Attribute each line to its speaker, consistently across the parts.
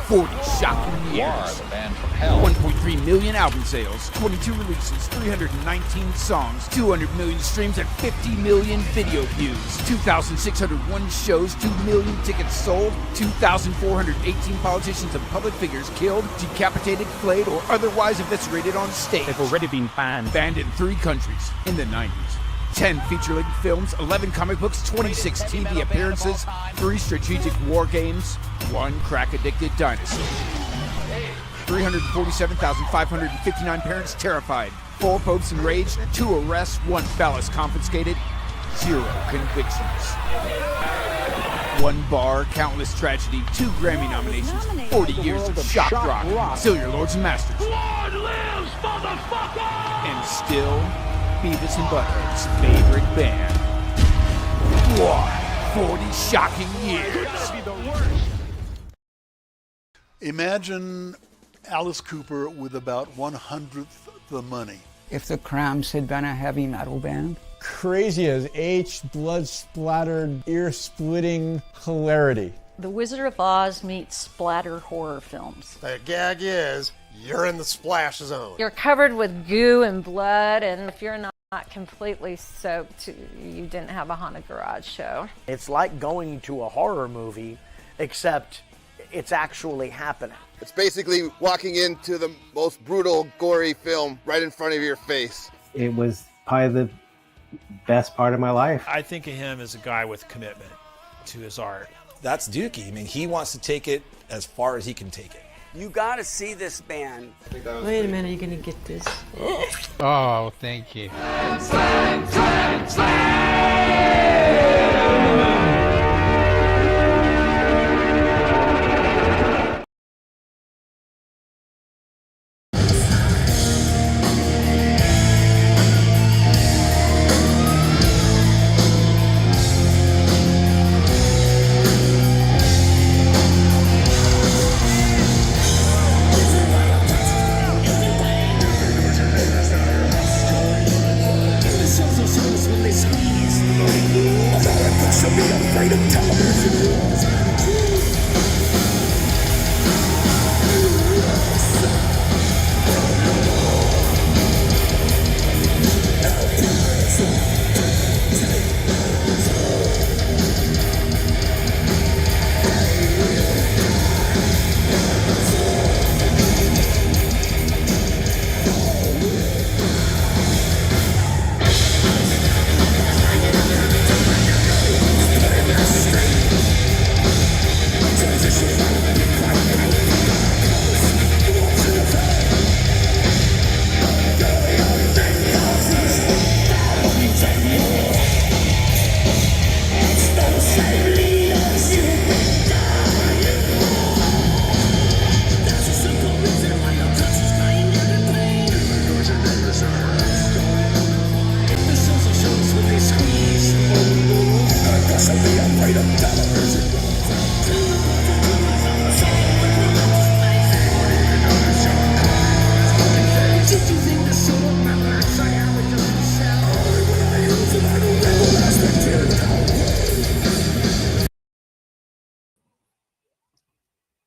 Speaker 1: 40 shocking years.
Speaker 2: Gwar, the band from hell.
Speaker 1: 1.3 million album sales, 22 releases, 319 songs, 200 million streams, and 50 million video views. 2,601 shows, 2 million tickets sold, 2,418 politicians and public figures killed, decapitated, flayed, or otherwise eviscerated on stage.
Speaker 3: They've already been banned.
Speaker 1: Banned in 3 countries in the 90s. 10 feature-length films, 11 comic books, 26 TV appearances, 3 strategic war games, 1 crack-addicted dinosaur. 347,559 parents terrified, 4 popes enraged, 2 arrests, 1 phallus confiscated, 0 convictions. 1 bar, countless tragedy, 2 Grammy nominations, 40 years of shock rock, still your lords and masters.
Speaker 4: Blood lives, motherfucker!
Speaker 1: And still Beavis and Butthead's favorite band. Gwar, 40 shocking years.
Speaker 5: Imagine Alice Cooper with about 1/100th the money.
Speaker 6: If the Cramps had been a heavy metal band.
Speaker 7: Crazy as H, blood-splattered, ear-splitting hilarity.
Speaker 8: The Wizard of Oz meets splatter horror films.
Speaker 9: The gag is, you're in the splash zone.
Speaker 8: You're covered with goo and blood, and if you're not completely soaked, you didn't have a haunted garage show.
Speaker 10: It's like going to a horror movie, except it's actually happening.
Speaker 11: It's basically walking into the most brutal, gory film right in front of your face.
Speaker 12: It was probably the best part of my life.
Speaker 13: I think of him as a guy with commitment to his art.
Speaker 14: That's Dookie. I mean, he wants to take it as far as he can take it.
Speaker 15: You gotta see this band.
Speaker 16: Wait a minute, you're gonna get this.
Speaker 17: Oh, thank you.
Speaker 4: Slang, slang, slang!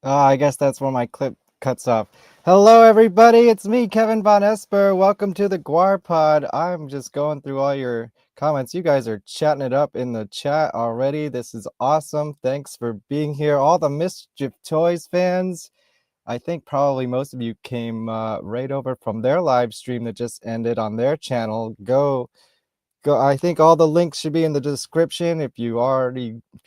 Speaker 17: I guess that's where my clip cuts off. Hello, everybody. It's me, Kevin Vonesper. Welcome to the GWARPod. I'm just going through all your comments. You guys are chatting it up in the chat already. This is awesome. Thanks for being here. All the Mischief Toys fans. I think probably most of you came right over from their live stream that just ended on their channel. Go. I think all the links should be in the description. If you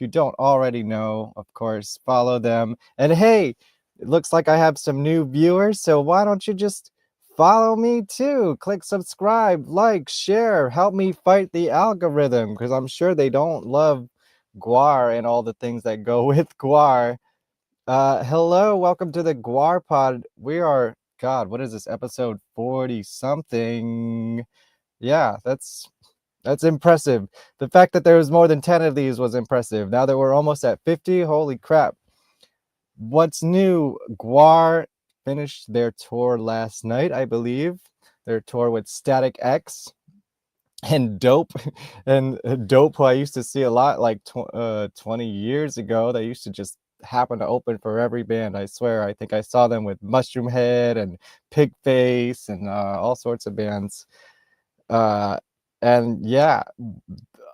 Speaker 17: don't already know, of course, follow them. And hey, it looks like I have some new viewers, so why don't you just follow me too? Click subscribe, like, share, help me fight the algorithm, because I'm sure they don't love Gwar and all the things that go with Gwar. Hello, welcome to the GWARPod. We are, God, what is this, episode 40 something? Yeah, that's impressive. The fact that there was more than 10 of these was impressive. Now that we're almost at 50, holy crap. What's new? Gwar finished their tour last night, I believe. Their tour with Static X and Dope. And Dope, who I used to see a lot like 20 years ago. They used to just happen to open for every band. I swear. I think I saw them with Mushroom Head and Pigface and all sorts of bands. And yeah,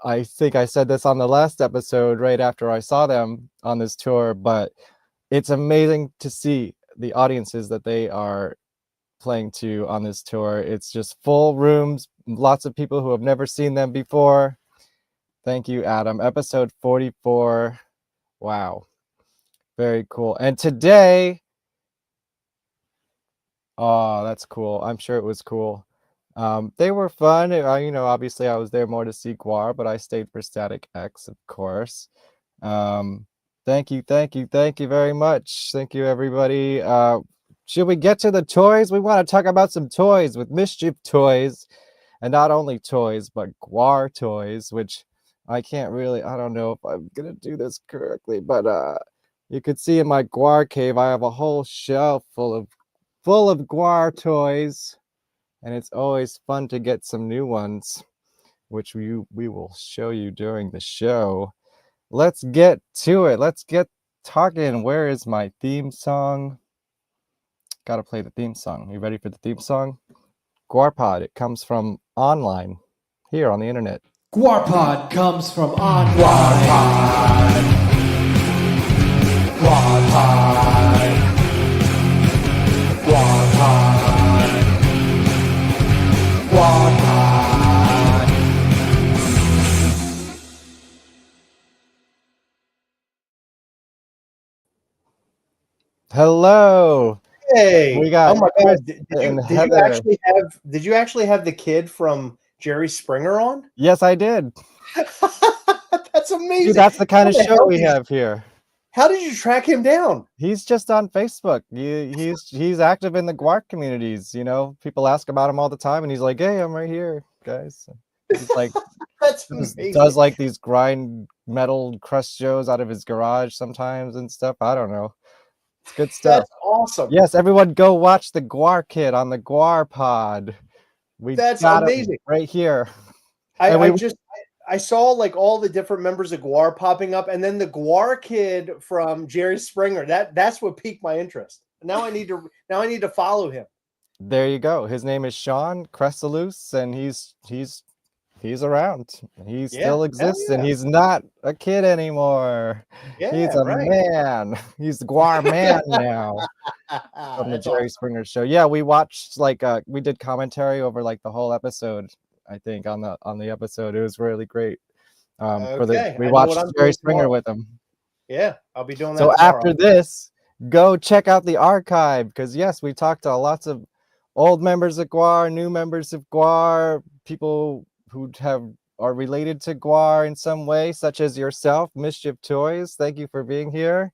Speaker 17: I think I said this on the last episode right after I saw them on this tour, but it's amazing to see the audiences that they are playing to on this tour. It's just full rooms, lots of people who have never seen them before. Thank you, Adam. Episode 44. Wow. Very cool. And today, oh, that's cool. I'm sure it was cool. They were fun. Obviously I was there more to see Gwar, but I stayed for Static X, of course. Thank you very much. Thank you, everybody. Should we get to the toys? We want to talk about some toys with Mischief Toys, and not only toys, but Gwar toys, which I don't know if I'm gonna do this correctly, but you could see in my Gwar cave, I have a whole shelf full of Gwar toys. And it's always fun to get some new ones, which we will show you during the show. Let's get to it. Let's get talking. Where is my theme song? Gotta play the theme song. You ready for the theme song? GWARPod. It comes from online, here on the internet.
Speaker 2: GWARPod comes from online. GWARPod. GWARPod. GWARPod. GWARPod.
Speaker 17: Hello.
Speaker 10: Hey.
Speaker 17: We got
Speaker 10: oh my God. Did you actually have the kid from Jerry Springer on?
Speaker 17: Yes, I did.
Speaker 10: That's amazing.
Speaker 17: Dude, that's the kind of show we have here.
Speaker 10: How did you track him down?
Speaker 17: He's just on Facebook. He's active in the Gwar communities. People ask about him all the time, and he's like, "Hey, I'm right here, guys." He's like,
Speaker 10: That's amazing.
Speaker 17: Does like these grind metal crush shows out of his garage sometimes and stuff. I don't know. It's good stuff.
Speaker 10: That's awesome.
Speaker 17: Yes, everyone, go watch the Gwar Kid on the GWARPod.
Speaker 10: That's
Speaker 17: got
Speaker 10: amazing.
Speaker 17: it right here.
Speaker 10: I saw like all the different members of Gwar popping up, and then the Gwar Kid from Jerry Springer. That's what piqued my interest. Now I need to follow him.
Speaker 17: There you go. His name is Sean Cressalus, and he's around. He still exists, and he's not a kid anymore.
Speaker 10: Yeah,
Speaker 17: he's a man. He's the Gwar man now. From the Jerry Springer show. Yeah, we watched we did commentary over like the whole episode. I think on the episode, it was really great. We watched Jerry Springer with him.
Speaker 10: Yeah, I'll be doing that.
Speaker 17: So
Speaker 10: tomorrow.
Speaker 17: after this, go check out the archive, because yes, we talked to lots of old members of Gwar, new members of Gwar, people who are related to Gwar in some way, such as yourself, Mischief Toys. Thank you for being here.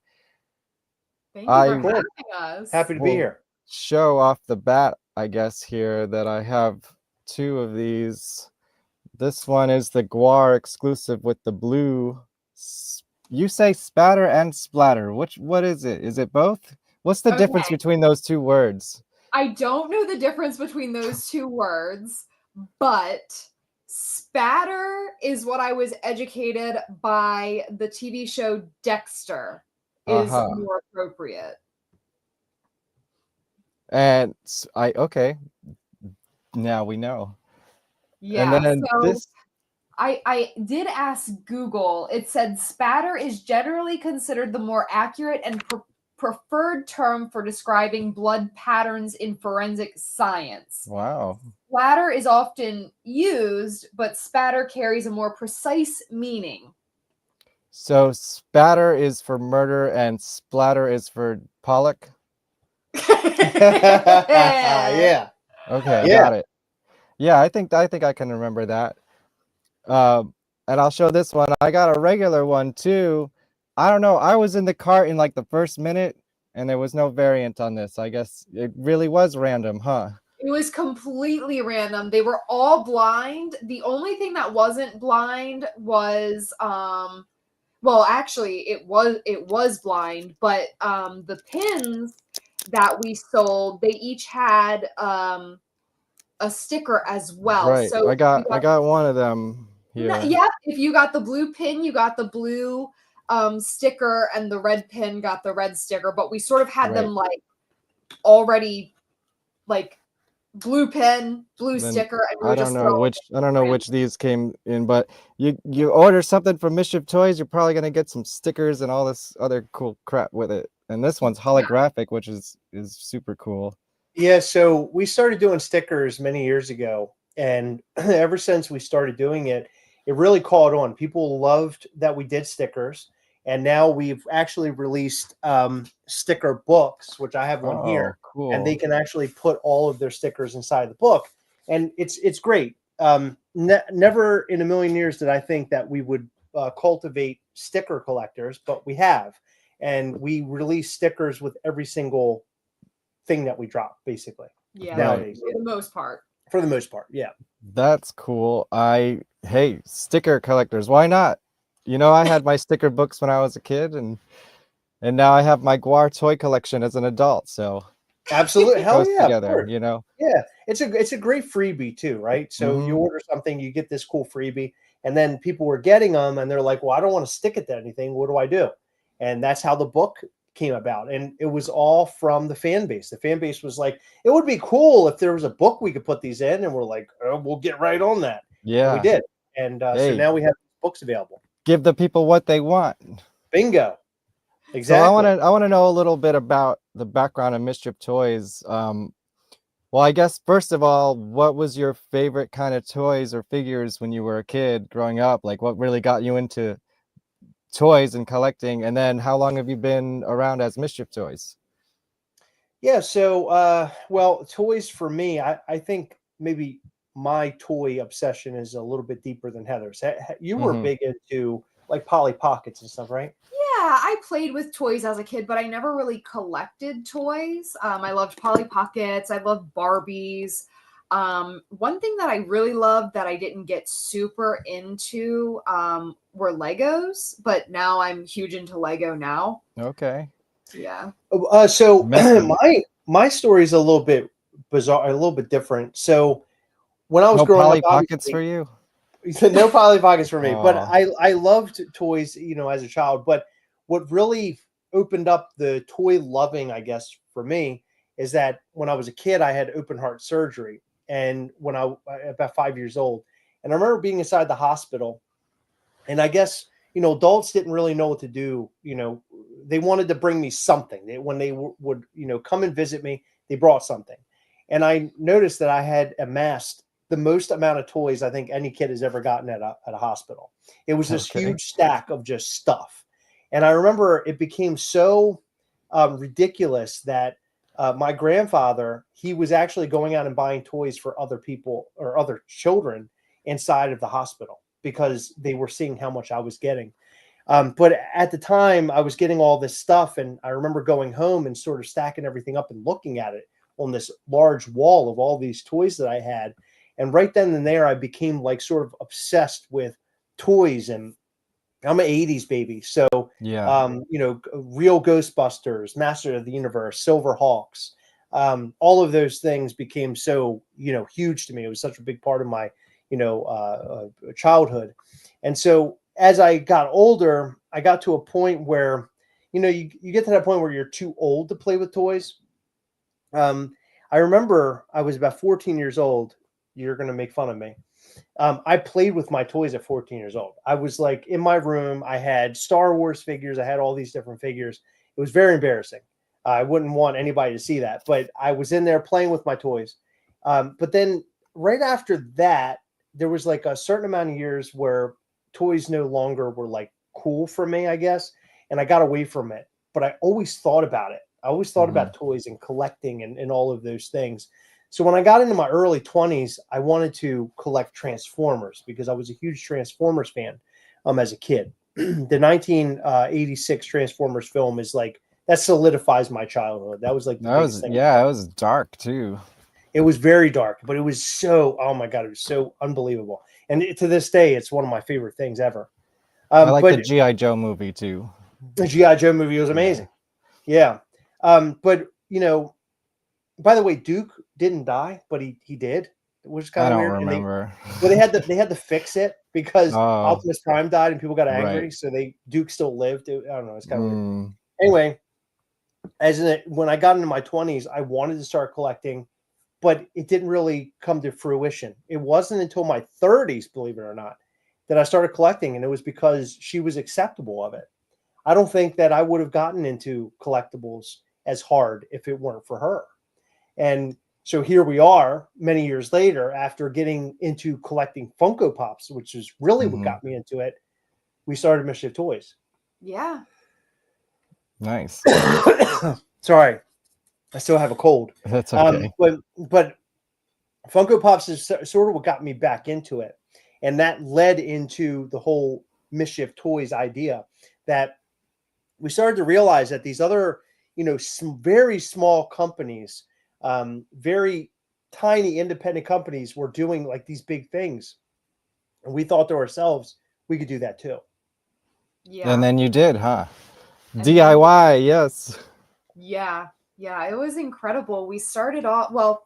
Speaker 3: Thank you for having us.
Speaker 10: Happy to be here.
Speaker 17: Show off the bat, I guess, here that I have two of these. This one is the Gwar exclusive with the blue. You say spatter and splatter. What is it? Is it both? What's the difference between those two words?
Speaker 3: I don't know the difference between those two words, but spatter is what I was educated by the TV show Dexter is more appropriate.
Speaker 17: And okay. Now we know.
Speaker 3: Yeah.
Speaker 17: And then
Speaker 3: so I did ask Google. It said spatter is generally considered the more accurate and preferred term for describing blood patterns in forensic science.
Speaker 17: Wow.
Speaker 3: Splatter is often used, but spatter carries a more precise meaning.
Speaker 17: So spatter is for murder and splatter is for Pollock?
Speaker 10: Yeah.
Speaker 17: Okay, got it. Yeah, I think I can remember that. And I'll show this one. I got a regular one too. I don't know. I was in the cart in like the first minute, and there was no variant on this. I guess it really was random, huh?
Speaker 3: It was completely random. They were all blind. The only thing that wasn't blind was well, actually it was blind, but the pins that we sold, they each had a sticker as well.
Speaker 17: Right.
Speaker 3: So
Speaker 17: I got one of them here.
Speaker 3: Yeah, if you got the blue pin, you got the blue sticker, and the red pin got the red sticker, but we sort of had them
Speaker 17: Right.
Speaker 3: like already like blue pin, blue
Speaker 17: Then
Speaker 3: sticker, and we
Speaker 17: I
Speaker 3: would
Speaker 17: don't
Speaker 3: just
Speaker 17: know
Speaker 3: throw
Speaker 17: which these came in, but you order something from Mischief Toys, you're probably gonna get some stickers and all this other cool crap with it. And this one's holographic, which is super cool.
Speaker 10: Yeah, so we started doing stickers many years ago, and ever since we started doing it, it really caught on. People loved that we did stickers, and now we've actually released sticker books, which I have one here, and they
Speaker 17: cool.
Speaker 10: can actually put all of their stickers inside the book, and it's great. Never in a million years did I think that we would cultivate sticker collectors, but we have, and we release stickers with every single thing that we drop, basically.
Speaker 3: Yeah,
Speaker 10: nowadays.
Speaker 3: for the most part.
Speaker 10: For the most part, yeah.
Speaker 17: That's cool. Hey, sticker collectors, why not? You know, I had my sticker books when I was a kid, and now I have my Gwar toy collection as an adult. So
Speaker 10: Absolutely, hell
Speaker 17: goes
Speaker 10: yeah, of
Speaker 17: together,
Speaker 10: course.
Speaker 17: you know.
Speaker 10: Yeah, it's a great freebie too, right? So you order something, you get this cool freebie, and then people were getting them, and they're like, "Well, I don't want to stick it to anything. What do I do?" And that's how the book came about, and it was all from the fan base. The fan base was like, "It would be cool if there was a book we could put these in," and we're like, "Oh, we'll get right on that." And we
Speaker 17: Yeah.
Speaker 10: did, and so
Speaker 17: Hey.
Speaker 10: now we have books available.
Speaker 17: Give the people what they want.
Speaker 10: Bingo. Exactly.
Speaker 17: So I want to know a little bit about the background of Mischief Toys. Well, I guess first of all, what was your favorite kind of toys or figures when you were a kid growing up? Like, what really got you into toys and collecting? And then how long have you been around as Mischief Toys?
Speaker 10: Yeah, so well, toys for me, I think maybe my toy obsession is a little bit deeper than Heather's. You were big into like Polly Pockets and stuff, right?
Speaker 3: Yeah, I played with toys as a kid, but I never really collected toys. I loved Polly Pockets. I loved Barbies. One thing that I really loved that I didn't get super into were Legos, but now I'm huge into Lego now.
Speaker 17: Okay.
Speaker 3: Yeah.
Speaker 10: So my story is a little bit bizarre, a little bit different. So when I was
Speaker 17: No
Speaker 10: growing
Speaker 17: Polly
Speaker 10: up,
Speaker 17: Pockets
Speaker 10: obviously-
Speaker 17: for you?
Speaker 10: no Polly Pockets for me, but
Speaker 17: Aw.
Speaker 10: I loved toys, you know, as a child. But what really opened up the toy loving, I guess, for me is that when I was a kid, I had open heart surgery, and when I about 5 years old, and I remember being inside the hospital, and I guess adults didn't really know what to do. They wanted to bring me something. When they would come and visit me, they brought something, and I noticed that I had amassed the most amount of toys I think any kid has ever gotten at a hospital. It was this huge stack of just stuff. And I remember it became so ridiculous that my grandfather, he was actually going out and buying toys for other people or other children inside of the hospital because they were seeing how much I was getting. But at the time, I was getting all this stuff, and I remember going home and sort of stacking everything up and looking at it on this large wall of all these toys that I had. And right then and there, I became like sort of obsessed with toys, and I'm an 80s baby. So,
Speaker 17: yeah,
Speaker 10: real Ghostbusters, Master of the Universe, Silver Hawks, all of those things became so, huge to me. It was such a big part of my, childhood. And so as I got older, I got to a point where, you get to that point where you're too old to play with toys. I remember I was about 14 years old. You're going to make fun of me. I played with my toys at 14 years old. I was like in my room. I had Star Wars figures. I had all these different figures. It was very embarrassing. I wouldn't want anybody to see that, but I was in there playing with my toys. But then right after that, there was like a certain amount of years where toys no longer were like cool for me, I guess. And I got away from it, but I always thought about it. I always thought about toys and collecting and all of those things. So when I got into my early 20s, I wanted to collect Transformers because I was a huge Transformers fan as a kid. The 1986 Transformers film is like, that solidifies my childhood. That was like the biggest thing.
Speaker 17: Yeah, it was dark too.
Speaker 10: It was very dark, but it was so, oh my God, it was so unbelievable. And to this day, it's one of my favorite things ever.
Speaker 17: I like the G.I. Joe movie too.
Speaker 10: The G.I. Joe movie was amazing. Yeah. But, by the way, Duke didn't die, but he did. which is
Speaker 17: I
Speaker 10: kind of
Speaker 17: don't
Speaker 10: weird.
Speaker 17: remember.
Speaker 10: Well, they had to fix it because
Speaker 17: Oh.
Speaker 10: Optimus Prime died and people got angry,
Speaker 17: Right.
Speaker 10: so Duke still lived. I don't know. It's kind of weird.
Speaker 17: Mm.
Speaker 10: Anyway, when I got into my 20s, I wanted to start collecting, but it didn't really come to fruition. It wasn't until my 30s, believe it or not, that I started collecting, and it was because she was acceptable of it. I don't think that I would have gotten into collectibles as hard if it weren't for her. And so here we are many years later, after getting into collecting Funko Pops, which is really what got me into it. We started Mischief Toys.
Speaker 3: Yeah.
Speaker 17: Nice.
Speaker 10: Sorry, I still have a cold.
Speaker 17: That's okay.
Speaker 10: But Funko Pops is sort of what got me back into it. And that led into the whole Mischief Toys idea, that we started to realize that these other, some very small companies, very tiny independent companies were doing like these big things. And we thought to ourselves, we could do that too.
Speaker 3: Yeah.
Speaker 17: And then you did, huh? DIY, yes.
Speaker 3: Yeah. Yeah. It was incredible. We started off, well,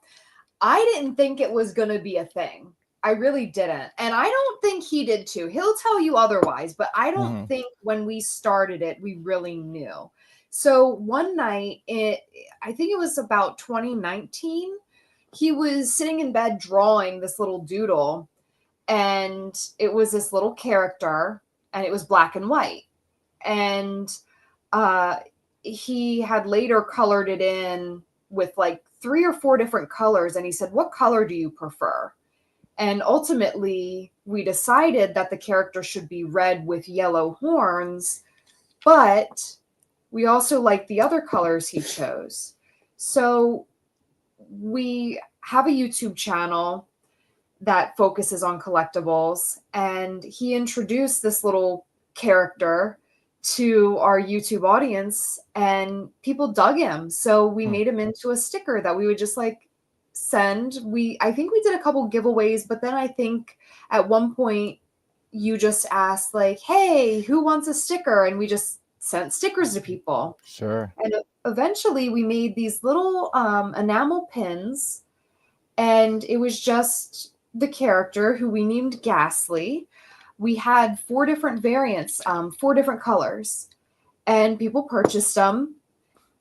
Speaker 3: I didn't think it was going to be a thing. I really didn't. And I don't think he did too. He'll tell you otherwise, but I don't think when we started it, we really knew. So one night, I think it was about 2019, he was sitting in bed drawing this little doodle, and it was this little character, and it was black and white. And he had later colored it in with like 3 or 4 different colors. And he said, "What color do you prefer?" And ultimately, we decided that the character should be red with yellow horns, but we also liked the other colors he chose. So we have a YouTube channel that focuses on collectibles, and he introduced this little character to our YouTube audience, and people dug him. So we made him into a sticker that we would just like send. I think we did a couple giveaways, but then I think at one point you just asked like, "Hey, who wants a sticker?" And we just sent stickers to people.
Speaker 17: Sure.
Speaker 3: And eventually we made these little enamel pins, and it was just the character who we named Gastly. We had 4 different variants, 4 different colors, and people purchased them.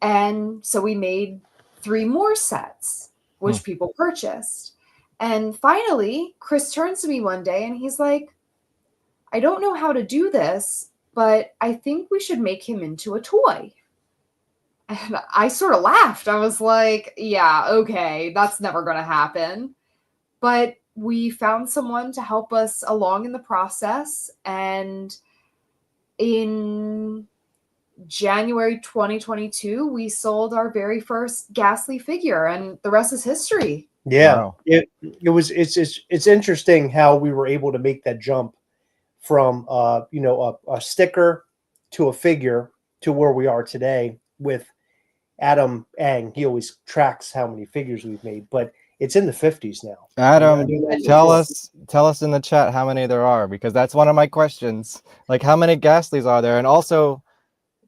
Speaker 3: And so we made 3 more sets, which people purchased. And finally, Chris turns to me one day and he's like, "I don't know how to do this, but I think we should make him into a toy." And I sort of laughed. I was like, "Yeah, okay, that's never going to happen." But we found someone to help us along in the process. And in January 2022, we sold our very first Gastly figure, and the rest is history.
Speaker 10: Yeah,
Speaker 17: Wow.
Speaker 10: it's interesting how we were able to make that jump from a sticker to a figure to where we are today with Adam Ang. He always tracks how many figures we've made, but it's in the 50s now.
Speaker 17: Adam, tell us in the chat how many there are, because that's one of my questions. Like, how many Gastlys are there? And also,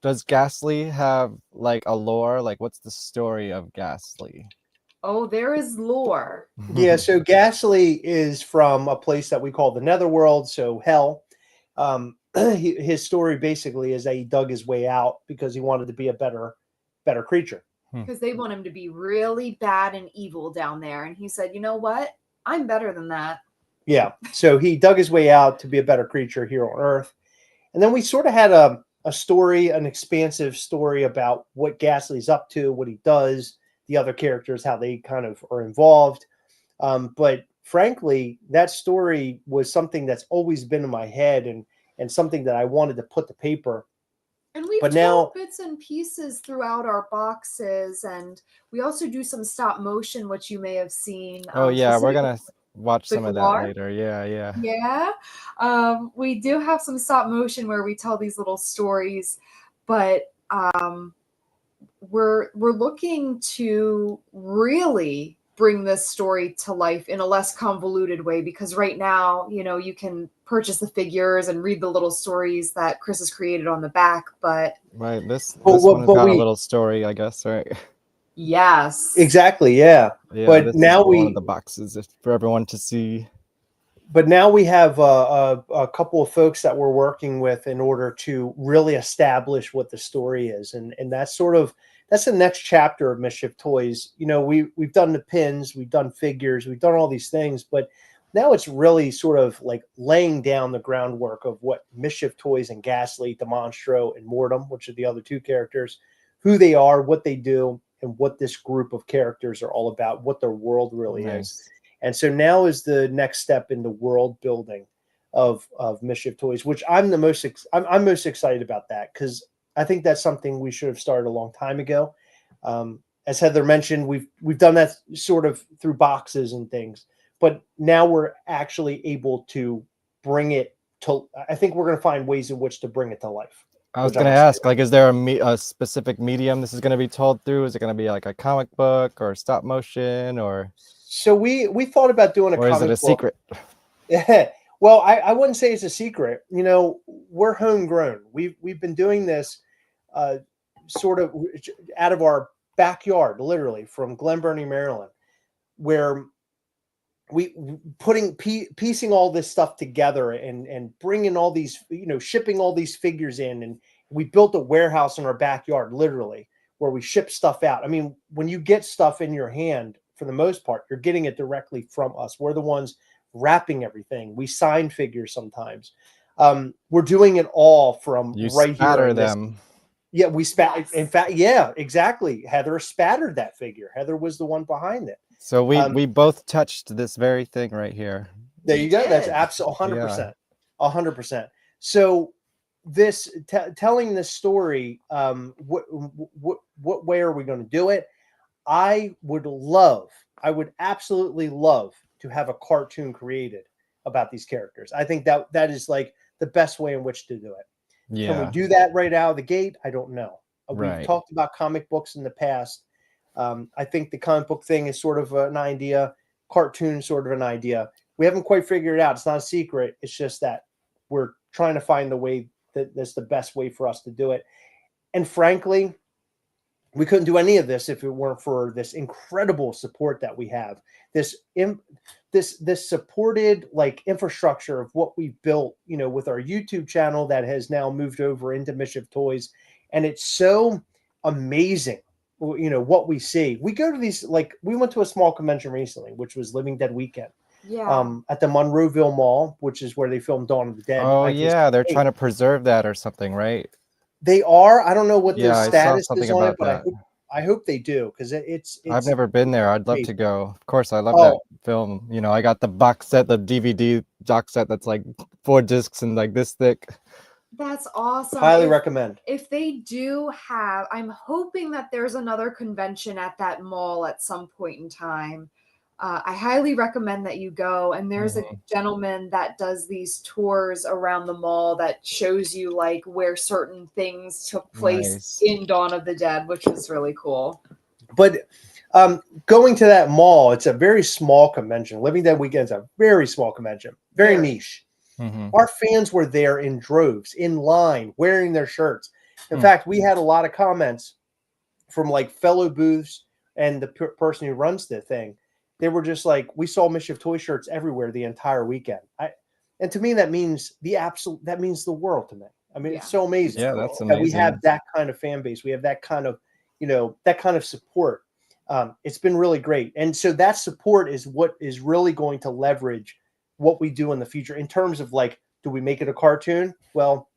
Speaker 17: does Gastly have like a lore? Like, what's the story of Gastly?
Speaker 3: Oh, there is lore.
Speaker 10: Yeah, so Gastly is from a place that we call the Netherworld, so hell. His story basically is that he dug his way out because he wanted to be a better creature.
Speaker 3: Because they want him to be really bad and evil down there. And he said, "You know what? I'm better than that."
Speaker 10: Yeah, so he dug his way out to be a better creature here on Earth. And then we sort of had a story, an expansive story about what Gastly's up to, what he does, the other characters, how they kind of are involved. But frankly, that story was something that's always been in my head and something that I wanted to put to paper.
Speaker 3: And we've told bits and pieces throughout our boxes, and we also do some stop motion, which you may have seen.
Speaker 17: Oh yeah, we're gonna watch some of that
Speaker 3: Gwar
Speaker 17: later. Yeah.
Speaker 3: Yeah. We do have some stop motion where we tell these little stories, but we're looking to really bring this story to life in a less convoluted way, because right now, you can purchase the figures and read the little stories that Chris has created on the back, but
Speaker 17: right, this one has got a little story, I guess, right?
Speaker 3: Yes.
Speaker 10: Exactly. Yeah.
Speaker 17: Yeah,
Speaker 10: But
Speaker 17: this
Speaker 10: now
Speaker 17: is one of the boxes for everyone to see.
Speaker 10: But now we have a couple of folks that we're working with in order to really establish what the story is, and that's that's the next chapter of Mischief Toys. You know, we've done the pins, we've done figures, we've done all these things, but now it's really sort of like laying down the groundwork of what Mischief Toys and Gastly, Demonstro, and Mortem, which are the other two characters, who they are, what they do, and what this group of characters are all about, what their world really is. And so now is the next step in the world building of Mischief Toys, which I'm most excited about that, because I think that's something we should have started a long time ago. As Heather mentioned, we've done that sort of through boxes and things, but now we're actually able to bring it to. I think we're going to find ways in which to bring it to life.
Speaker 17: I was going to ask, like, is there a specific medium this is going to be told through? Is it going to be like a comic book or stop motion or?
Speaker 10: So we thought about doing a
Speaker 17: or
Speaker 10: comic
Speaker 17: is it a
Speaker 10: book.
Speaker 17: secret?
Speaker 10: Well, I wouldn't say it's a secret. You know, we're homegrown. We've been doing this sort of out of our backyard, literally from Glen Burnie, Maryland, where we piecing all this stuff together and bringing all these, you know, shipping all these figures in, and we built a warehouse in our backyard, literally, where we ship stuff out. I mean, when you get stuff in your hand, for the most part, you're getting it directly from us. We're the ones wrapping everything. We sign figures sometimes. We're doing it all from right here.
Speaker 17: Them.
Speaker 10: Yeah, we spat. In fact, yeah, exactly. Heather spattered that figure. Heather was the one behind it.
Speaker 17: So we both touched this very thing right here.
Speaker 10: There you go. That's absolutely 100%. 100%. So this telling this story, what way are we going to do it? I would absolutely love to have a cartoon created about these characters. I think that is like the best way in which to do it.
Speaker 17: Yeah.
Speaker 10: Can we do that right out of the gate? I don't know.
Speaker 17: Right.
Speaker 10: We've talked about comic books in the past. I think the comic book thing is sort of an idea, cartoon sort of an idea. We haven't quite figured it out. It's not a secret. It's just that we're trying to find the way that's the best way for us to do it. And frankly, we couldn't do any of this if it weren't for this incredible support that we have. This supported like infrastructure of what we've built, you know, with our YouTube channel that has now moved over into Mischief Toys, and it's so amazing. You know what we see. We go to these, like we went to a small convention recently, which was Living Dead Weekend.
Speaker 3: Yeah.
Speaker 10: At the Monroeville Mall, which is where they filmed Dawn of the Dead.
Speaker 17: Oh yeah, they're trying to preserve that or something, right?
Speaker 10: They are. I don't know what the
Speaker 17: I saw
Speaker 10: status
Speaker 17: something
Speaker 10: is on
Speaker 17: about
Speaker 10: it, but I hope they do, because it's.
Speaker 17: I've never been there. I'd love to go. Of course, I love
Speaker 10: Oh.
Speaker 17: that film. You know, I got the box set, the DVD box set that's like 4 discs and like this thick.
Speaker 3: That's awesome.
Speaker 10: Highly recommend.
Speaker 3: If they do have, I'm hoping that there's another convention at that mall at some point in time. I highly recommend that you go. And there's a gentleman that does these tours around the mall that shows you like where certain things took place in Dawn of the Dead, which is really cool.
Speaker 10: But going to that mall, it's a very small convention. Living Dead Weekend is a very small convention, very niche. Our fans were there in droves, in line, wearing their shirts. In fact, we had a lot of comments from like fellow booths and the person who runs the thing. They were just like, we saw Mischief Toy shirts everywhere the entire weekend. And to me, that means the world to me. I mean, it's so amazing.
Speaker 17: Yeah, that's
Speaker 10: that we
Speaker 17: amazing.
Speaker 10: have that kind of fan base. We have that kind of, you know, that kind of support. It's been really great. And so that support is what is really going to leverage what we do in the future in terms of like, do we make it a cartoon? Well,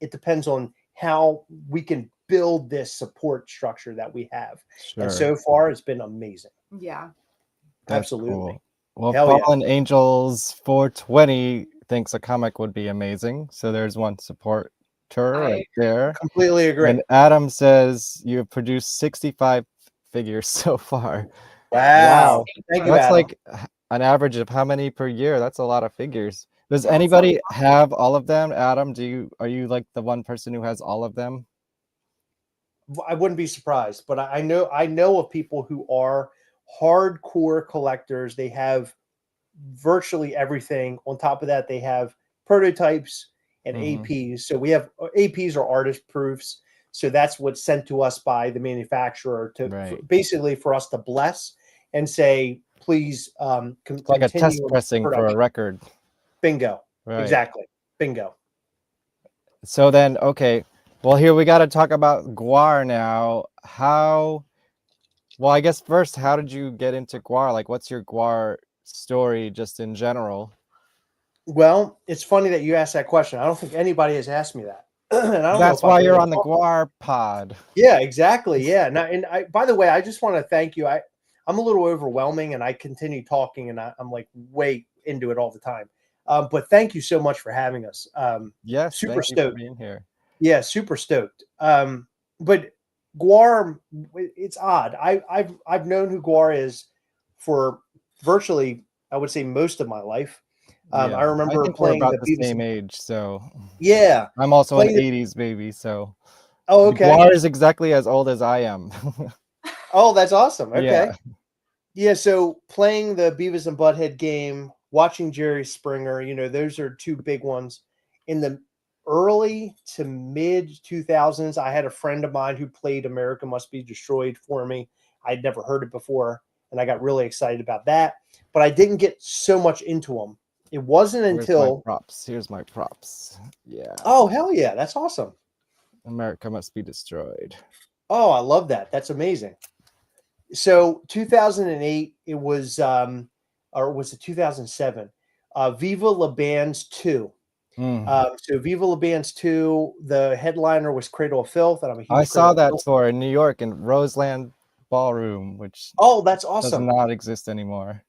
Speaker 10: it depends on how we can build this support structure that we have. And so far, it's been amazing.
Speaker 3: Yeah.
Speaker 17: That's
Speaker 10: absolutely.
Speaker 17: Cool. Well,
Speaker 10: Hell
Speaker 17: Fallen Angels 420 thinks a comic would be amazing. So there's one supporter right there.
Speaker 10: Completely agree.
Speaker 17: And Adam says you have produced 65 figures so far.
Speaker 10: Wow. Thank you,
Speaker 17: That's
Speaker 10: Adam.
Speaker 17: like an average of how many per year? That's a lot of figures. Does anybody have all of them? Adam, are you like the one person who has all of them?
Speaker 10: I wouldn't be surprised, but I know of people who are hardcore collectors. They have virtually everything. On top of that, they have prototypes and APs. So we have APs or artist proofs. So that's what's sent to us by the manufacturer to basically for us to bless and say, please
Speaker 17: It's like a test
Speaker 10: continue
Speaker 17: pressing for a record.
Speaker 10: Bingo.
Speaker 17: Right.
Speaker 10: Exactly. Bingo.
Speaker 17: So then, okay, well, here we got to talk about Gwar now. Well, I guess first, how did you get into Gwar? Like, what's your Gwar story just in general?
Speaker 10: Well, it's funny that you asked that question. I don't think anybody has asked me that. And I don't know
Speaker 17: That's
Speaker 10: if
Speaker 17: why
Speaker 10: I've
Speaker 17: you're
Speaker 10: ever
Speaker 17: on the
Speaker 10: talked-
Speaker 17: GWARPod.
Speaker 10: Yeah, exactly. Yeah. Now, and by the way, I just want to thank you. I'm a little overwhelming, and I continue talking, and I'm like way into it all the time. But thank you so much for having us.
Speaker 17: Yes,
Speaker 10: super
Speaker 17: thank you for
Speaker 10: stoked
Speaker 17: being here.
Speaker 10: Yeah, super stoked. But Gwar, it's odd. I've known who Gwar is for virtually, I would say, most of my life.
Speaker 17: Yeah,
Speaker 10: I remember
Speaker 17: think we're
Speaker 10: playing
Speaker 17: about
Speaker 10: the
Speaker 17: the
Speaker 10: Beavis
Speaker 17: same
Speaker 10: and-
Speaker 17: age, so
Speaker 10: Yeah,
Speaker 17: I'm also an
Speaker 10: playing the-
Speaker 17: '80s baby, so
Speaker 10: Oh, okay.
Speaker 17: Gwar is exactly as old as I am.
Speaker 10: Oh, that's awesome. Okay.
Speaker 17: Yeah.
Speaker 10: Yeah, so playing the Beavis and Butthead game, watching Jerry Springer, those are two big ones. In the early to mid 2000s, I had a friend of mine who played America Must Be Destroyed for me. I'd never heard it before, and I got really excited about that. But I didn't get so much into them. It wasn't until
Speaker 17: Here's my props. Yeah.
Speaker 10: Oh, hell yeah, that's awesome.
Speaker 17: America Must Be Destroyed.
Speaker 10: Oh, I love that. That's amazing. So 2008, it was, or was it 2007? Viva La Bands 2. So Viva La Bands 2, the headliner was Cradle of Filth, and I'm a huge
Speaker 17: I saw
Speaker 10: Cradle of
Speaker 17: that
Speaker 10: Filth.
Speaker 17: tour in New York in Roseland Ballroom, which
Speaker 10: That's awesome.
Speaker 17: does not exist anymore.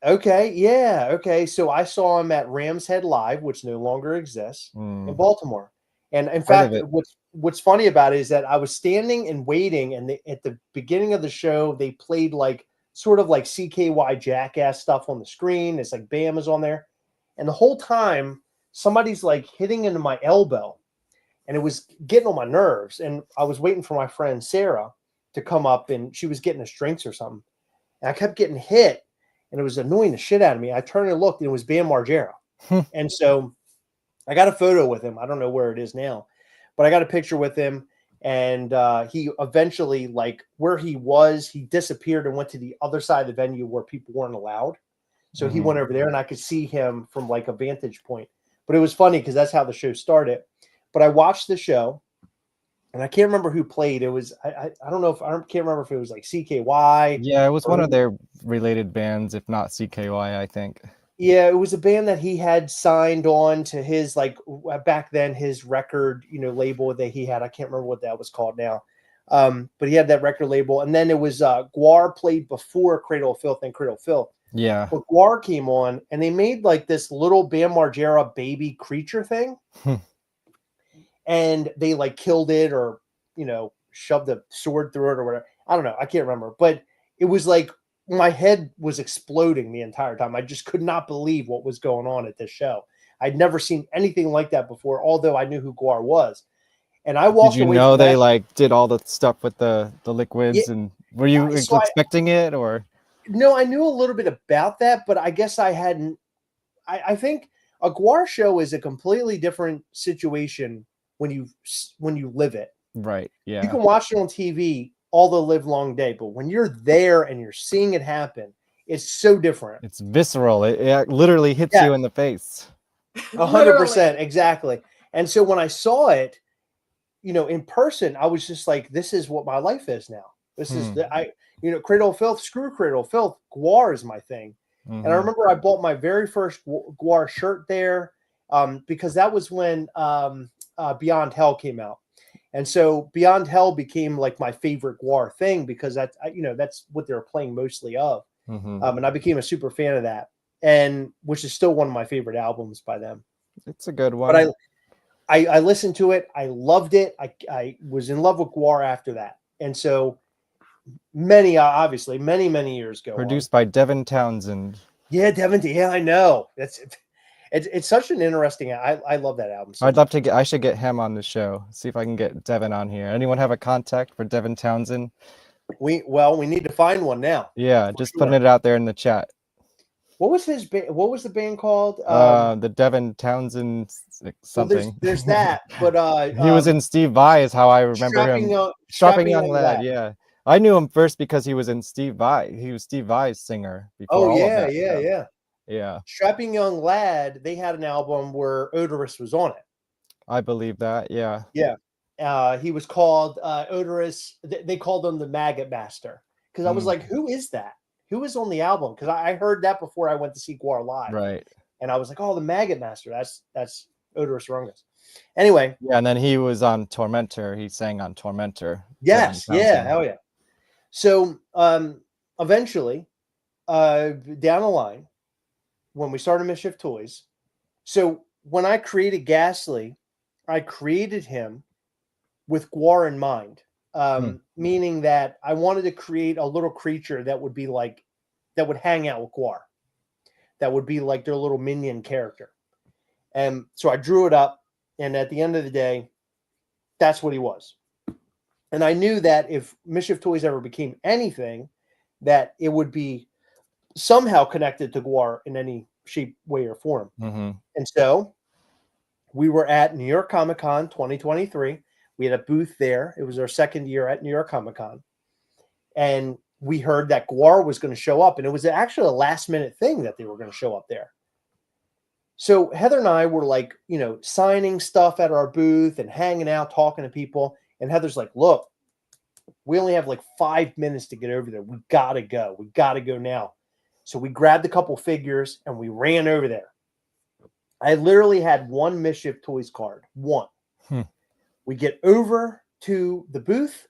Speaker 10: Okay, yeah, okay. So I saw him at Ram's Head Live, which no longer exists, in Baltimore. And in fact, what's funny about it is that I was standing and waiting, and at the beginning of the show, they played sort of like CKY Jackass stuff on the screen. It's like Bam is on there. And the whole time, somebody's like hitting into my elbow, and it was getting on my nerves. And I was waiting for my friend Sarah to come up, and she was getting us drinks or something. And I kept getting hit, and it was annoying the shit out of me. I turned and looked, and it was Bam Margera. And so I got a photo with him. I don't know where it is now, but I got a picture with him. And he eventually, where he was, he disappeared and went to the other side of the venue where people weren't allowed. So he went over there, and I could see him from a vantage point. But it was funny because that's how the show started. But I watched the show, and I can't remember who played. It was I don't know if I can't remember if it was like CKY.
Speaker 17: Yeah, it was one of their related bands, if not CKY, I think.
Speaker 10: Yeah, it was a band that he had signed on to his back then his record label that he had. I can't remember what that was called now. But he had that record label, and then it was Gwar played before Cradle of Filth and Cradle of Filth.
Speaker 17: Yeah.
Speaker 10: But Gwar came on, and they made this little Bam Margera baby creature thing. And they killed it or, shoved a sword through it or whatever. I don't know. I can't remember. But it was my head was exploding the entire time. I just could not believe what was going on at this show. I'd never seen anything like that before, although I knew who Gwar was. And I walked away.
Speaker 17: Did you know they did all the stuff with the liquids?
Speaker 10: Yeah.
Speaker 17: And were you expecting it or?
Speaker 10: No, I knew a little bit about that, but I guess I hadn't. I think a Gwar show is a completely different situation when you live it.
Speaker 17: Right. Yeah.
Speaker 10: You can watch it on TV all the live long day, but when you're there and you're seeing it happen, it's so different.
Speaker 17: It's visceral. It literally hits you in the face.
Speaker 10: 100%, exactly. And so when I saw it, in person, I was just like, this is what my life is now. This is Cradle of Filth, screw Cradle of Filth. Gwar is my thing. And I remember I bought my very first Gwar shirt there because that was when Beyond Hell came out. And so Beyond Hell became my favorite Gwar thing because that's what they're playing mostly of. And I became a super fan of that, and which is still one of my favorite albums by them.
Speaker 17: It's a good one.
Speaker 10: But I listened to it. I loved it. I was in love with Gwar after that. And so many years ago.
Speaker 17: Produced by Devin Townsend.
Speaker 10: Yeah, Devin. Yeah, I know. It's such an interesting. I love that album.
Speaker 17: I'd love to I should get him on the show. See if I can get Devin on here. Anyone have a contact for Devin Townsend?
Speaker 10: We need to find one now.
Speaker 17: Yeah, just putting it out there in the chat.
Speaker 10: What was his what was the band called?
Speaker 17: The Devin Townsend something.
Speaker 10: Well, there's that, but
Speaker 17: he was in Steve Vai is how I remember him. Strapping young lad. Yeah, I knew him first because he was in Steve Vai. He was Steve Vai's singer before all of that stuff. Yeah.
Speaker 10: Strapping Young Lad. They had an album where Odorous was on it.
Speaker 17: I believe that. Yeah.
Speaker 10: Yeah. He was called Odorous. They called him the Maggot Master because I was like, who is that? Who is on the album? Because I heard that before I went to see Gwar live.
Speaker 17: Right.
Speaker 10: And I was like, oh, the Maggot Master. That's Odorous Rungus. Anyway.
Speaker 17: Yeah, and then he was on Tormentor. He sang on Tormentor.
Speaker 10: Yes. Yeah. Hell yeah. So eventually, down the line, when we started Mischief Toys, so when I created Gastly, I created him with Gwar in mind. Meaning that I wanted to create a little creature that would be like, that would hang out with Gwar. That would be like their little minion character. And so I drew it up, and at the end of the day, that's what he was. And I knew that if Mischief Toys ever became anything, that it would be somehow connected to Gwar in any shape, way, or form. And so we were at New York Comic Con 2023. We had a booth there. It was our second year at New York Comic Con. And we heard that Gwar was going to show up. And it was actually a last minute thing that they were going to show up there. So Heather and I were like, you know, signing stuff at our booth and hanging out, talking to people. And Heather's like, look, we only have like 5 minutes to get over there. We got to go. We got to go now. So we grabbed a couple figures and we ran over there. I literally had one Mischief Toys card. One. We get over to the booth,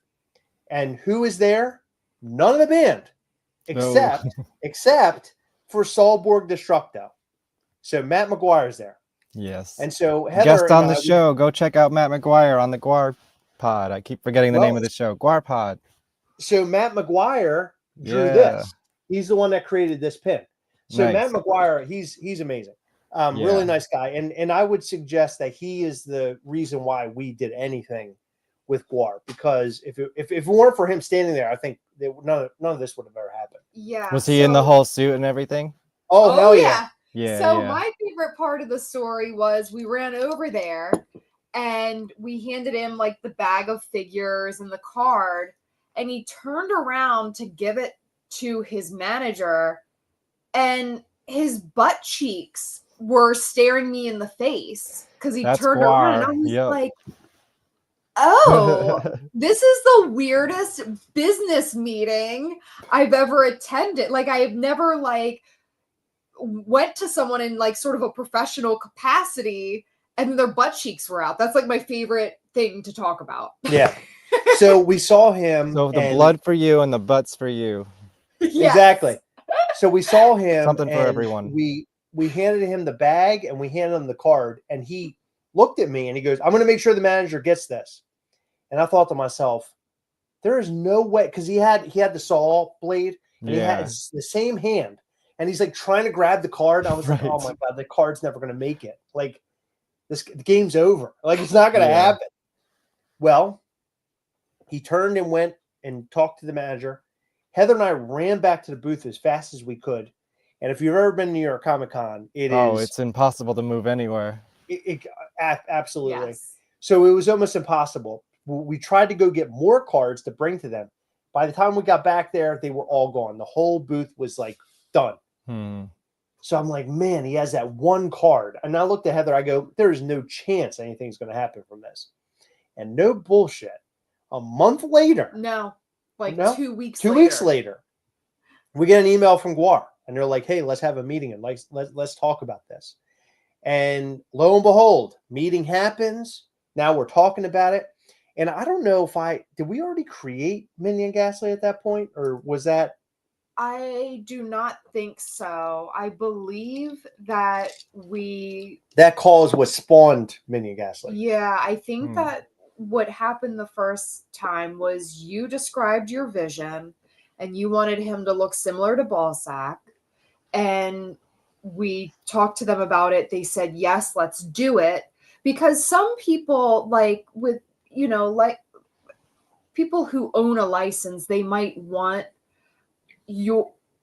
Speaker 10: and who is there? None of the band, except for Solborg Destructo. So Matt McGuire is there.
Speaker 17: Yes.
Speaker 10: And so Heather
Speaker 17: guest on the show. Go check out Matt McGuire on the GWARPod. I keep forgetting the name of the show. GWARPod.
Speaker 10: So Matt McGuire drew this. He's the one that created this pin. So Matt McGuire, he's amazing. Really nice guy. And I would suggest that he is the reason why we did anything with Gwar, because if it weren't for him standing there, I think none of this would have ever happened.
Speaker 3: Yeah.
Speaker 17: Was he in the whole suit and everything?
Speaker 10: Oh hell yeah.
Speaker 3: So my favorite part of the story was we ran over there and we handed him like the bag of figures and the card, and he turned around to give it to his manager, and his butt cheeks were staring me in the face because he turned around, and I was like, oh, this is the weirdest business meeting I've ever attended. Like, I have never like went to someone in like sort of a professional capacity and their butt cheeks were out. That's like my favorite thing to talk about.
Speaker 10: Yeah. So we saw him.
Speaker 17: So the blood for you and the butts for you.
Speaker 3: Yes.
Speaker 10: Exactly. So we saw him.
Speaker 17: Something for everyone.
Speaker 10: We handed him the bag and we handed him the card, and he looked at me and he goes, I'm going to make sure the manager gets this. And I thought to myself, there is no way, because he had the saw blade and he had the same hand, and he's like trying to grab the card. I was like, oh my God, the card's never going to make it. Like, the game's over. Like, it's not going to happen. Well, he turned and went and talked to the manager. Heather and I ran back to the booth as fast as we could. And if you've ever been to New York Comic Con,
Speaker 17: it's impossible to move anywhere.
Speaker 10: Absolutely.
Speaker 3: Yes.
Speaker 10: So it was almost impossible. We tried to go get more cards to bring to them. By the time we got back there, they were all gone. The whole booth was like done. So I'm like, man, he has that one card. And I looked at Heather. I go, there is no chance anything's going to happen from this. And no bullshit. A month later.
Speaker 3: No. Like 2 weeks
Speaker 10: 2 weeks later, we get an email from Gwar, and they're like, hey, let's have a meeting and let's talk about this. And lo and behold, meeting happens. Now we're talking about it. And I don't know if did we already create Minion Gastly at that point, or was that?
Speaker 3: I do not think so. I believe that
Speaker 10: that call is what spawned Minion Gastly.
Speaker 3: Yeah, I think that what happened the first time was you described your vision and you wanted him to look similar to Ballsack, and we talked to them about it. They said, yes, let's do it. Because some people, like with, you know, like people who own a license, they might want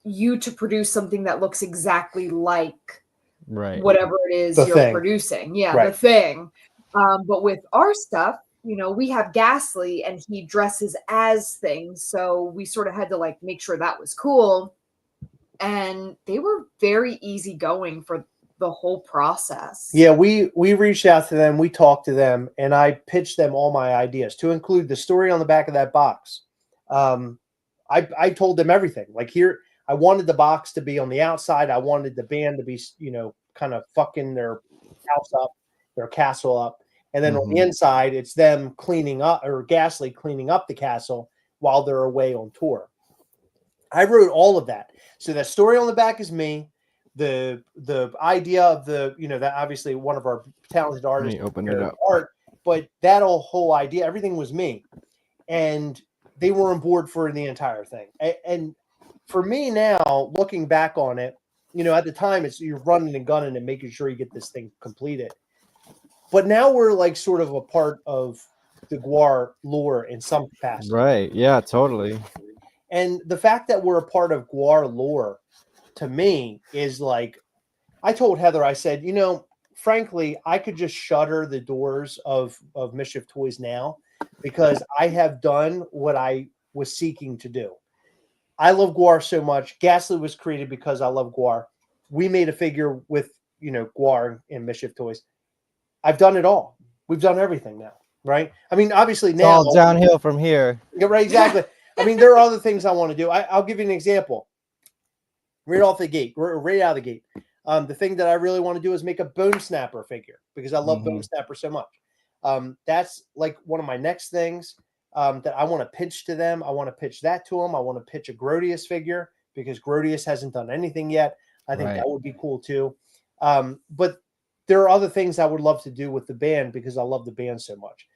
Speaker 3: you to produce something that looks exactly like
Speaker 17: Right.
Speaker 3: whatever it is
Speaker 10: The
Speaker 3: you're
Speaker 10: thing.
Speaker 3: producing. Yeah,
Speaker 10: Right.
Speaker 3: the thing. But with our stuff, you know, we have Gastly and he dresses as things. So we sort of had to like make sure that was cool. And they were very easygoing for the whole process.
Speaker 10: Yeah, we reached out to them, we talked to them, and I pitched them all my ideas to include the story on the back of that box. I told them everything. Like here, I wanted the box to be on the outside. I wanted the band to be, you know, kind of fucking their house up, their castle up. And then on the inside, it's them cleaning up, or Gastly cleaning up the castle while they're away on tour. I wrote all of that. So the story on the back is me. The idea of the, you know, that obviously one of our talented artists
Speaker 17: open it up.
Speaker 10: art, but that whole idea, everything was me. And they were on board for the entire thing. And for me now, looking back on it, you know, at the time it's you're running and gunning and making sure you get this thing completed. But now we're like sort of a part of the Gwar lore in some capacity.
Speaker 17: Right. Yeah, totally.
Speaker 10: And the fact that we're a part of Gwar lore, to me, is like, I told Heather, I said, you know, frankly, I could just shutter the doors of Mischief Toys now because I have done what I was seeking to do. I love Gwar so much. Gastly was created because I love Gwar. We made a figure with, you know, Gwar and Mischief Toys. I've done it all. We've done everything now, right? I mean, obviously now.
Speaker 17: It's all downhill from here.
Speaker 10: Yeah, right, exactly. I mean, there are other things I want to do. I'll give you an example. Right off the gate, right out of the gate. The thing that I really want to do is make a Bone Snapper figure because I love Bone Snapper so much. That's like one of my next things that I want to pitch to them. I want to pitch that to them. I want to pitch a Grodius figure because Grodius hasn't done anything yet. I think that would be cool too. But there are other things I would love to do with the band because I love the band so much.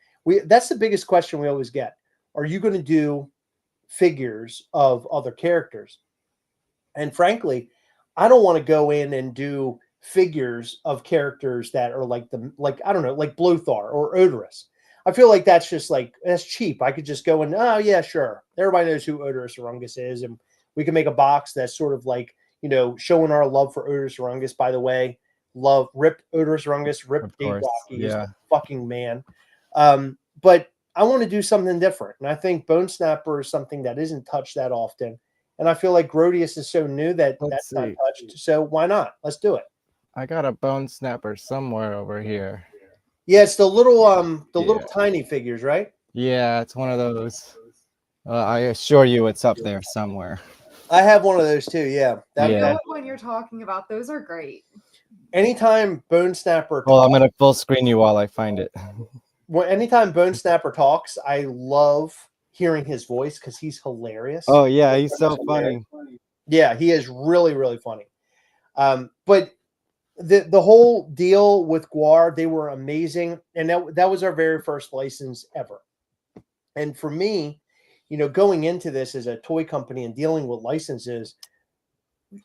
Speaker 10: That's the biggest question we always get. Are you going to do figures of other characters? And frankly, I don't want to go in and do figures of characters that are like I don't know, like Blothar or Odorous. I feel like that's just like, that's cheap. I could just go and, oh yeah, sure. Everybody knows who Odorous Orungus is. And we can make a box that's sort of like, you know, showing our love for Odorous Orungus. By the way, love, rip Odorous Orungus, rip Dave Brocky. He's the fucking man. But I want to do something different. And I think Bone Snapper is something that isn't touched that often. And I feel like Grodius is so new that that's not touched. So why not? Let's do it.
Speaker 17: I got a Bone Snapper somewhere over here.
Speaker 10: Yeah, it's the little little tiny figures, right?
Speaker 17: Yeah, it's one of those. I assure you it's up there somewhere.
Speaker 10: I have one of those too, yeah.
Speaker 3: I know what one you're talking about. Those are great.
Speaker 10: Anytime Bone Snapper
Speaker 17: Well, I'm going to full screen you while I find it.
Speaker 10: Well, anytime Bone Snapper talks, I love hearing his voice because he's hilarious.
Speaker 17: Oh yeah, he's so funny.
Speaker 10: Yeah, he is really, really funny. But the whole deal with Gwar, they were amazing, and that was our very first license ever. And for me, you know, going into this as a toy company and dealing with licenses,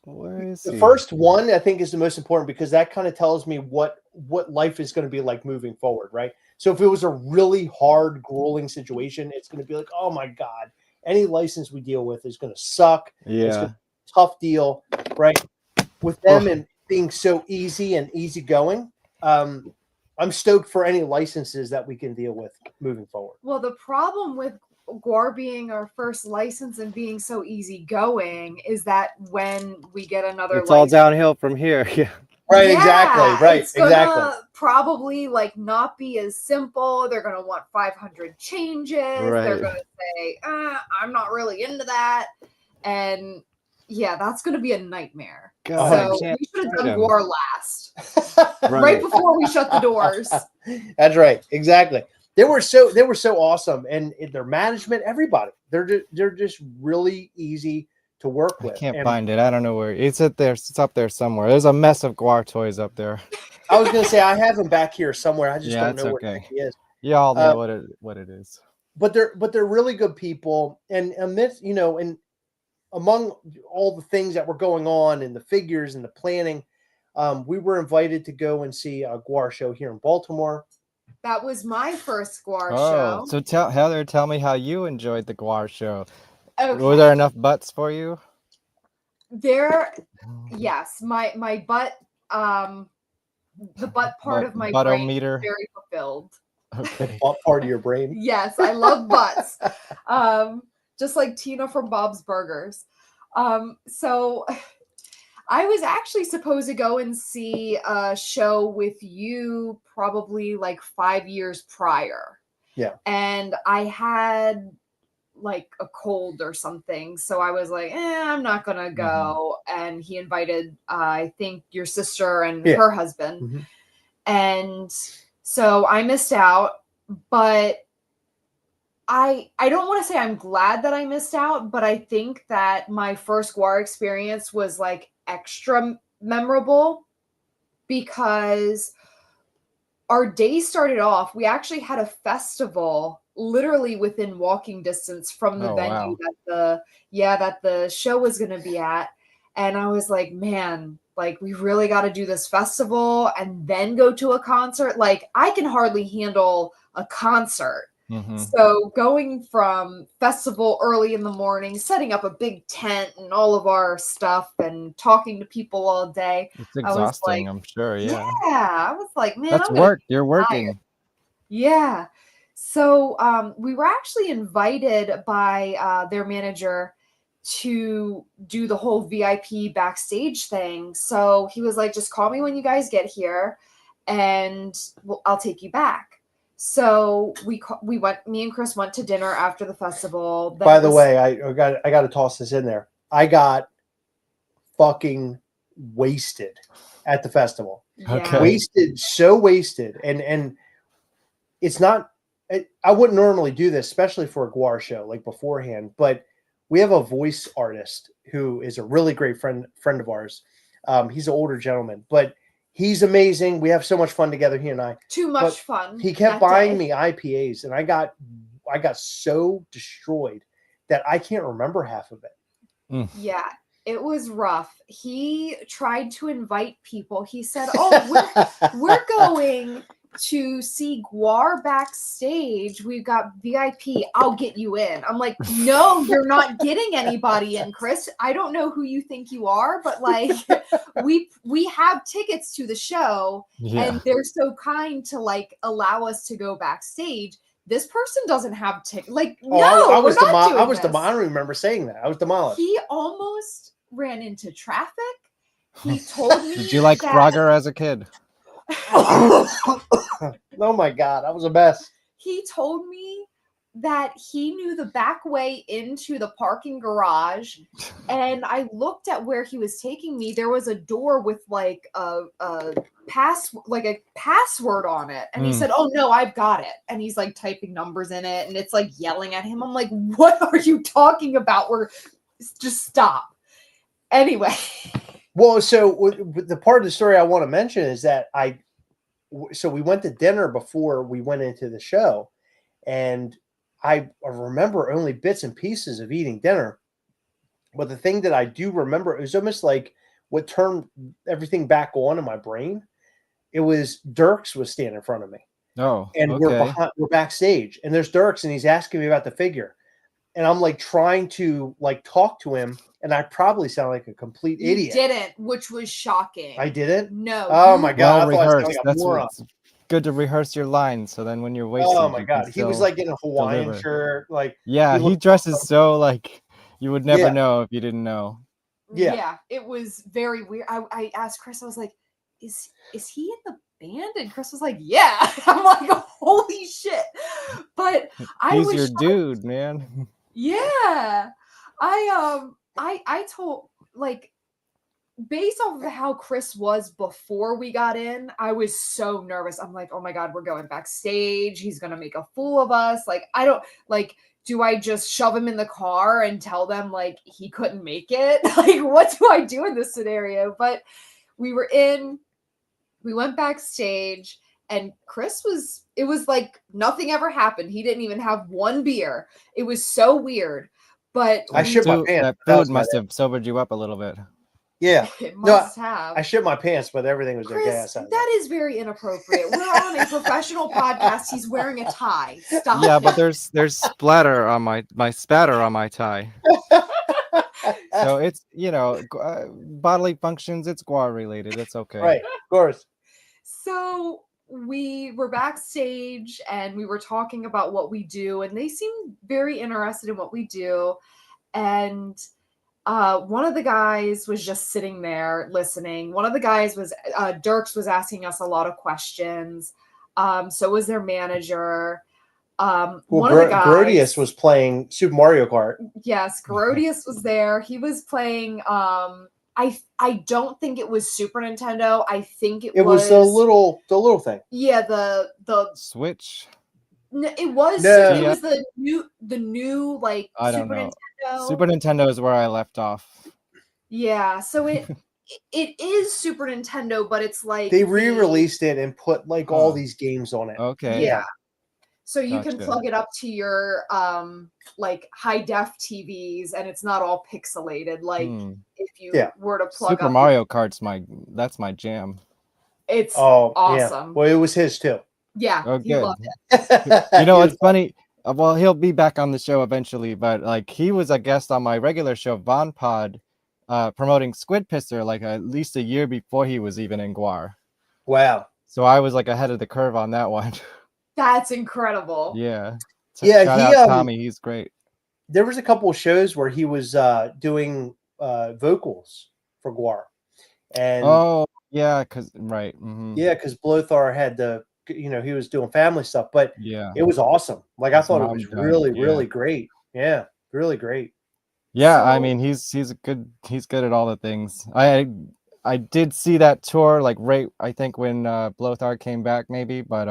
Speaker 10: the first one I think is the most important because that kind of tells me what life is going to be like moving forward, right? So if it was a really hard, grueling situation, it's going to be like, oh my God, any license we deal with is going to suck.
Speaker 17: Yeah.
Speaker 10: It's gonna be a tough deal, right? With them and being so easy and easygoing, I'm stoked for any licenses that we can deal with moving forward.
Speaker 3: Well, the problem with Gwar being our first license and being so easygoing is that when we get another
Speaker 17: It's all downhill from here. Yeah.
Speaker 10: Right, exactly. Right,
Speaker 3: it's gonna
Speaker 10: exactly.
Speaker 3: probably like not be as simple. They're gonna want 500 changes. They're gonna say, I'm not really into that. And yeah, that's gonna be a nightmare.
Speaker 10: God,
Speaker 3: so we should have done Gwar last. right before we shut the doors.
Speaker 10: That's right. Exactly. They were so awesome. And their management, everybody, they're just really easy to work with.
Speaker 17: I can't find it. I don't know where it's up there. It's up there somewhere. There's a mess of Gwar toys up there.
Speaker 10: I was gonna say I have them back here somewhere. I just don't know where he is.
Speaker 17: Y'all know what it is.
Speaker 10: But they're really good people, and amidst, you know, and among all the things that were going on and the figures and the planning, we were invited to go and see a Gwar show here in Baltimore.
Speaker 3: That was my first Gwar show.
Speaker 17: So tell me how you enjoyed the Gwar show.
Speaker 3: Okay.
Speaker 17: Were there enough butts for you?
Speaker 3: Yes, my butt, the butt part of my brain is
Speaker 17: Buttometer.
Speaker 3: very fulfilled.
Speaker 17: Okay.
Speaker 10: Butt part of your brain.
Speaker 3: Yes, I love butts. Just like Tina from Bob's Burgers. So I was actually supposed to go and see a show with you probably like 5 years prior.
Speaker 10: Yeah.
Speaker 3: And I had like a cold or something. So I was like, I'm not going to go. And he invited, I think, your sister and her husband. And so I missed out, but I don't want to say I'm glad that I missed out, but I think that my first Gwar experience was like extra memorable because our day started off. We actually had a festival literally within walking distance from the venue that the show was going to be at. And I was like, man, like we really got to do this festival and then go to a concert. Like I can hardly handle a concert. So going from festival early in the morning, setting up a big tent and all of our stuff and talking to people all day.
Speaker 17: It's exhausting, I'm sure. Yeah.
Speaker 3: I was like, man,
Speaker 17: That's
Speaker 3: I'm
Speaker 17: work. You're working.
Speaker 3: Yeah. So we were actually invited by their manager to do the whole VIP backstage thing. So he was like, just call me when you guys get here and I'll take you back. So we went, me and Chris went to dinner after the festival.
Speaker 10: By the way, I got to toss this in there. I got fucking wasted at the festival.
Speaker 17: Okay.
Speaker 10: Wasted, so wasted. And it's not, I wouldn't normally do this, especially for a Gwar show, like beforehand, but we have a voice artist who is a really great friend of ours. He's an older gentleman, but he's amazing. We have so much fun together, he and I.
Speaker 3: Too much fun.
Speaker 10: He kept buying me IPAs, and I got so destroyed that I can't remember half of it.
Speaker 3: Yeah, it was rough. He tried to invite people. He said, "Oh, we're going to see Gwar backstage. We've got VIP. I'll get you in." I'm like, "No, you're not getting anybody in, Chris. I don't know who you think you are, but like we have tickets to the show and they're so kind to like allow us to go backstage. This person doesn't have tickets. Like,
Speaker 10: I was I don't remember saying that. I was demolished.
Speaker 3: He almost ran into traffic. He told me
Speaker 17: Did you like Frogger as a kid?
Speaker 10: Oh my God, that was a mess.
Speaker 3: He told me that he knew the back way into the parking garage, and I looked at where he was taking me. There was a door with like a password on it, and he said, "Oh no, I've got it." And he's like typing numbers in it, and it's like yelling at him. I'm like, "What are you talking about? Just stop." Anyway.
Speaker 10: Well, so the part of the story I want to mention is that we went to dinner before we went into the show, and I remember only bits and pieces of eating dinner. But the thing that I do remember, it was almost like what turned everything back on in my brain. It was Dirks was standing in front of me.
Speaker 17: Oh,
Speaker 10: and
Speaker 17: okay.
Speaker 10: we're backstage, and there's Dirks, and he's asking me about the figure. And I'm like trying to like talk to him, and I probably sound like a complete idiot.
Speaker 3: You didn't, which was shocking.
Speaker 10: I didn't?
Speaker 3: No.
Speaker 10: Oh my God.
Speaker 17: Well rehearsed. That's what's good to rehearse your lines. So then when you're wasting,
Speaker 10: oh my God, he was like in a Hawaiian
Speaker 17: deliver.
Speaker 10: shirt, like
Speaker 17: he dresses so like you would never know if you didn't know.
Speaker 3: Yeah, it was very weird. I asked Chris, I was like, "Is he in the band?" And Chris was like, "Yeah." I'm like, "Holy shit!" But
Speaker 17: He's your dude, man.
Speaker 3: Yeah, I told, like, based off of how Chris was before we got in, I was so nervous. I'm like, "Oh my God, we're going backstage. He's gonna make a fool of us." Like, I don't like. Do I just shove him in the car and tell them like he couldn't make it? Like, what do I do in this scenario? But we went backstage, and it was like nothing ever happened. He didn't even have one beer. It was so weird. But
Speaker 10: I shit my pants.
Speaker 17: That food must have sobered you up a little bit.
Speaker 10: Yeah.
Speaker 3: It must have.
Speaker 10: I shit my pants, but everything was
Speaker 3: Chris,
Speaker 10: gas.
Speaker 3: that is very inappropriate. We're on a professional podcast. He's wearing a tie. Stop.
Speaker 17: Yeah, but there's splatter on my spatter on my tie. So it's, bodily functions, it's Gwar related. It's okay.
Speaker 10: Right, of course.
Speaker 3: So we were backstage and we were talking about what we do, and they seemed very interested in what we do. And one of the guys was just sitting there listening. One of the guys was Dirks was asking us a lot of questions. So was their manager. One of the guys,
Speaker 10: Grodius was playing Super Mario Kart.
Speaker 3: Yes, Grodius was there. He was playing. I don't think it was Super Nintendo. I think it was
Speaker 10: the little thing.
Speaker 3: Yeah, the
Speaker 17: Switch.
Speaker 3: It was
Speaker 10: No.
Speaker 3: it was the new like
Speaker 17: I don't
Speaker 3: Super
Speaker 17: know.
Speaker 3: Nintendo.
Speaker 17: Super Nintendo is where I left off.
Speaker 3: Yeah, so it is Super Nintendo, but it's like
Speaker 10: They re-released it and put like all these games on it.
Speaker 17: Okay.
Speaker 3: Yeah. So you can
Speaker 17: Gotcha.
Speaker 3: plug it up to your like high def TVs, and it's not all pixelated. Like if you were to plug
Speaker 17: Super
Speaker 3: up
Speaker 17: Mario Kart's that's my jam.
Speaker 3: it's
Speaker 10: Yeah.
Speaker 3: awesome.
Speaker 10: Well, it was his too.
Speaker 3: Yeah,
Speaker 17: Oh,
Speaker 3: he
Speaker 17: good.
Speaker 3: loved it.
Speaker 17: You know what's funny? Well, he'll be back on the show eventually, but like he was a guest on my regular show, GWARPod, promoting Squid Pisser like at least a year before he was even in Gwar.
Speaker 10: Wow.
Speaker 17: So I was like ahead of the curve on that one.
Speaker 3: That's incredible.
Speaker 17: Yeah.
Speaker 10: Yeah,
Speaker 17: Shout
Speaker 10: he
Speaker 17: out Tommy, he's great.
Speaker 10: There was a couple of shows where he was doing vocals for Gwar. And
Speaker 17: Oh, yeah, right. Mm-hmm.
Speaker 10: yeah, because Blothar had he was doing family stuff, but
Speaker 17: yeah,
Speaker 10: it was awesome. Like I
Speaker 17: His
Speaker 10: thought it
Speaker 17: mom
Speaker 10: was
Speaker 17: died,
Speaker 10: really,
Speaker 17: yeah.
Speaker 10: really great. Yeah, really great.
Speaker 17: Yeah, I mean he's good at all the things. I did see that tour like right I think when Blothar came back maybe, but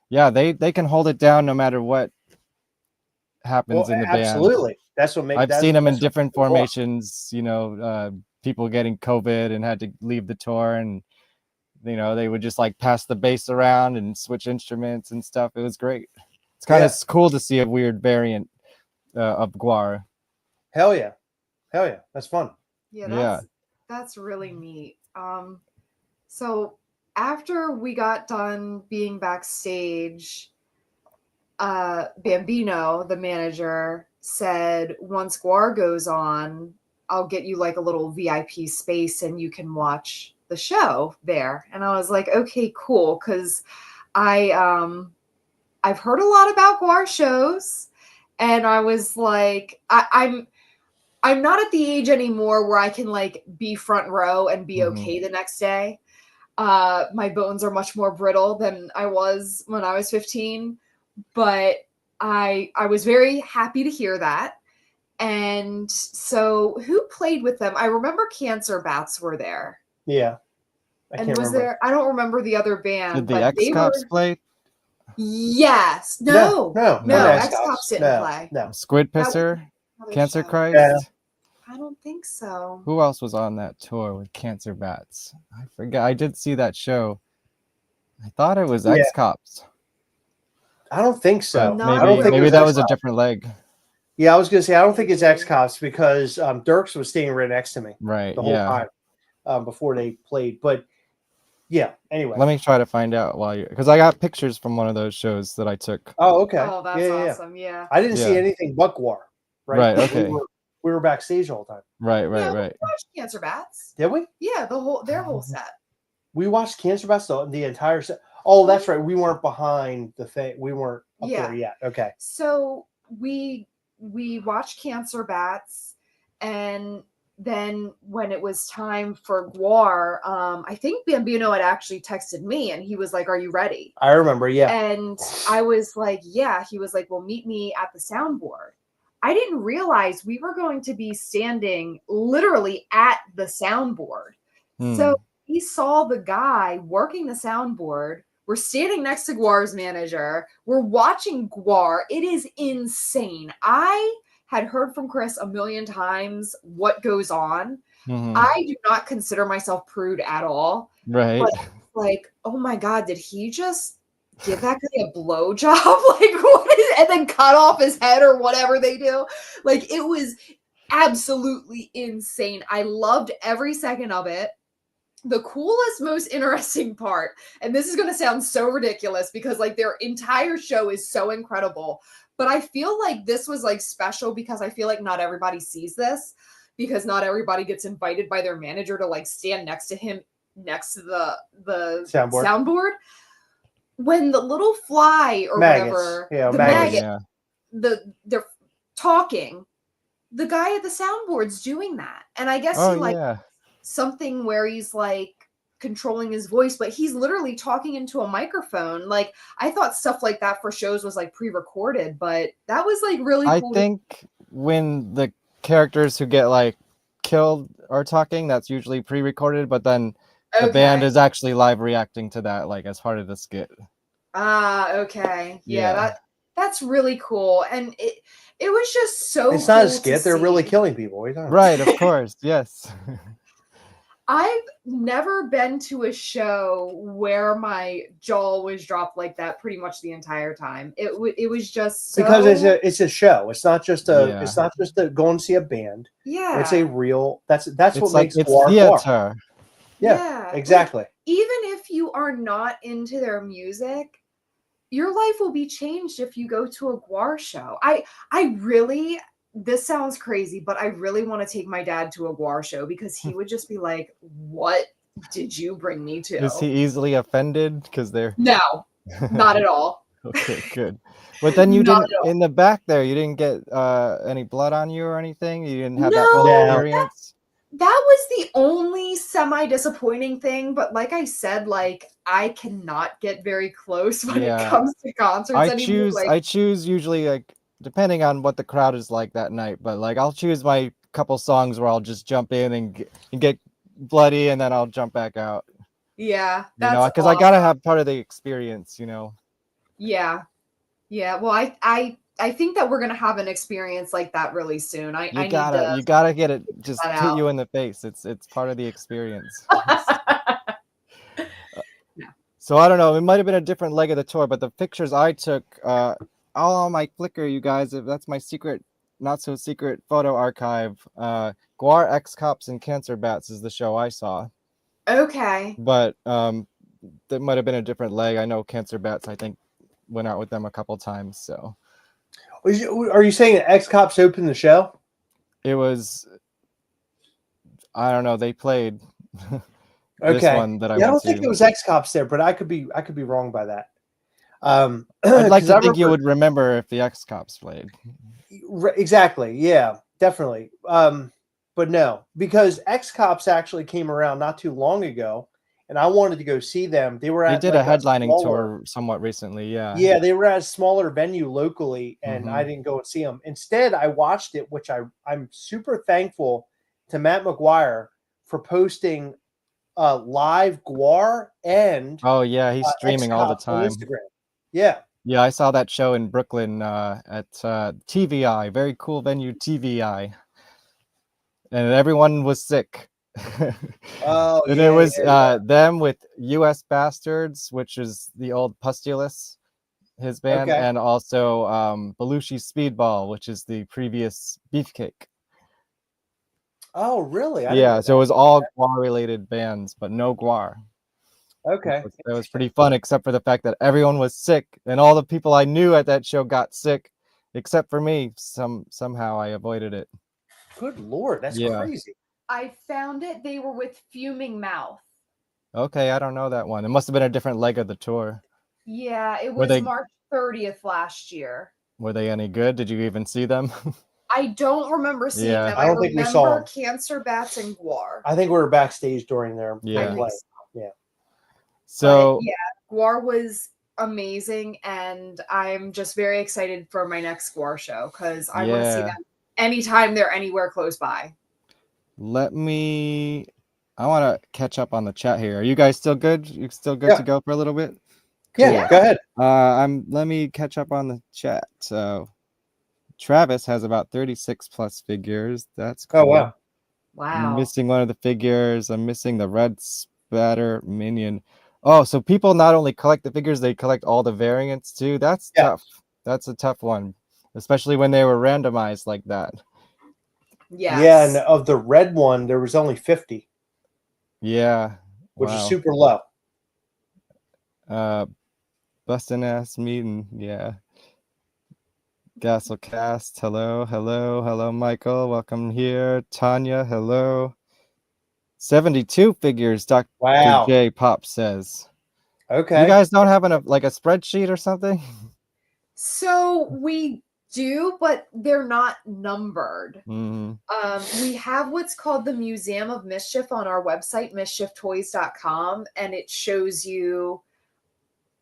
Speaker 17: yeah, they can hold it down no matter what happens in the band.
Speaker 10: Absolutely. That's what makes
Speaker 17: I've seen them in different formations, people getting COVID and had to leave the tour, and they would just like pass the bass around and switch instruments and stuff. It was great. It's kind of cool to see a weird variant of Gwar.
Speaker 10: Hell yeah. That's fun.
Speaker 3: Yeah, that's really neat. So after we got done being backstage, Bambino, the manager, said once Gwar goes on, I'll get you like a little VIP space and you can watch the show there. And I was like, okay, cool, because I've heard a lot about Gwar shows, and I was like, I'm not at the age anymore where I can like be front row and be okay the next day. My bones are much more brittle than I was when I was 15, but I was very happy to hear that. And so who played with them? I remember Cancer Bats were there.
Speaker 10: Yeah.
Speaker 3: I don't remember the other band.
Speaker 17: Did the X-Cops play?
Speaker 3: Yes. No. X-Cops didn't play.
Speaker 10: No.
Speaker 17: Squid Pisser? Cancer
Speaker 3: show.
Speaker 17: Christ?
Speaker 10: Yeah.
Speaker 3: I don't think so.
Speaker 17: Who else was on that tour with Cancer Bats? I forget. I did see that show. I thought it was X-Cops.
Speaker 10: I don't think so.
Speaker 17: Maybe that was a different leg.
Speaker 10: Yeah, I was going to say, I don't think it's X-Cops because Dirks was staying right next to me
Speaker 17: the
Speaker 10: whole time before they played. But yeah, anyway.
Speaker 17: Let me try to find out because I got pictures from one of those shows that I took.
Speaker 10: Oh, okay.
Speaker 3: Oh, that's awesome. Yeah.
Speaker 10: I didn't see anything but Gwar.
Speaker 17: Right, okay.
Speaker 10: We were backstage all the time.
Speaker 17: Right.
Speaker 3: We watched Cancer Bats.
Speaker 10: Did we?
Speaker 3: Yeah, their whole set.
Speaker 10: We watched Cancer Bats the entire set. Oh, that's right. We weren't behind the thing. We weren't up there yet. Okay.
Speaker 3: So we watched Cancer Bats, and then when it was time for Gwar, I think Bambino had actually texted me, and he was like, "Are you ready?"
Speaker 10: I remember, yeah.
Speaker 3: And I was like, "Yeah." He was like, "Well, meet me at the soundboard." I didn't realize we were going to be standing literally at the soundboard. So he saw the guy working the soundboard. We're standing next to Gwar's manager. We're watching Gwar. It is insane. I had heard from Chris a million times what goes on. I do not consider myself prude at all.
Speaker 17: Right.
Speaker 3: But like, oh my God, did he just give that guy a blowjob? Like, what is, and then cut off his head or whatever they do? Like, it was absolutely insane. I loved every second of it. The coolest, most interesting part, and this is going to sound so ridiculous because like their entire show is so incredible, but I feel like this was like special because I feel like not everybody sees this. because not everybody gets invited by their manager to like stand next to him next to the soundboard. When the little fly or
Speaker 10: Maggots.
Speaker 3: whatever,
Speaker 10: Yeah,
Speaker 3: the
Speaker 10: maggots.
Speaker 3: maggot, they're talking, the guy at the soundboard's doing that. And I guess
Speaker 17: Oh,
Speaker 3: he like
Speaker 17: yeah.
Speaker 3: something where he's like controlling his voice, but he's literally talking into a microphone. Like, I thought stuff like that for shows was like pre-recorded, but that was like really
Speaker 17: I
Speaker 3: cool.
Speaker 17: think when the characters who get like killed are talking, that's usually pre-recorded, but then the band is actually live reacting to that, like as part of the skit.
Speaker 3: Okay. Yeah,
Speaker 17: Yeah.
Speaker 3: that's really cool. And it was just so
Speaker 10: It's not a
Speaker 3: cool to
Speaker 10: skit. They're really
Speaker 3: see.
Speaker 10: killing people. What are you talking
Speaker 17: Right, of course. Yes.
Speaker 3: I've never been to a show where my jaw was dropped like that pretty much the entire time. It was just so...
Speaker 10: Because it's a show. It's not just a
Speaker 17: Yeah.
Speaker 10: it's not just a go and see a band.
Speaker 3: Yeah.
Speaker 10: It's a real that's
Speaker 17: It's
Speaker 10: what
Speaker 17: like
Speaker 10: makes
Speaker 17: it's
Speaker 10: Gwar Gwar.
Speaker 17: theater.
Speaker 10: Yeah, exactly.
Speaker 3: Like, even if you are not into their music, your life will be changed if you go to a Gwar show. I really, this sounds crazy, but I really want to take my dad to a Gwar show because he would just be like, "What did you bring me to?"
Speaker 17: Is he easily offended because they're
Speaker 3: No, not at all.
Speaker 17: Okay, good. But then you
Speaker 3: Not
Speaker 17: didn't
Speaker 3: at all.
Speaker 17: in the back there. You didn't get any blood on you or anything. You didn't have that
Speaker 3: No,
Speaker 17: full experience.
Speaker 3: that was the only semi-disappointing thing, but like I said, like I cannot get very close when it comes to concerts anymore.
Speaker 17: I choose usually like depending on what the crowd is like that night, but like I'll choose my couple songs where I'll just jump in and get bloody and then I'll jump back out.
Speaker 3: Yeah,
Speaker 17: You know,
Speaker 3: that's
Speaker 17: because I
Speaker 3: awesome.
Speaker 17: gotta have part of the experience, you know.
Speaker 3: Yeah. Well, I think that we're gonna have an experience like that really soon. I need to
Speaker 17: You gotta get it just
Speaker 3: that
Speaker 17: hit
Speaker 3: out.
Speaker 17: you in the face. It's part of the experience. So I don't know. It might have been a different leg of the tour, but the pictures I took, all on my Flickr, you guys. That's my secret, not so secret photo archive. Gwar, X Cops, and Cancer Bats is the show I saw.
Speaker 3: Okay.
Speaker 17: But that might have been a different leg. I know Cancer Bats, I think, went out with them a couple times. So
Speaker 10: Are you saying that X Cops opened the show?
Speaker 17: it was, I don't know. They played this
Speaker 10: Okay.
Speaker 17: one that I
Speaker 10: I don't
Speaker 17: went
Speaker 10: think
Speaker 17: to.
Speaker 10: it was X Cops there, but I could be wrong by that.
Speaker 17: I'd like
Speaker 10: 'cause
Speaker 17: to
Speaker 10: I
Speaker 17: think you
Speaker 10: remember-
Speaker 17: would remember if the X Cops played.
Speaker 10: Exactly. Yeah, definitely. But no, because X Cops actually came around not too long ago, and I wanted to go see them. They were
Speaker 17: They
Speaker 10: at
Speaker 17: did
Speaker 10: like
Speaker 17: a headlining
Speaker 10: smaller-
Speaker 17: tour somewhat recently, yeah.
Speaker 10: Yeah, they were at a smaller venue locally, and
Speaker 17: Mhm.
Speaker 10: I didn't go and see them. Instead, I watched it, which I'm super thankful to Matt McGuire for posting live Gwar and
Speaker 17: Oh yeah, he's streaming all the
Speaker 10: X-Cops on
Speaker 17: time.
Speaker 10: Instagram. Yeah.
Speaker 17: Yeah, I saw that show in Brooklyn at TVI, very cool venue TVI, and everyone was sick.
Speaker 10: Oh,
Speaker 17: and
Speaker 10: yeah,
Speaker 17: it was
Speaker 10: yeah.
Speaker 17: them with US Bastards, which is the old Pustulus, his band,
Speaker 10: Okay.
Speaker 17: and also Belushi Speedball, which is the previous Beefcake.
Speaker 10: Oh, really? I didn't
Speaker 17: Yeah,
Speaker 10: know
Speaker 17: so it was
Speaker 10: that.
Speaker 17: all Gwar related bands, but no Gwar.
Speaker 10: Okay.
Speaker 17: That was pretty fun, except for the fact that everyone was sick, and all the people I knew at that show got sick, except for me. Somehow I avoided it.
Speaker 10: Good Lord, that's
Speaker 17: Yeah.
Speaker 10: crazy.
Speaker 3: I found it. They were with Fuming Mouth.
Speaker 17: Okay, I don't know that one. It must have been a different leg of the tour.
Speaker 3: Yeah, it
Speaker 17: Were
Speaker 3: was
Speaker 17: they-
Speaker 3: March 30th last year.
Speaker 17: Were they any good? Did you even see them?
Speaker 3: I don't remember seeing
Speaker 17: Yeah.
Speaker 3: them.
Speaker 10: I don't think we saw
Speaker 3: remember
Speaker 10: them.
Speaker 3: Cancer Bats and Gwar.
Speaker 10: I think we were backstage during their
Speaker 17: Yeah.
Speaker 10: play. Yeah.
Speaker 17: So
Speaker 3: Yeah, Gwar was amazing, and I'm just very excited for my next Gwar show because I want to see
Speaker 17: Yeah.
Speaker 3: them anytime they're anywhere close by.
Speaker 17: I want to catch up on the chat here. Are you guys still good? You still good
Speaker 10: Yeah.
Speaker 17: to go for a little bit?
Speaker 10: Yeah, go ahead.
Speaker 17: Let me catch up on the chat. So Travis has about 36 plus figures. That's cool.
Speaker 10: Oh, wow.
Speaker 17: I'm
Speaker 3: Wow.
Speaker 17: missing one of the figures. I'm missing the red spatter minion. Oh, so people not only collect the figures, they collect all the variants too. That's tough. That's a tough one, especially when they were randomized like that.
Speaker 3: Yes.
Speaker 10: Yeah, and of the red one, there was only 50,
Speaker 17: Yeah.
Speaker 10: which is
Speaker 17: Wow.
Speaker 10: super low.
Speaker 17: Bustin' ass meeting. Yeah. Gasselcast, hello, hello, hello, Michael, welcome here. Tanya, hello. 72 figures, Dr.
Speaker 10: Wow.
Speaker 17: J Pop says.
Speaker 10: Okay.
Speaker 17: You guys don't have a spreadsheet or something?
Speaker 3: So we do, but they're not numbered. We have what's called the Museum of Mischief on our website, mischieftoys.com, and it shows you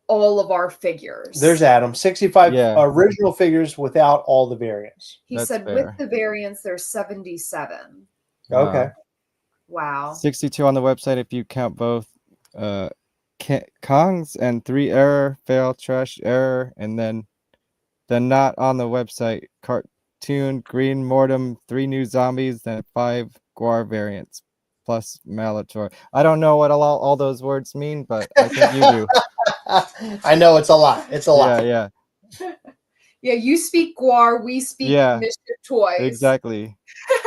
Speaker 3: all of our figures.
Speaker 10: There's Adam. 65 original figures without all the variants.
Speaker 3: He said with the variants, there's 77.
Speaker 10: Okay.
Speaker 3: Wow.
Speaker 17: 62 on the website if you count both Kongs and 3 error, fail, trash, error, and then not on the website. Cartoon, Green Mortem, 3 new zombies, then 5 Gwar variants, plus Malator. I don't know what all those words mean, but I think you do.
Speaker 10: I know it's a lot. It's a lot.
Speaker 17: Yeah.
Speaker 3: Yeah, you speak Gwar, we speak Mischief Toys.
Speaker 17: Exactly.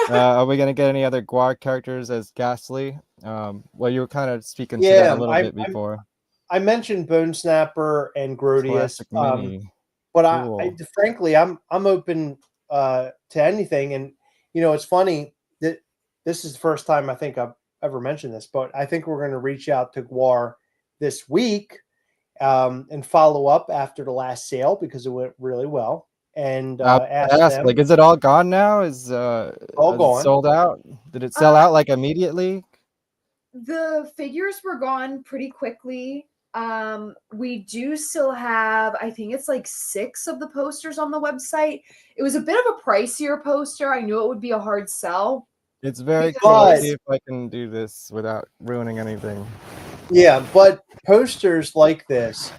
Speaker 17: Are we gonna get any other Gwar characters as Gastly? Well, you were kind of speaking to that a little bit before.
Speaker 10: I mentioned Bone Snapper and Grodius,
Speaker 17: Mini.
Speaker 10: but
Speaker 17: Cool.
Speaker 10: frankly, I'm open to anything. And it's funny that this is the first time I think I've ever mentioned this, but I think we're going to reach out to Gwar this week and follow up after the last sale because it went really well. And ask them,
Speaker 17: is it all gone now? Is
Speaker 10: all gone?
Speaker 17: Sold out? Did it sell out like immediately?
Speaker 3: The figures were gone pretty quickly. We do still have, I think it's like 6 of the posters on the website. It was a bit of a pricier poster. I knew it would be a hard sell.
Speaker 17: It's very cool. Let's see if I can do this without ruining anything.
Speaker 10: Yeah, but posters like this,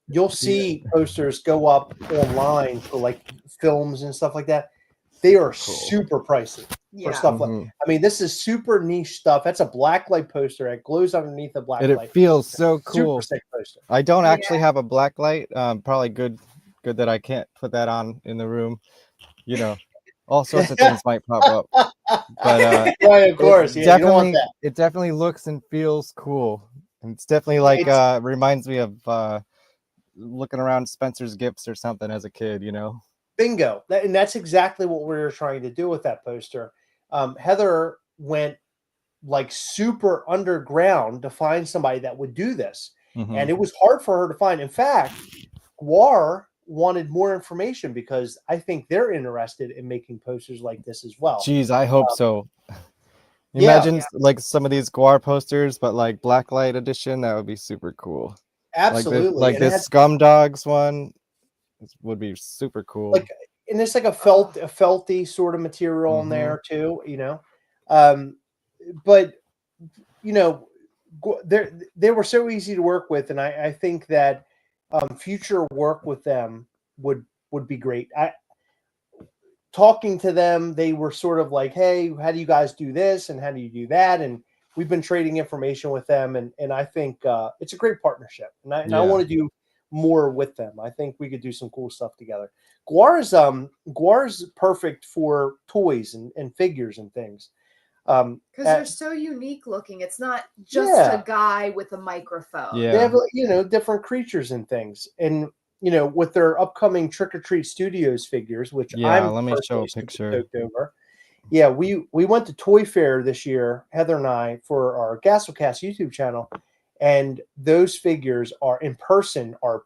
Speaker 10: you'll see posters go up online for like films and stuff like that. They are super pricey for stuff like. I mean, this is super niche stuff. That's a blacklight poster. It glows underneath the blacklight.
Speaker 17: And it feels so cool.
Speaker 10: Super sick poster.
Speaker 17: I don't actually have a blacklight. Probably good that I can't put that on in the room. All sorts of things might pop up. But
Speaker 10: right, of course, you don't want that.
Speaker 17: It definitely looks and feels cool. And it's definitely like reminds me of looking around Spencer's Gifts or something as a kid.
Speaker 10: Bingo. And that's exactly what we were trying to do with that poster. Heather went like super underground to find somebody that would do this. And it was hard for her to find. In fact, Gwar wanted more information because I think they're interested in making posters like this as well.
Speaker 17: Geez, I hope so. Imagine like some of these Gwar posters, but like blacklight edition. That would be super cool.
Speaker 10: Absolutely.
Speaker 17: Like this Scum Dogs one would be super cool.
Speaker 10: And it's like a felty sort of material in there too, but they were so easy to work with, and I think that future work with them would be great. Talking to them, they were sort of like, hey, how do you guys do this and how do you do that? And we've been trading information with them, and I think it's a great partnership, and I want to do more with them. I think we could do some cool stuff together. Gwar's perfect for toys and figures and things.
Speaker 3: Because they're so unique looking. It's not just a guy with a microphone.
Speaker 10: They have different creatures and things. And with their upcoming Trick or Treat Studios figures, which
Speaker 17: let me show a picture.
Speaker 10: Over. Yeah, we went to Toy Fair this year, Heather and I, for our Gasselcast YouTube channel, and those figures are in person are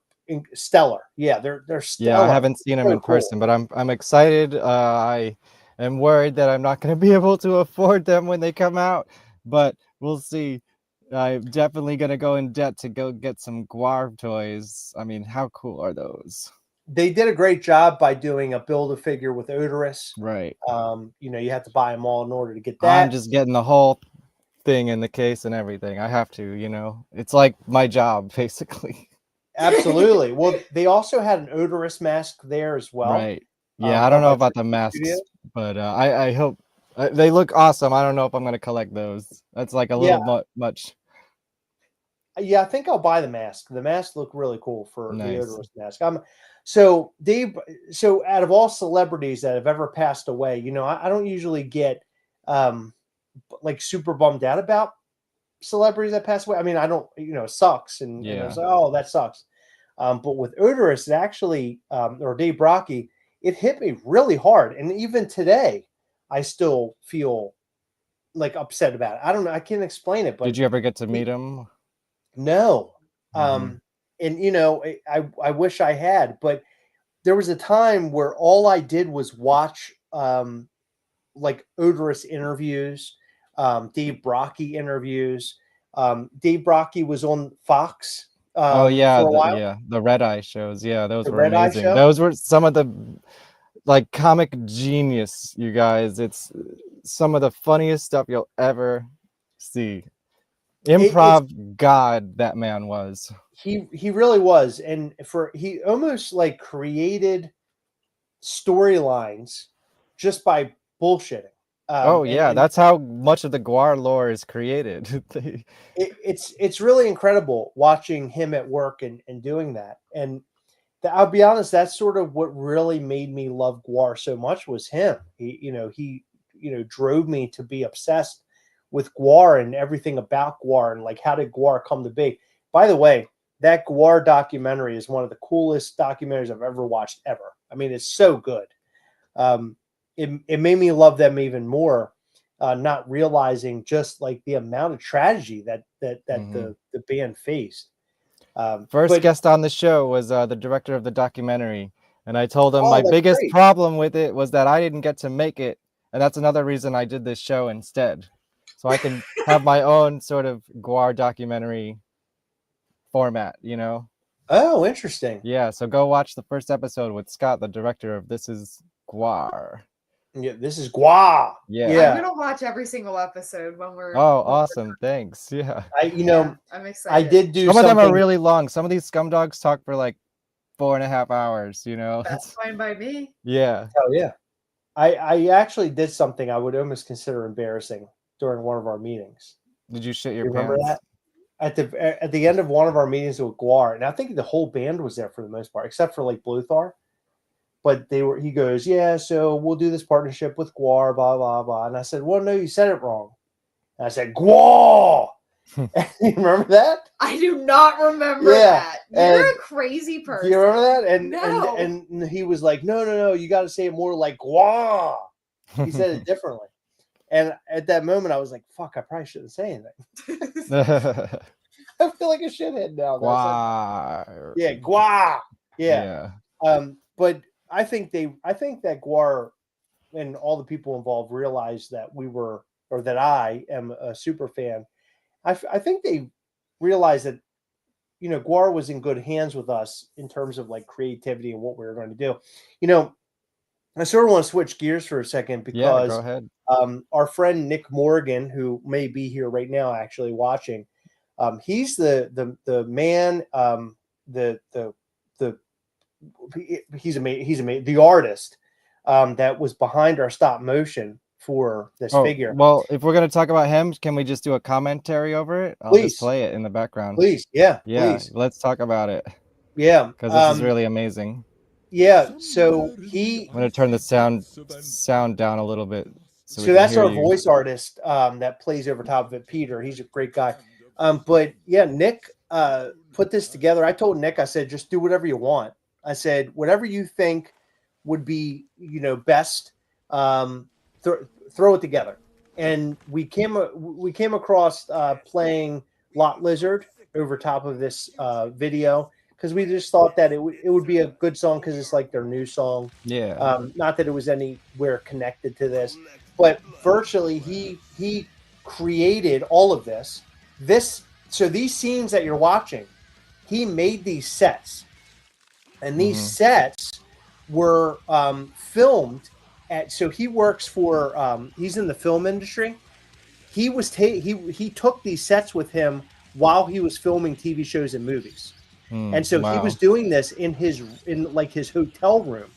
Speaker 10: stellar. Yeah, they're stellar.
Speaker 17: Yeah, I haven't seen them in person, but I'm excited. I am worried that I'm not going to be able to afford them when they come out, but we'll see. I'm definitely going to go in debt to go get some Gwar toys. I mean, how cool are those?
Speaker 10: They did a great job by doing a Build-A-Figure with Odorous.
Speaker 17: Right.
Speaker 10: You have to buy them all in order to get that.
Speaker 17: I'm just getting the whole thing in the case and everything. I have to, it's like my job, basically.
Speaker 10: Absolutely. Well, they also had an Odorous mask there as well.
Speaker 17: Right. Yeah, I don't know about the masks, but I hope they look awesome. I don't know if I'm going to collect those. That's like a little much.
Speaker 10: Yeah, I think I'll buy the mask. The masks look really cool for the Odorous mask. So Dave, out of all celebrities that have ever passed away, I don't usually get like super bummed out about celebrities that pass away. I mean, I don't, it sucks, and it's like, oh, that sucks. But with Odorous, it actually, or Dave Brocky, it hit me really hard. And even today, I still feel like upset about it. I don't know. I can't explain it. But
Speaker 17: did you ever get to meet him?
Speaker 10: No.
Speaker 17: Mm-hmm.
Speaker 10: And you know, I wish I had, but there was a time where all I did was watch like odorous interviews, Dave Brocky interviews. Dave Brocky was on Fox.
Speaker 17: Oh yeah,
Speaker 10: for a while.
Speaker 17: the Red Eye shows. Yeah, those
Speaker 10: The
Speaker 17: were
Speaker 10: Red Eye
Speaker 17: amazing.
Speaker 10: show?
Speaker 17: Those were some of the like comic genius, you guys. It's some of the funniest stuff you'll ever see. Improv god that man was.
Speaker 10: He really was, and he almost like created storylines just by bullshitting.
Speaker 17: Oh yeah, that's how much of the Gwar lore is created.
Speaker 10: It's really incredible watching him at work and doing that. And I'll be honest, that's sort of what really made me love Gwar so much was him. He drove me to be obsessed with Gwar and everything about Gwar and like how did Gwar come to be. By the way, that Gwar documentary is one of the coolest documentaries I've ever watched ever. I mean, it's so good. It made me love them even more, not realizing just like the amount of tragedy that the band faced.
Speaker 17: First guest on the show was the director of the documentary, and I told him
Speaker 10: Oh,
Speaker 17: my
Speaker 10: that's
Speaker 17: biggest
Speaker 10: great.
Speaker 17: problem with it was that I didn't get to make it, and that's another reason I did this show instead, so I can have my own sort of Gwar documentary format, you know?
Speaker 10: Oh, interesting.
Speaker 17: Yeah, so go watch the first episode with Scott, the director of This Is Gwar.
Speaker 10: Yeah, this is Gwar.
Speaker 17: Yeah.
Speaker 3: I'm gonna watch every single episode when we're.
Speaker 17: Oh, awesome! Thanks. Yeah.
Speaker 3: I'm excited.
Speaker 10: I did do.
Speaker 17: Some of them are really long. Some of these scum dogs talk for like 4.5 hours. You know.
Speaker 3: That's fine by me.
Speaker 17: Yeah.
Speaker 10: Oh yeah. I actually did something I would almost consider embarrassing during one of our meetings.
Speaker 17: Did you shit your
Speaker 10: You
Speaker 17: pants?
Speaker 10: remember that? At the end of one of our meetings with Gwar, and I think the whole band was there for the most part, except for like Bluthar. But he goes, yeah, so we'll do this partnership with Gwar, blah, blah, blah. And I said, well, no, you said it wrong. And I said, Gwar. You remember that?
Speaker 3: I do not remember that. You're a crazy person.
Speaker 10: You remember that? And he was like, no, you got to say it more like Gwar. He said it differently. And at that moment, I was like, fuck, I probably shouldn't say anything. I feel like a shithead now.
Speaker 17: Gwar.
Speaker 10: Yeah, Gwar. Yeah. But I think that Gwar and all the people involved realized that that I am a super fan. I think they realized that, you know, Gwar was in good hands with us in terms of like creativity and what we were going to do. You know, I sort of want to switch gears for a second because
Speaker 17: go ahead.
Speaker 10: Our friend Nick Morgan, who may be here right now, actually watching, he's the man, he's amazing. The artist that was behind our stop motion for this figure.
Speaker 17: Well, if we're gonna talk about him, can we just do a commentary over it? I'll just play it in the background.
Speaker 10: Please, yeah.
Speaker 17: Please. Let's talk about it.
Speaker 10: Yeah,
Speaker 17: because this is really amazing.
Speaker 10: Yeah, so I'm
Speaker 17: gonna turn the sound down a little bit.
Speaker 10: So that's our voice artist that plays over top of it, Peter. He's a great guy. But yeah, Nick put this together. I told Nick, I said, just do whatever you want. I said, whatever you think would be, you know, best, throw it together. And we came across playing Lot Lizard over top of this video because we just thought that it would be a good song because it's like their new song.
Speaker 17: Yeah.
Speaker 10: Not that it was anywhere connected to this, but virtually he created all of this. So these scenes that you're watching, he made these sets. And these sets were filmed so he works for he's in the film industry. He was he took these sets with him while he was filming TV shows and movies. And so he was doing this in his hotel room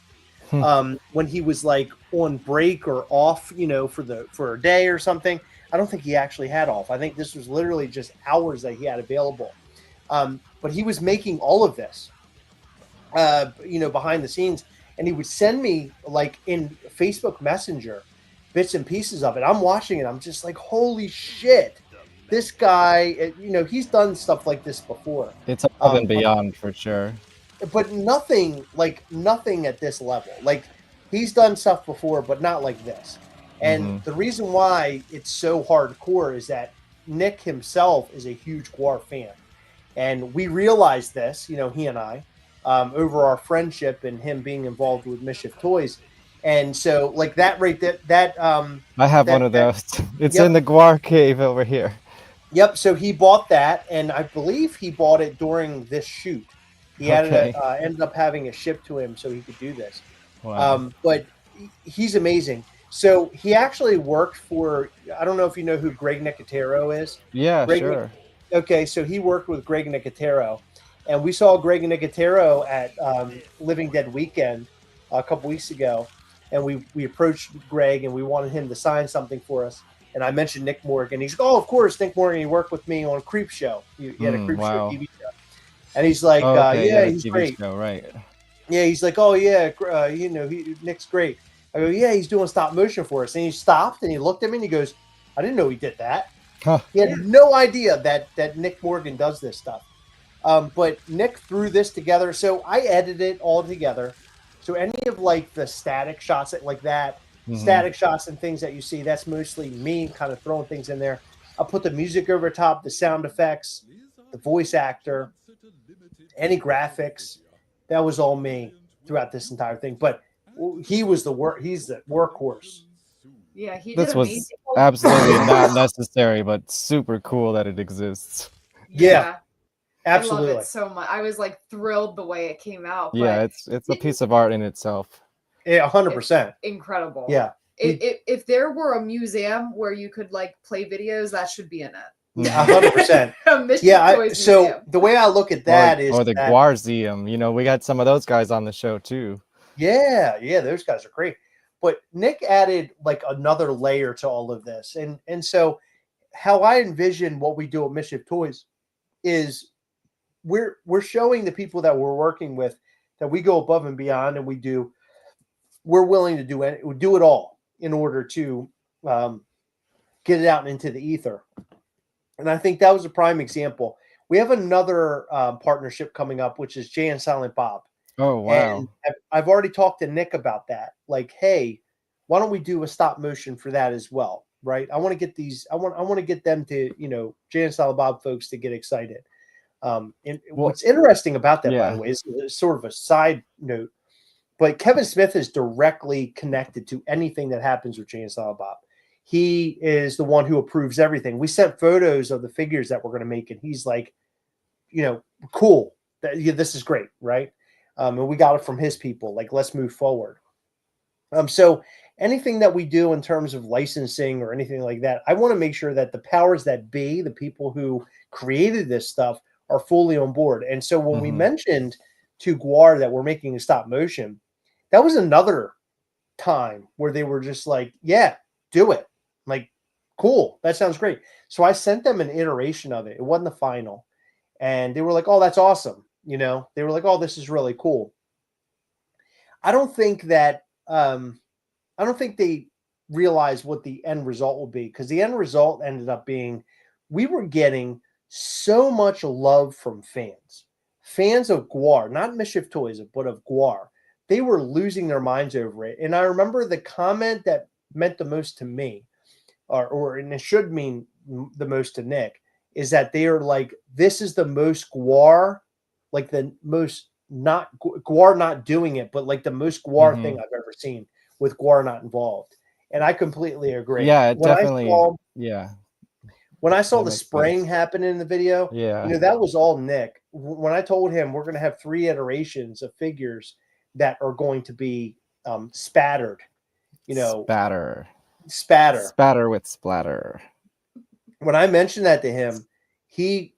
Speaker 10: when he was like on break or off, you know, for a day or something. I don't think he actually had off. I think this was literally just hours that he had available. But he was making all of this. You know, behind the scenes, and he would send me like in Facebook Messenger bits and pieces of it. I'm watching it. I'm just like, holy shit, this guy, you know, he's done stuff like this before.
Speaker 17: It's above and beyond for sure.
Speaker 10: but nothing at this level. Like he's done stuff before, but not like this. And the reason why it's so hardcore is that Nick himself is a huge Gwar fan. And we realized this, you know, he and I, over our friendship and him being involved with Mischief Toys. And so like that right that
Speaker 17: I have one of those. It's in the Gwar cave over here.
Speaker 10: Yep. So he bought that, and I believe he bought it during this shoot. He ended up having it shipped to him so he could do this.
Speaker 17: Wow.
Speaker 10: But he's amazing. So he actually worked for, I don't know if you know who Greg Nicotero is.
Speaker 17: Yeah,
Speaker 10: Greg,
Speaker 17: sure.
Speaker 10: Okay, so he worked with Greg Nicotero, and we saw Greg Nicotero at Living Dead Weekend a couple weeks ago, and we approached Greg and we wanted him to sign something for us. And I mentioned Nick Morgan. He's like, "Oh, of course, Nick Morgan. He worked with me on Creep Show. He had a Creep Show TV show." And he's like, "Yeah, he's great."
Speaker 17: Show, right?
Speaker 10: Yeah, he's like, "Oh yeah, you know, Nick's great." I go, "Yeah, he's doing stop motion for us." And he stopped and he looked at me and he goes, "I didn't know he did that."
Speaker 17: Huh.
Speaker 10: He had no idea that Nick Morgan does this stuff. But Nick threw this together. So I edited it all together. So any of like the static shots like that, static shots and things that you see, that's mostly me kind of throwing things in there. I'll put the music over top, the sound effects, the voice actor, any graphics. That was all me throughout this entire thing. But he was he's the workhorse.
Speaker 3: Yeah, he
Speaker 17: This
Speaker 3: did
Speaker 17: was
Speaker 3: amazing.
Speaker 17: absolutely not necessary, but super cool that it exists.
Speaker 10: Yeah, absolutely.
Speaker 3: I love it so much. I was like thrilled the way it came out.
Speaker 17: Yeah, it's a piece of art in itself.
Speaker 10: Yeah, 100%.
Speaker 3: Incredible.
Speaker 10: Yeah.
Speaker 3: If there were a museum where you could like play videos, that should be in it.
Speaker 10: Yeah, 100%. So the way I look at that is
Speaker 17: the Gwarzeum. You know, we got some of those guys on the show too.
Speaker 10: Yeah, those guys are great. But Nick added like another layer to all of this. And so how I envision what we do at Mischief Toys is we're showing the people that we're working with that we go above and beyond, and we're willing to do it all in order to get it out into the ether. And I think that was a prime example. We have another partnership coming up, which is Jay and Silent Bob.
Speaker 17: Oh, wow.
Speaker 10: And I've already talked to Nick about that. Like, hey, why don't we do a stop motion for that as well? Right. I want to get these. I want to get them to, you know, Jay and Silent Bob folks to get excited. And what's interesting about that, by the way, is sort of a side note, but Kevin Smith is directly connected to anything that happens with Jay and Silent Bob. He is the one who approves everything. We sent photos of the figures that we're going to make, and he's like, you know, cool. This is great, right? And we got it from his people. Like, let's move forward. So anything that we do in terms of licensing or anything like that, I want to make sure that the powers that be, the people who created this stuff, are fully on board. And so when we mentioned to Gwar that we're making a stop motion, that was another time where they were just like, yeah, do it. Like, cool. That sounds great. So I sent them an iteration of it. It wasn't the final. And they were like, oh, that's awesome. You know, they were like, oh, this is really cool. I don't think that, I don't think they realized what the end result will be, because the end result ended up being, we were getting so much love from fans of Gwar, not Mischief Toys, but of Gwar. They were losing their minds over it. And I remember the comment that meant the most to me, and it should mean the most to Nick, is that they are like, this is the most Gwar, like the most not Gwar not doing it, but like the most Gwar thing I've ever seen with Gwar not involved. And I completely agree.
Speaker 17: Yeah, definitely.
Speaker 10: When I saw the spraying happen in the video, you know, that was all Nick. When I told him we're going to have 3 iterations of figures that are going to be spattered, you know, spatter
Speaker 17: with splatter.
Speaker 10: When I mentioned that to him, he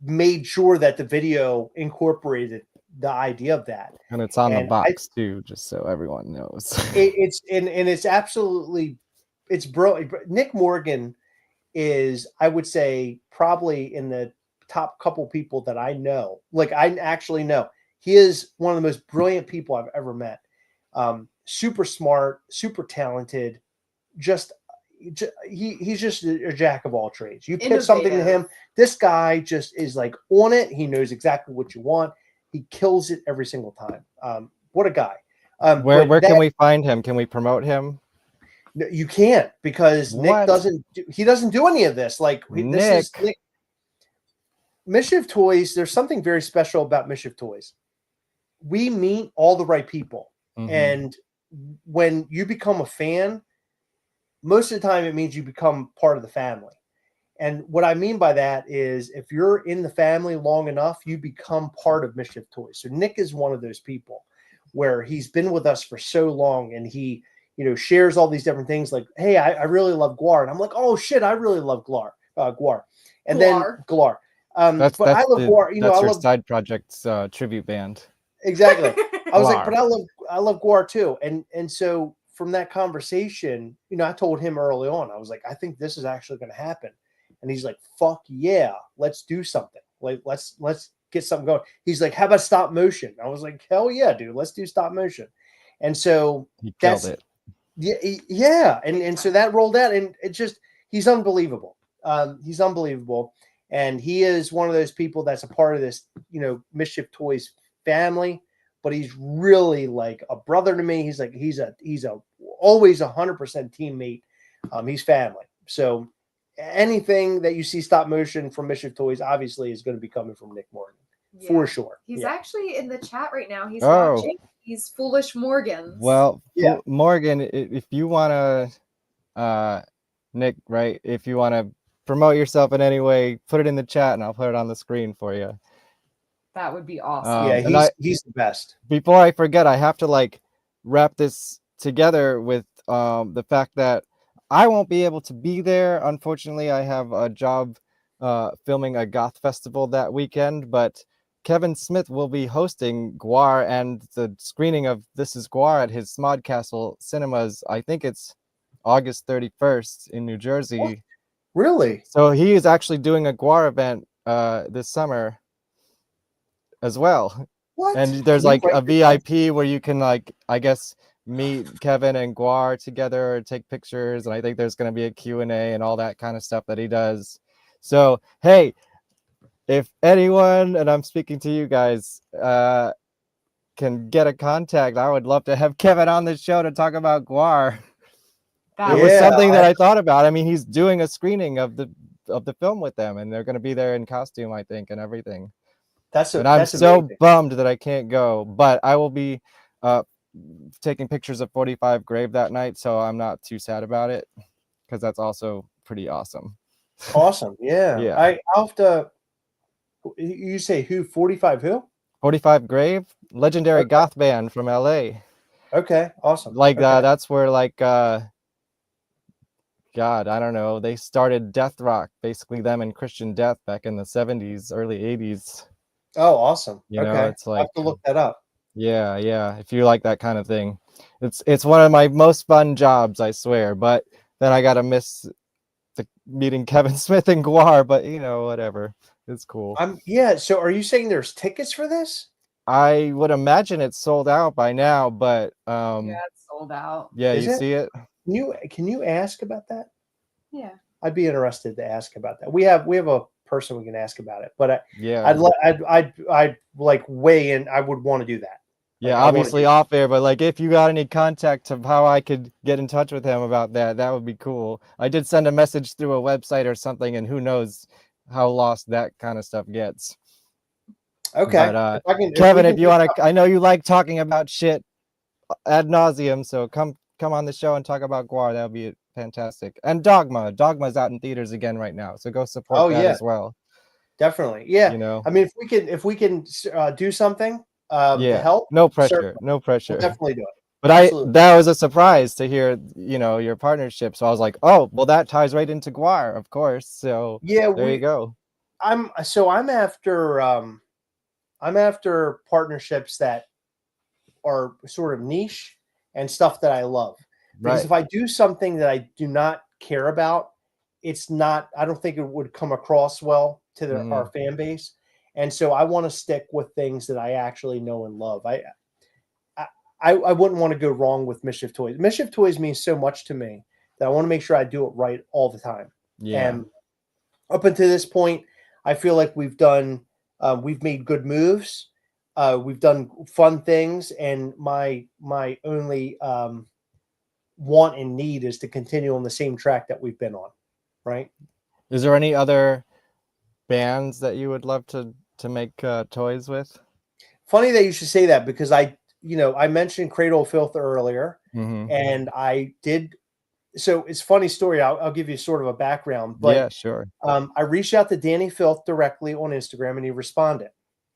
Speaker 10: made sure that the video incorporated the idea of that.
Speaker 17: And it's on the box too, just so everyone knows.
Speaker 10: It's absolutely, it's brilliant. Nick Morgan is, I would say, probably in the top couple people that I know. Like, I actually know. He is one of the most brilliant people I've ever met. Super smart, super talented. He's just a jack of all trades. You pitch something to him, this guy just is like on it. He knows exactly what you want. He kills it every single time. What a guy.
Speaker 17: Where can we find him? Can we promote him?
Speaker 10: You can't, because Nick doesn't do any of this. Like this is Nick. Mischief Toys, there's something very special about Mischief Toys. We meet all the right people. And when you become a fan, most of the time it means you become part of the family. And what I mean by that is if you're in the family long enough, you become part of Mischief Toys. So Nick is one of those people where he's been with us for so long, and he, shares all these different things like, hey, I really love Gwar. And I'm like, oh shit, I really love Gwar. And then Gwar.
Speaker 17: That's
Speaker 10: I love Gwar.
Speaker 17: That's
Speaker 10: I
Speaker 17: your
Speaker 10: love
Speaker 17: side project's tribute band.
Speaker 10: Exactly. I was like,
Speaker 17: Gwar.
Speaker 10: but I love Gwar too. And so from that conversation, I told him early on, I was like, I think this is actually going to happen. And he's like, fuck yeah, let's do something. Like, let's get something going. He's like, how about stop motion? I was like, hell yeah, dude, let's do stop motion. And so
Speaker 17: he killed it.
Speaker 10: Yeah. And so that rolled out, and he's unbelievable. He's unbelievable. And he is one of those people that's a part of this, Mischief Toys family, but he's really like a brother to me. He's always 100% teammate. He's family. So anything that you see stop motion from Mischief Toys obviously is going to be coming from Nick Morgan for sure.
Speaker 3: He's actually in the chat right now. He's watching. He's Foolish Morgans.
Speaker 17: Well, Morgan, if you want to, Nick, right? If you want to promote yourself in any way, put it in the chat and I'll put it on the screen for you.
Speaker 3: That would be awesome.
Speaker 10: He's the best.
Speaker 17: Before I forget, I have to wrap this together with the fact that I won't be able to be there. Unfortunately, I have a job filming a goth festival that weekend, but Kevin Smith will be hosting Gwar and the screening of This Is Gwar at his Smod Castle Cinemas. I think it's August 31st in New Jersey.
Speaker 10: What? Really?
Speaker 17: So he is actually doing a Gwar event this summer as well.
Speaker 10: What?
Speaker 17: And there's a VIP where you can I guess meet Kevin and Gwar together or take pictures, and I think there's going to be a Q&A and all that kind of stuff that he does. So hey, if anyone, and I'm speaking to you guys, can get a contact, I would love to have Kevin on the show to talk about Gwar. It was something that I thought about. I mean, he's doing a screening of the film with them, and they're going to be there in costume, I think, and everything. I'm so bummed that I can't go, but I will be taking pictures of 45 Grave that night, so I'm not too sad about it, because that's also pretty awesome.
Speaker 10: Awesome. Yeah.
Speaker 17: Yeah.
Speaker 10: I'll have to. You say who? 45 who?
Speaker 17: 45 Grave, legendary goth band from LA.
Speaker 10: Okay, awesome.
Speaker 17: That's where God, I don't know. They started death rock, basically them and Christian death back in the 70s, early 80s.
Speaker 10: Oh, awesome.
Speaker 17: It's
Speaker 10: I'll have to look that up.
Speaker 17: Yeah. If you like that kind of thing, it's one of my most fun jobs, I swear. But then I gotta miss meeting Kevin Smith and Gwar. But whatever. It's cool.
Speaker 10: So are you saying there's tickets for this?
Speaker 17: I would imagine it's sold out by now, but
Speaker 3: it's sold out.
Speaker 17: Yeah, you see it?
Speaker 10: Can you ask about that?
Speaker 3: Yeah.
Speaker 10: I'd be interested to ask about that. We have a person we can ask about it, but I'd weigh in. I would want to do that.
Speaker 17: Yeah, obviously off air, but if you got any contact of how I could get in touch with him about that, that would be cool. I did send a message through a website or something, and who knows how lost that kind of stuff gets.
Speaker 10: Okay.
Speaker 17: But, Kevin, if you want to, I know you like talking about shit ad nauseum, so come on the show and talk about Gwar. That would be fantastic. And Dogma's out in theaters again right now, so go support that as well.
Speaker 10: Definitely. Yeah. I mean, if we can do something to help.
Speaker 17: No pressure. No pressure.
Speaker 10: We'll definitely do it.
Speaker 17: But that was a surprise to hear, your partnership. So I was like, oh, well, that ties right into Gwar, of course. So there you go.
Speaker 10: I'm after partnerships that are sort of niche and stuff that I love. Because if I do something that I do not care about, I don't think it would come across well to our fan base. And so I want to stick with things that I actually know and love. I wouldn't want to go wrong with Mischief Toys. Mischief Toys means so much to me that I want to make sure I do it right all the time.
Speaker 17: Yeah.
Speaker 10: And up until this point, I feel like we've made good moves. we've done fun things, and my only want and need is to continue on the same track that we've been on, right?
Speaker 17: Is there any other bands that you would love to make toys with?
Speaker 10: Funny that you should say that, because I mentioned Cradle of Filth earlier,
Speaker 17: Mhm.
Speaker 10: and I did. So it's a funny story. I'll give you sort of a background, but
Speaker 17: Yeah, sure.
Speaker 10: I reached out to Danny Filth directly on Instagram, and he responded,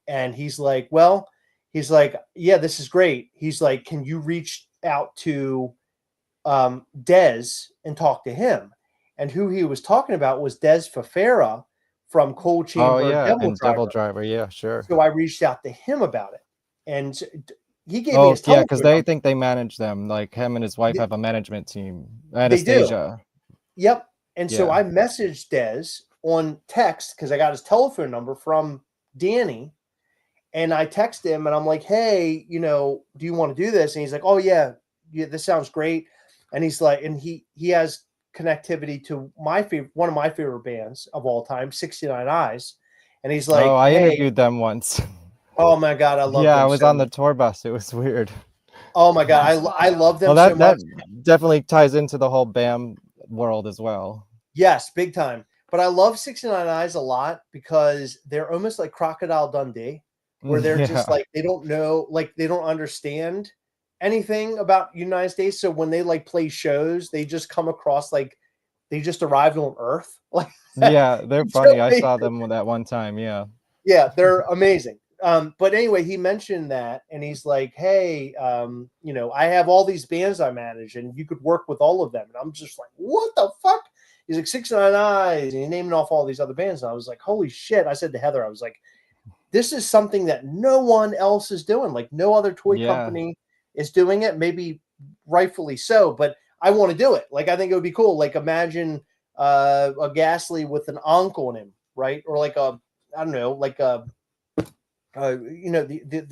Speaker 10: and he's like, "Well, he's like, yeah, this is great." He's like, "Can you reach out to Dez and talk to him?" And who he was talking about was Dez Fafera from Cold
Speaker 17: Oh
Speaker 10: Chamber
Speaker 17: yeah,
Speaker 10: Devil
Speaker 17: and
Speaker 10: Driver.
Speaker 17: Devil Driver. Yeah, sure.
Speaker 10: So I reached out to him about it, and he gave me
Speaker 17: Oh
Speaker 10: his
Speaker 17: yeah,
Speaker 10: telephone
Speaker 17: because they
Speaker 10: number.
Speaker 17: think they manage them. Like him and his wife have a management team.
Speaker 10: They do.
Speaker 17: Anastasia.
Speaker 10: Yep. And so
Speaker 17: Yeah.
Speaker 10: I messaged Dez on text because I got his telephone number from Danny, and I texted him and I'm like, "Hey, do you want to do this?" And he's like, "Oh yeah, this sounds great." And he's like, and he has connectivity to one of my favorite bands of all time, 69 Eyes. And he's like,
Speaker 17: Oh, I
Speaker 10: "Hey."
Speaker 17: interviewed them once.
Speaker 10: Oh my God, I love
Speaker 17: Yeah,
Speaker 10: them
Speaker 17: I was
Speaker 10: so
Speaker 17: on the
Speaker 10: much.
Speaker 17: tour bus. It was weird.
Speaker 10: Oh my God, I love them
Speaker 17: Well,
Speaker 10: so much.
Speaker 17: that definitely ties into the whole BAM world as well.
Speaker 10: Yes, big time. But I love 69 Eyes a lot because they're almost like Crocodile Dundee, where they're just
Speaker 17: Yeah.
Speaker 10: like, they don't know, like they don't understand anything about United States. So when they like play shows, they just come across like they just arrived on Earth. Like
Speaker 17: Yeah, they're
Speaker 10: so
Speaker 17: funny. I
Speaker 10: they-
Speaker 17: saw them that one time. Yeah.
Speaker 10: yeah, they're amazing. But anyway, he mentioned that, and he's like, "Hey, I have all these bands I manage, and you could work with all of them." And I'm just like, "What the fuck?" He's like 69 Eyes, and he's naming off all these other bands. And I was like, "Holy shit!" I said to Heather, I was like, "This is something that no one else is doing. Like, no other toy
Speaker 17: Yeah.
Speaker 10: company is doing it. Maybe rightfully so, but I want to do it. Like, I think it would be cool. Like, imagine a Ghastly with an Ankh on him, right? Or like I don't know, like the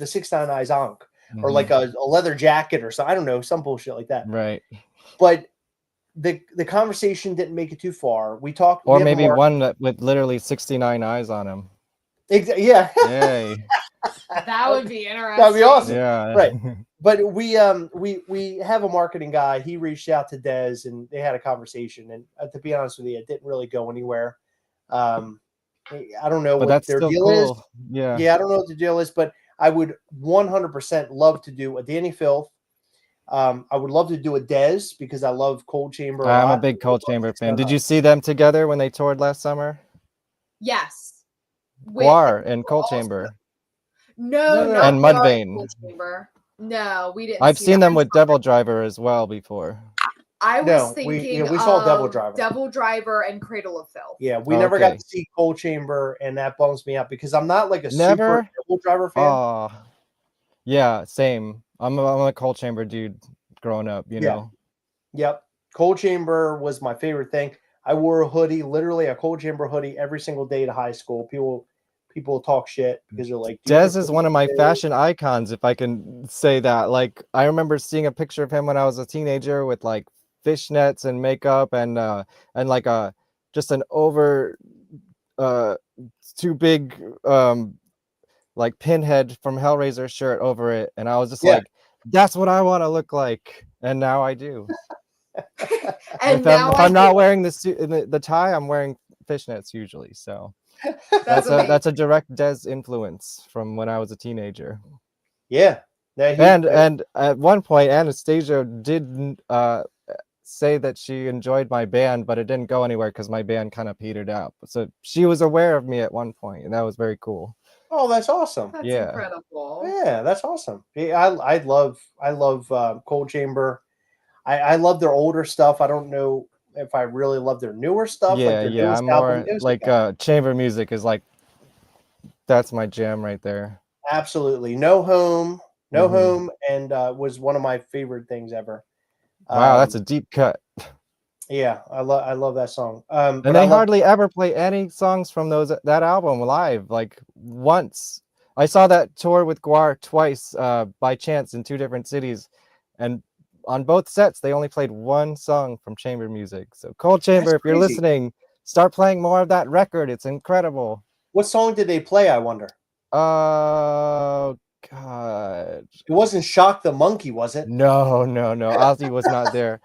Speaker 10: 69 Eyes Ankh, or like a leather jacket or something. I don't know, some bullshit like that.
Speaker 17: Right.
Speaker 10: But the conversation didn't make it too far. We talked,
Speaker 17: Or
Speaker 10: we have a
Speaker 17: maybe
Speaker 10: mark-
Speaker 17: one with literally 69 eyes on him.
Speaker 10: yeah.
Speaker 17: Yay.
Speaker 3: That would be interesting.
Speaker 10: That'd be awesome.
Speaker 17: Yeah.
Speaker 10: Right. But we have a marketing guy. He reached out to Dez and they had a conversation. And to be honest with you, it didn't really go anywhere. I don't know
Speaker 17: But
Speaker 10: what
Speaker 17: that's
Speaker 10: their
Speaker 17: still
Speaker 10: deal is.
Speaker 17: cool. Yeah.
Speaker 10: Yeah, I don't know what the deal is, but I would 100% love to do a Danny Filth. I would love to do a Dez because I love Cold Chamber a
Speaker 17: I'm a
Speaker 10: lot.
Speaker 17: big Cold Chamber fan. Did you see them together when they toured last summer?
Speaker 3: Yes.
Speaker 17: Gwar and Cold Chamber.
Speaker 3: No,
Speaker 10: no.
Speaker 3: not
Speaker 17: And
Speaker 3: Gwar
Speaker 17: Mudvayne.
Speaker 3: Cold Chamber. No, we didn't.
Speaker 17: I've
Speaker 3: see
Speaker 17: seen
Speaker 3: that.
Speaker 17: them with Devil Driver as well before.
Speaker 3: I was
Speaker 10: No,
Speaker 3: thinking
Speaker 10: we saw Devil
Speaker 3: of
Speaker 10: Driver.
Speaker 3: Devil Driver and Cradle of Filth.
Speaker 10: Yeah, we never got
Speaker 17: Okay.
Speaker 10: to see Cold Chamber, and that bums me out because I'm not like a
Speaker 17: Never?
Speaker 10: super Devil Driver fan.
Speaker 17: Oh, yeah, same. I'm a Cold Chamber dude growing up, you know.
Speaker 10: Yep. Cold Chamber was my favorite thing. I wore a hoodie, literally a Cold Chamber hoodie, every single day to high school. People talk shit because they're like,
Speaker 17: Dez is one of my fashion icons, if I can say that. Like, I remember seeing a picture of him when I was a teenager with like fishnets and makeup and like just an over too big like pinhead from Hellraiser shirt over it, and I was just like, that's what I want to look like, and now I do.
Speaker 3: And
Speaker 17: if I'm not wearing the suit, the tie, I'm wearing fishnets usually. So that's a direct Dez influence from when I was a teenager.
Speaker 10: Yeah.
Speaker 17: And at one point, Anastasia did say that she enjoyed my band, but it didn't go anywhere because my band kind of petered out. So she was aware of me at one point, and that was very cool.
Speaker 10: Oh, that's awesome.
Speaker 3: That's
Speaker 17: Yeah.
Speaker 3: incredible.
Speaker 10: Yeah, that's awesome. Yeah, I love Cold Chamber. I love their older stuff. I don't know if I really love their newer stuff.
Speaker 17: Yeah,
Speaker 10: like their newest
Speaker 17: I'm
Speaker 10: album,
Speaker 17: more like chamber music is like, that's my jam right there.
Speaker 10: Absolutely. No Home, and was one of my favorite things ever.
Speaker 17: Wow, that's a deep cut.
Speaker 10: Yeah, I love that song.
Speaker 17: And
Speaker 10: but
Speaker 17: they hardly ever play any songs from that album live. Like once, I saw that tour with Gwar twice by chance in 2 different cities, and on both sets they only played one song from chamber music. So Cold Chamber, if you're listening, start playing more of that record. It's incredible.
Speaker 10: What song did they play, I wonder?
Speaker 17: God.
Speaker 10: It wasn't Shock the Monkey, was it?
Speaker 17: No. Ozzy was not there.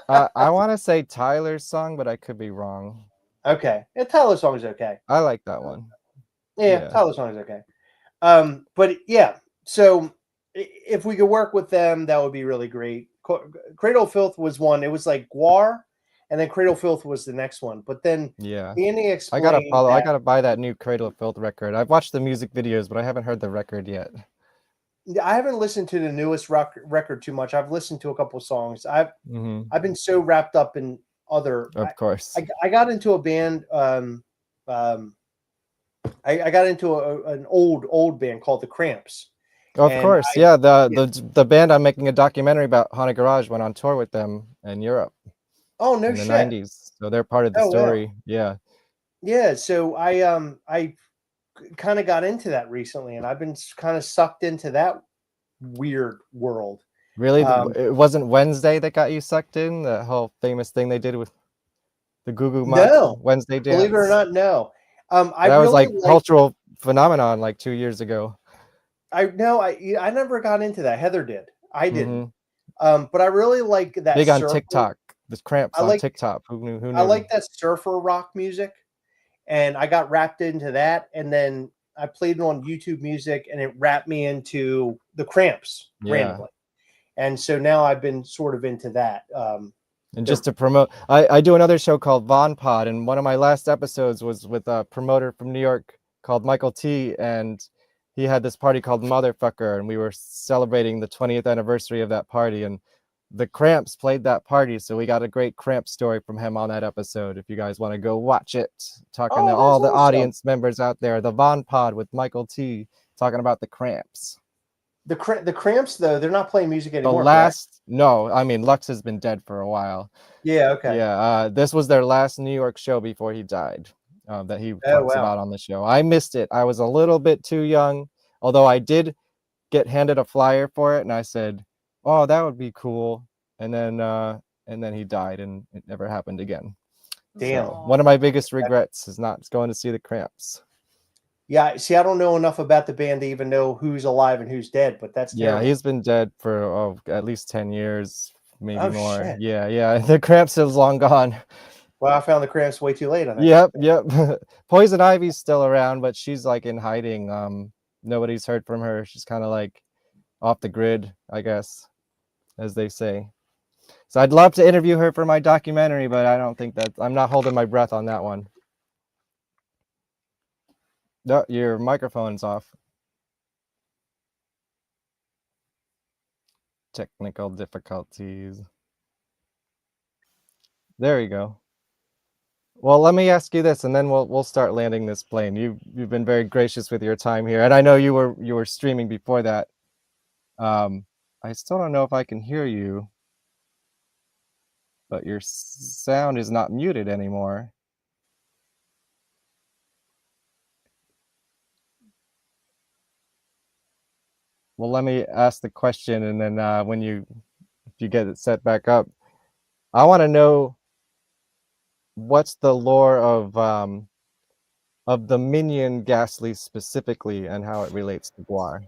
Speaker 17: I want to say Tyler's song, but I could be wrong.
Speaker 10: Okay. Yeah, Tyler's song is okay.
Speaker 17: I like that one.
Speaker 10: Yeah, Tyler's song is okay. But yeah, so if we could work with them, that would be really great. Cradle of Filth was one. It was like Gwar, and then Cradle of Filth was the next one. But then Andy explained
Speaker 17: I gotta buy that new Cradle of Filth record. I've watched the music videos, but I haven't heard the record yet.
Speaker 10: I haven't listened to the newest record too much. I've listened to a couple songs. I've been so wrapped up in other.
Speaker 17: Of course,
Speaker 10: I got into a band. I got into an old band called the Cramps.
Speaker 17: Of course, the band I'm making a documentary about, Haunted Garage, went on tour with them in Europe.
Speaker 10: Oh no
Speaker 17: in the
Speaker 10: shit!
Speaker 17: 90s, so they're part of the story.
Speaker 10: Wow. Yeah. So I kind of got into that recently, and I've been kind of sucked into that weird world.
Speaker 17: Really, it wasn't Wednesday that got you sucked in? The whole famous thing they did with the Goo Goo Wednesday dance.
Speaker 10: Believe it or not, no.
Speaker 17: That was like cultural phenomenon like 2 years ago.
Speaker 10: I never got into that. Heather did. I didn't. But I really like that.
Speaker 17: Big on TikTok. The Cramps on TikTok. Who knew?
Speaker 10: I like that surfer rock music, and I got wrapped into that. And then I played it on YouTube Music, and it wrapped me into the Cramps randomly. And so now I've been sort of into that.
Speaker 17: And just to promote, I do another show called GWARPod, and one of my last episodes was with a promoter from New York called Michael T, and he had this party called Motherfucker, and we were celebrating the 20th anniversary of that party, and the Cramps played that party, so we got a great Cramp story from him on that episode. If you guys want to go watch it, talking to all the audience members out there, the GWARPod with Michael T, talking about the Cramps.
Speaker 10: The Cramps, though, they're not playing music anymore.
Speaker 17: No, I mean, Lux has been dead for a while.
Speaker 10: Yeah, okay.
Speaker 17: Yeah, this was their last New York show before he died, that he talks about on the show. I missed it. I was a little bit too young, although I did get handed a flyer for it, and I said, oh, that would be cool. And then he died, and it never happened again.
Speaker 10: Damn.
Speaker 17: So, one of my biggest regrets is not going to see the Cramps.
Speaker 10: Yeah, see, I don't know enough about the band to even know who's alive and who's dead, but that's terrible.
Speaker 17: He's been dead for at least 10 years, maybe more.
Speaker 10: Shit.
Speaker 17: Yeah. The Cramps is long gone.
Speaker 10: Well, I found the Cramps way too late on that.
Speaker 17: Yep. Poison Ivy's still around, but she's like in hiding. Nobody's heard from her. She's kind of like off the grid, I guess, as they say. So I'd love to interview her for my documentary, but I don't think I'm not holding my breath on that one. No, your microphone's off. Technical difficulties. There you go. Well, let me ask you this, and then we'll start landing this plane. You've been very gracious with your time here, and I know you were streaming before that. I still don't know if I can hear you, but your sound is not muted anymore. Well, let me ask the question, and then if you get it set back up, I want to know what's the lore of the Minion Gastly specifically, and how it relates to Gwar.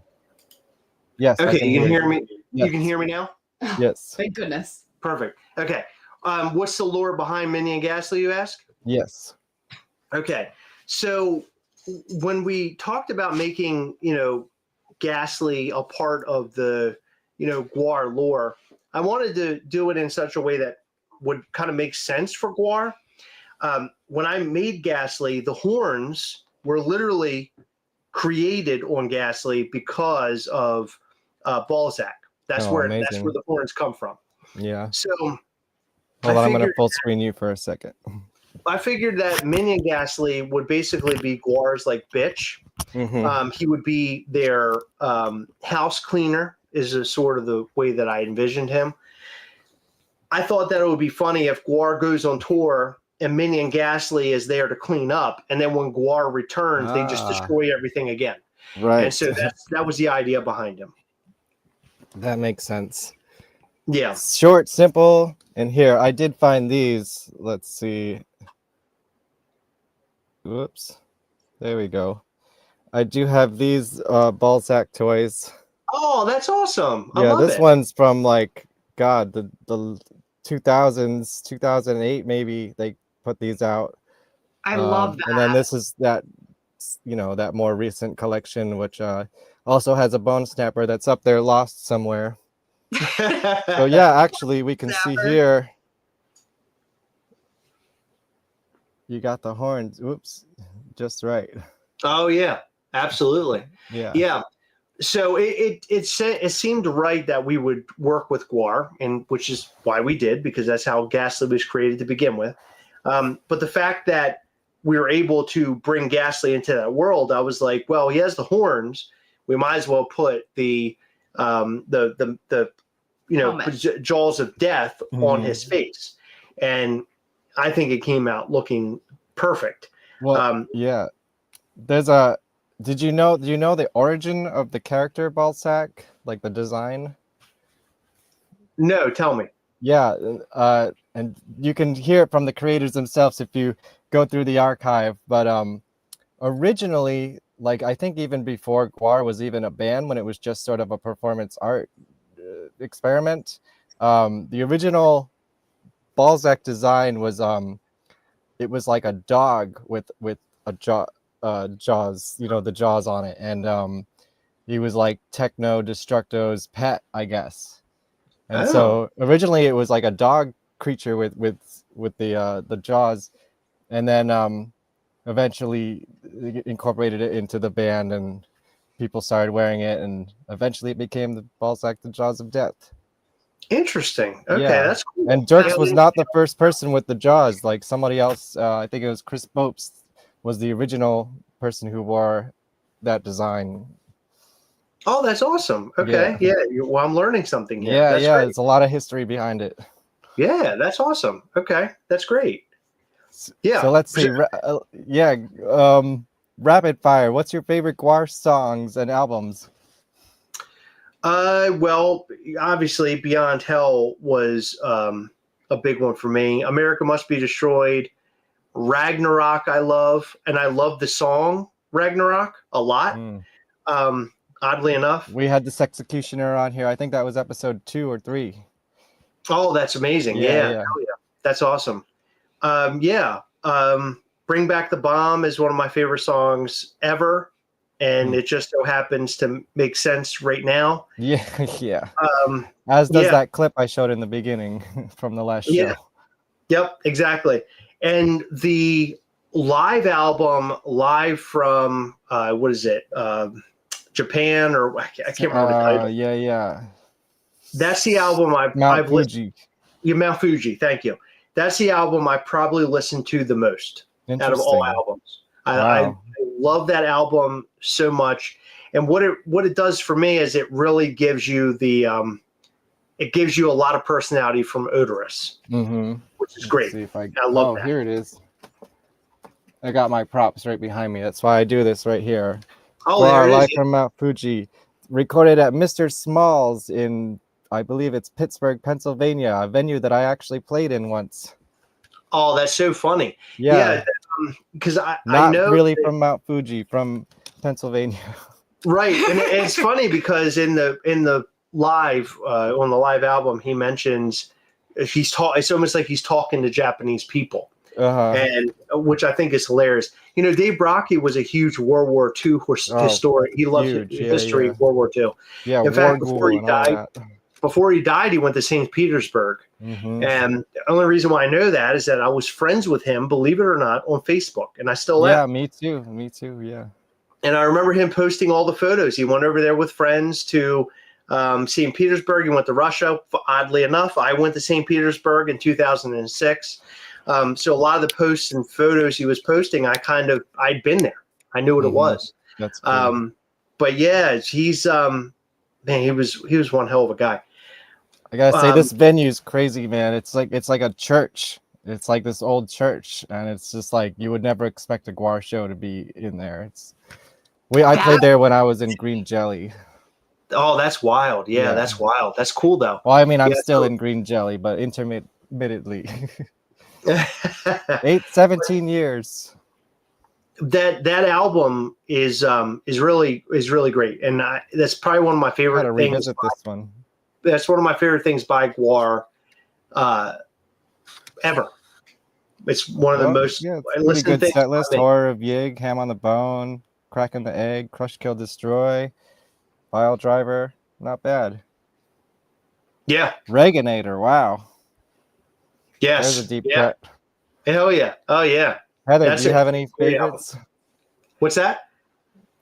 Speaker 17: Yes.
Speaker 18: Okay, you can hear me.
Speaker 17: Yes.
Speaker 18: You can hear me now.
Speaker 17: Yes.
Speaker 19: Thank goodness.
Speaker 18: Perfect. Okay. What's the lore behind Minion Gastly, you ask?
Speaker 17: Yes.
Speaker 18: Okay. So when we talked about making, Gastly a part of the, Gwar lore, I wanted to do it in such a way that would kind of make sense for Gwar. When I made Gastly, the horns were literally created on Gastly because of Balzac. That's where the horns come from.
Speaker 17: Yeah.
Speaker 18: So
Speaker 17: hold on, I'm going to full screen you for a second.
Speaker 18: I figured that Minion Gastly would basically be Gwar's like bitch.
Speaker 17: Mm-hmm.
Speaker 18: He would be their house cleaner, is a sort of the way that I envisioned him. I thought that it would be funny if Gwar goes on tour and Minion Gastly is there to clean up, and then when Gwar returns, they just destroy everything again.
Speaker 17: Right.
Speaker 18: And so that was the idea behind him.
Speaker 17: That makes sense.
Speaker 18: Yeah.
Speaker 17: Short, simple, and here I did find these. Let's see. Whoops. There we go. I do have these Balzac toys.
Speaker 18: Oh, that's awesome. I
Speaker 17: Yeah,
Speaker 18: love
Speaker 17: this
Speaker 18: it.
Speaker 17: one's from like God, the 2000s, 2008 maybe they put these out.
Speaker 18: I love that.
Speaker 17: And then this is that, you know, that more recent collection, which also has a bone snapper that's up there lost somewhere. So yeah, actually we can see here. You got the horns. Oops, just right.
Speaker 18: Oh yeah, absolutely.
Speaker 17: Yeah.
Speaker 18: Yeah. So it seemed right that we would work with Gwar, and which is why we did, because that's how Gastly was created to begin with. But the fact that we were able to bring Gastly into that world, I was like, well, he has the horns. We might as well put the jaws of death on his face, and I think it came out looking perfect.
Speaker 17: Well, yeah. There's a. Do you know the origin of the character Balzac, like the design?
Speaker 18: No, tell me.
Speaker 17: Yeah, and you can hear it from the creators themselves if you go through the archive. But originally, like I think even before Gwar was even a band, when it was just sort of a performance art experiment, the original Balzac design was it was like a dog with a jaws, you know, the jaws on it, and he was like Techno Destructo's pet, I guess. And so originally it was like a dog creature with the jaws, and then eventually incorporated it into the band, and people started wearing it, and eventually it became the Balzac, the Jaws of Death.
Speaker 18: Interesting. Okay, that's cool.
Speaker 17: And Dirks was not the first person with the jaws. Like somebody else, I think it was Chris Bopes, was the original person who wore that design.
Speaker 18: Oh, that's awesome. Okay, yeah. Well, I'm learning something here.
Speaker 17: Yeah,
Speaker 18: That's
Speaker 17: yeah.
Speaker 18: great.
Speaker 17: There's a lot of history behind it.
Speaker 18: Yeah, that's awesome. Okay, that's great. Yeah.
Speaker 17: So let's see. Rapid fire. What's your favorite Gwar songs and albums?
Speaker 18: Well, obviously, Beyond Hell was a big one for me. America Must Be Destroyed. Ragnarok, I love, and I love the song Ragnarok a lot. Oddly enough,
Speaker 17: we had this Executioner on here. I think that was episode 2 or 3.
Speaker 18: Oh, that's amazing! Yeah. Hell yeah. That's awesome. Bring Back the Bomb is one of my favorite songs ever, and it just so happens to make sense right now.
Speaker 17: Yeah, yeah. As does that clip I showed in the beginning from the last show.
Speaker 18: Yep, exactly. And the live album, live from what is it? Japan, or I can't remember the title.
Speaker 17: Yeah.
Speaker 18: That's the album I've
Speaker 17: Fuji.
Speaker 18: Mount Fuji. Thank you. That's the album I probably listened to the most out of all albums. I love that album so much, and what it does for me is it really gives you it gives you a lot of personality from Odorous, which is great. I love that.
Speaker 17: Here it is. I got my props right behind me. That's why I do this right here.
Speaker 18: Oh, there it is.
Speaker 17: Live from Mount Fuji, recorded at Mr. Small's in, I believe it's Pittsburgh, Pennsylvania, a venue that I actually played in once.
Speaker 18: Oh, that's so funny.
Speaker 17: Yeah,
Speaker 18: because I
Speaker 17: know really from Mount Fuji, from Pennsylvania.
Speaker 18: Right, and it's funny because in the live on the live album, he mentions it's almost like he's talking to Japanese people. And which I think is hilarious. You know, Dave Brocky was a huge World War II historian. He loved history of World War II.
Speaker 17: Yeah,
Speaker 18: in fact, before he died, he went to St. Petersburg. And the only reason why I know that is that I was friends with him, believe it or not, on Facebook, and I still am.
Speaker 17: Yeah, me too. Yeah.
Speaker 18: And I remember him posting all the photos. He went over there with friends to St. Petersburg. He went to Russia. Oddly enough, I went to St. Petersburg in 2006. So a lot of the posts and photos he was posting, I'd been there. I knew what it was.
Speaker 17: That's cool.
Speaker 18: But yeah, he's man, he was one hell of a guy.
Speaker 17: I gotta say, this venue's crazy, man. It's like a church. It's like this old church, and it's just like you would never expect a Gwar show to be in there. I played there when I was in Green Jelly.
Speaker 18: Oh, that's wild. Yeah, that's wild. That's cool though.
Speaker 17: Well, I mean, I'm still in Green Jelly, but intermittently. 17 years.
Speaker 18: that album is really great, and that's probably one of my favorite
Speaker 17: Gotta
Speaker 18: things.
Speaker 17: revisit this one.
Speaker 18: That's one of my favorite things by Gwar ever. It's one of the most
Speaker 17: pretty good set list. Horror of Yig, Ham on the Bone, Crack in the Egg, Crush, Kill, Destroy, File Driver. Not bad.
Speaker 18: Yeah.
Speaker 17: Reaganator. Wow.
Speaker 18: Yes.
Speaker 17: There's a deep cut.
Speaker 18: Hell yeah. Oh yeah.
Speaker 17: Heather, do you have any favorites?
Speaker 18: What's that?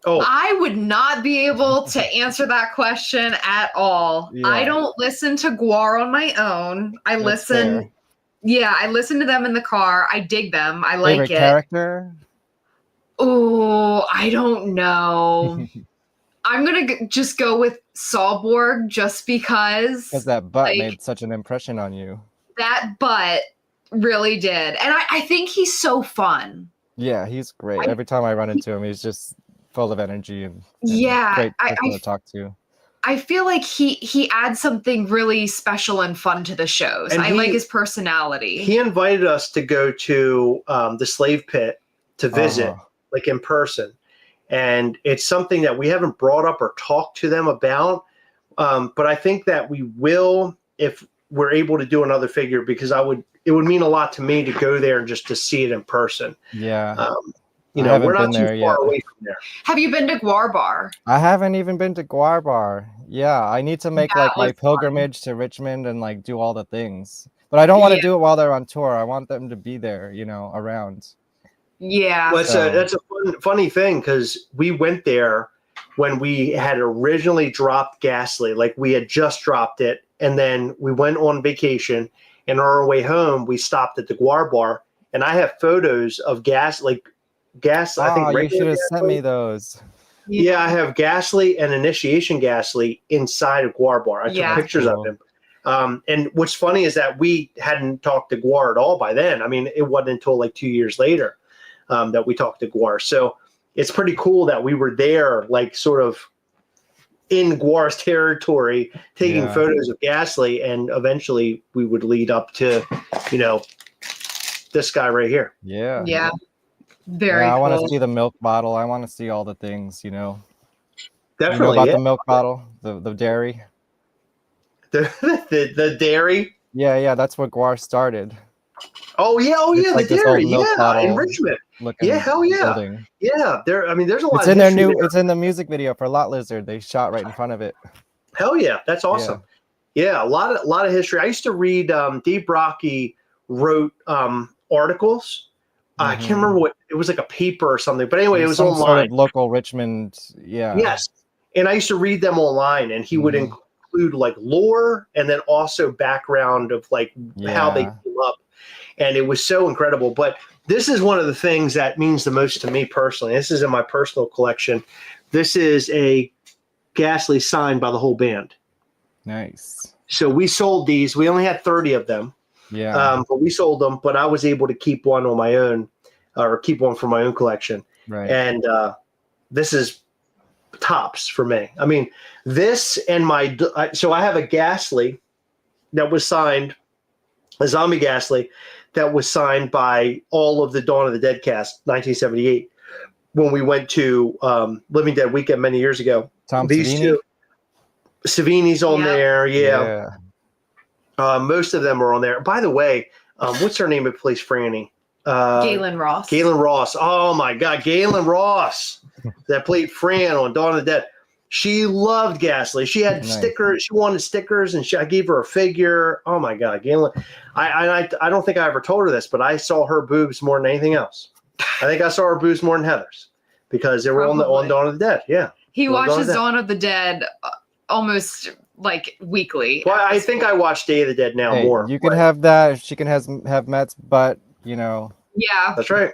Speaker 18: Oh,
Speaker 3: I would not be able to answer that question at all.
Speaker 17: Yeah.
Speaker 3: I don't listen to Gwar on my own. I listen.
Speaker 17: Fair.
Speaker 3: Yeah, I listen to them in the car. I dig them. I like
Speaker 17: Favorite
Speaker 3: it.
Speaker 17: character?
Speaker 3: Oh, I don't know. I'm gonna just go with Sawborg just because.
Speaker 17: Because that butt made such an impression on you.
Speaker 3: That butt really did, and I think he's so fun.
Speaker 17: Yeah, he's great. Every time I run into him, he's just full of energy and
Speaker 3: yeah,
Speaker 17: great person to talk to.
Speaker 3: I feel like he adds something really special and fun to the shows.
Speaker 18: And
Speaker 3: I like his personality.
Speaker 18: He invited us to go to the slave pit to visit, like in person. And it's something that we haven't brought up or talked to them about. But I think that we will if we're able to do another figure, because it would mean a lot to me to go there and just to see it in person.
Speaker 17: Yeah.
Speaker 18: You know, we're not too far away from there.
Speaker 3: Have you been to Gwar Bar?
Speaker 17: I haven't even been to Gwar Bar. Yeah, I need to make like my pilgrimage to Richmond and like do all the things. But I don't want to do it while they're on tour. I want them to be there, you know, around.
Speaker 3: Yeah.
Speaker 18: Well, that's a funny thing, because we went there when we had originally dropped Gastly. Like we had just dropped it, and then we went on vacation, and on our way home we stopped at the Gwar Bar, and I have photos of I think
Speaker 17: you should have sent me those.
Speaker 18: Yeah, I have Gastly and Initiation Gastly inside of Gwar Bar. I took pictures of him. And what's funny is that we hadn't talked to Gwar at all by then. I mean, it wasn't until like 2 years later that we talked to Gwar. So it's pretty cool that we were there, like sort of in Gwar's territory, taking photos of Gastly, and eventually we would lead up to, you know, this guy right here.
Speaker 17: Yeah.
Speaker 3: Yeah. Very
Speaker 17: I
Speaker 3: cool.
Speaker 17: want to see the milk bottle. I want to see all the things, you know.
Speaker 18: Definitely.
Speaker 17: You know about the milk bottle, the dairy.
Speaker 18: The dairy?
Speaker 17: Yeah, that's what Gwar started.
Speaker 18: Oh yeah,
Speaker 17: It's like
Speaker 18: the dairy,
Speaker 17: bottle
Speaker 18: in Richmond. Yeah, hell yeah.
Speaker 17: Building.
Speaker 18: Yeah, there's a lot
Speaker 17: It's
Speaker 18: of
Speaker 17: in their
Speaker 18: history there.
Speaker 17: it's in the music video for Lot Lizard. They shot right in front of it.
Speaker 18: Hell yeah, that's awesome. Yeah, a lot of history. I used to read Dave Brocky wrote articles. I can't remember what it was, like a paper or something. But anyway, it was online.
Speaker 17: Sort of local Richmond,
Speaker 18: Yes. And I used to read them online, and he would include like lore and then also background of like how they came up. And it was so incredible. But this is one of the things that means the most to me personally. This is in my personal collection. This is a Gastly signed by the whole band.
Speaker 17: Nice.
Speaker 18: So we sold these. We only had 30 of them.
Speaker 17: Yeah.
Speaker 18: But we sold them, but I was able to keep one on my own, or keep one for my own collection.
Speaker 17: Right.
Speaker 18: And this is tops for me. I mean, this and so I have a Gastly that was signed, a zombie Gastly that was signed by all of the Dawn of the Dead cast, 1978, when we went to Living Dead Weekend many years ago. These
Speaker 17: Savini?
Speaker 18: two, Savini's on there. Yeah. Most of them are on there. By the way, what's her name that plays Franny?
Speaker 3: Galen Ross.
Speaker 18: Galen Ross. Oh my God, Galen Ross that played Fran on Dawn of the Dead. She loved Gastly. She had stickers. She wanted stickers, and I gave her a figure. Oh my God, Galen! I don't think I ever told her this, but I saw her boobs more than anything else. I think I saw her boobs more than Heather's, because they were on Dawn of the Dead. Yeah,
Speaker 3: He watches Dawn of the Dead almost like weekly.
Speaker 18: Well, I think I watch Day of the Dead now more.
Speaker 17: You can have that. She can have Matt's butt, you know.
Speaker 3: Yeah.
Speaker 18: That's right.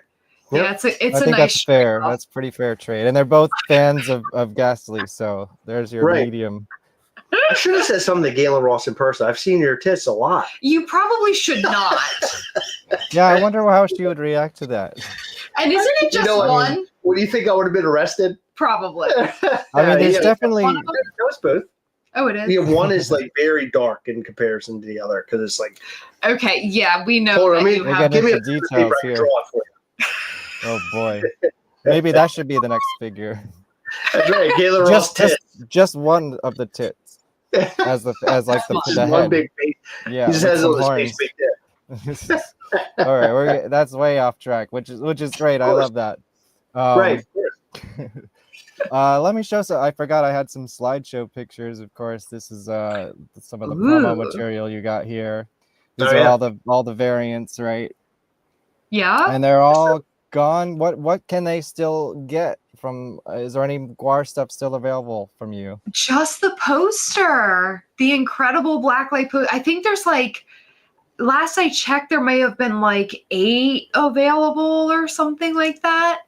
Speaker 3: Yeah, it's a
Speaker 17: I
Speaker 3: nice
Speaker 17: think that's fair. That's pretty fair trade. And they're both fans of Gastly, so there's your medium.
Speaker 18: I should have said something to Galen Ross in person. I've seen your tits a lot.
Speaker 3: You probably should not.
Speaker 17: Yeah, I wonder how she would react to that.
Speaker 3: And isn't it just one?
Speaker 18: What do you think? I would have been arrested?
Speaker 3: Probably.
Speaker 17: I mean, there's definitely.
Speaker 18: No, it's both.
Speaker 3: Oh, it is.
Speaker 18: Yeah, one is like very dark in comparison to the other, because it's like.
Speaker 3: Okay, yeah, we know.
Speaker 18: Hold on,
Speaker 3: that you have
Speaker 18: give me a
Speaker 17: details
Speaker 18: paper, I can
Speaker 17: here.
Speaker 18: draw it for you.
Speaker 17: Oh boy. Maybe that should be the next figure.
Speaker 18: That's right. Gaylor Ross tits.
Speaker 17: Just one of the tits as like the
Speaker 18: Just one
Speaker 17: head.
Speaker 18: big face.
Speaker 17: Yeah,
Speaker 18: He just
Speaker 17: with
Speaker 18: has a
Speaker 17: some
Speaker 18: little
Speaker 17: horns.
Speaker 18: space big there.
Speaker 17: All right, that's way off track, which is great. I love that.
Speaker 18: Right.
Speaker 17: Let me show some. I forgot I had some slideshow pictures. Of course, this is some of the promo material you got here. These are all the variants, right?
Speaker 3: Yeah.
Speaker 17: And they're all gone. What can they still get from? Is there any Gwar stuff still available from you?
Speaker 3: Just the poster, the incredible blacklight poster. I think there's like, last I checked, there may have been like 8 available or something like that.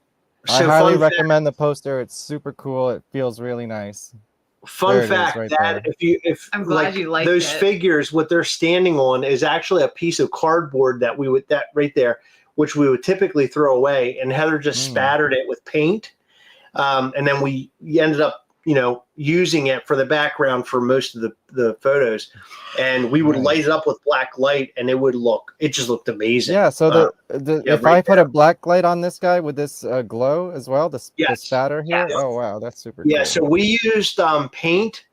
Speaker 17: I highly recommend the poster. It's super cool. It feels really nice.
Speaker 18: Fun fact that if
Speaker 3: I'm glad you liked
Speaker 18: those
Speaker 3: it.
Speaker 18: figures, what they're standing on is actually a piece of cardboard that right there, which we would typically throw away, and Heather just spattered it with paint, and then we ended up using it for the background for most of the photos, and we would light it up with black light, and it just looked amazing.
Speaker 17: Yeah, so if I put a black light on this guy, would this glow as well? The spatter here?
Speaker 18: Yes.
Speaker 17: Oh wow, that's super
Speaker 18: Yeah,
Speaker 17: cool.
Speaker 18: so we used paint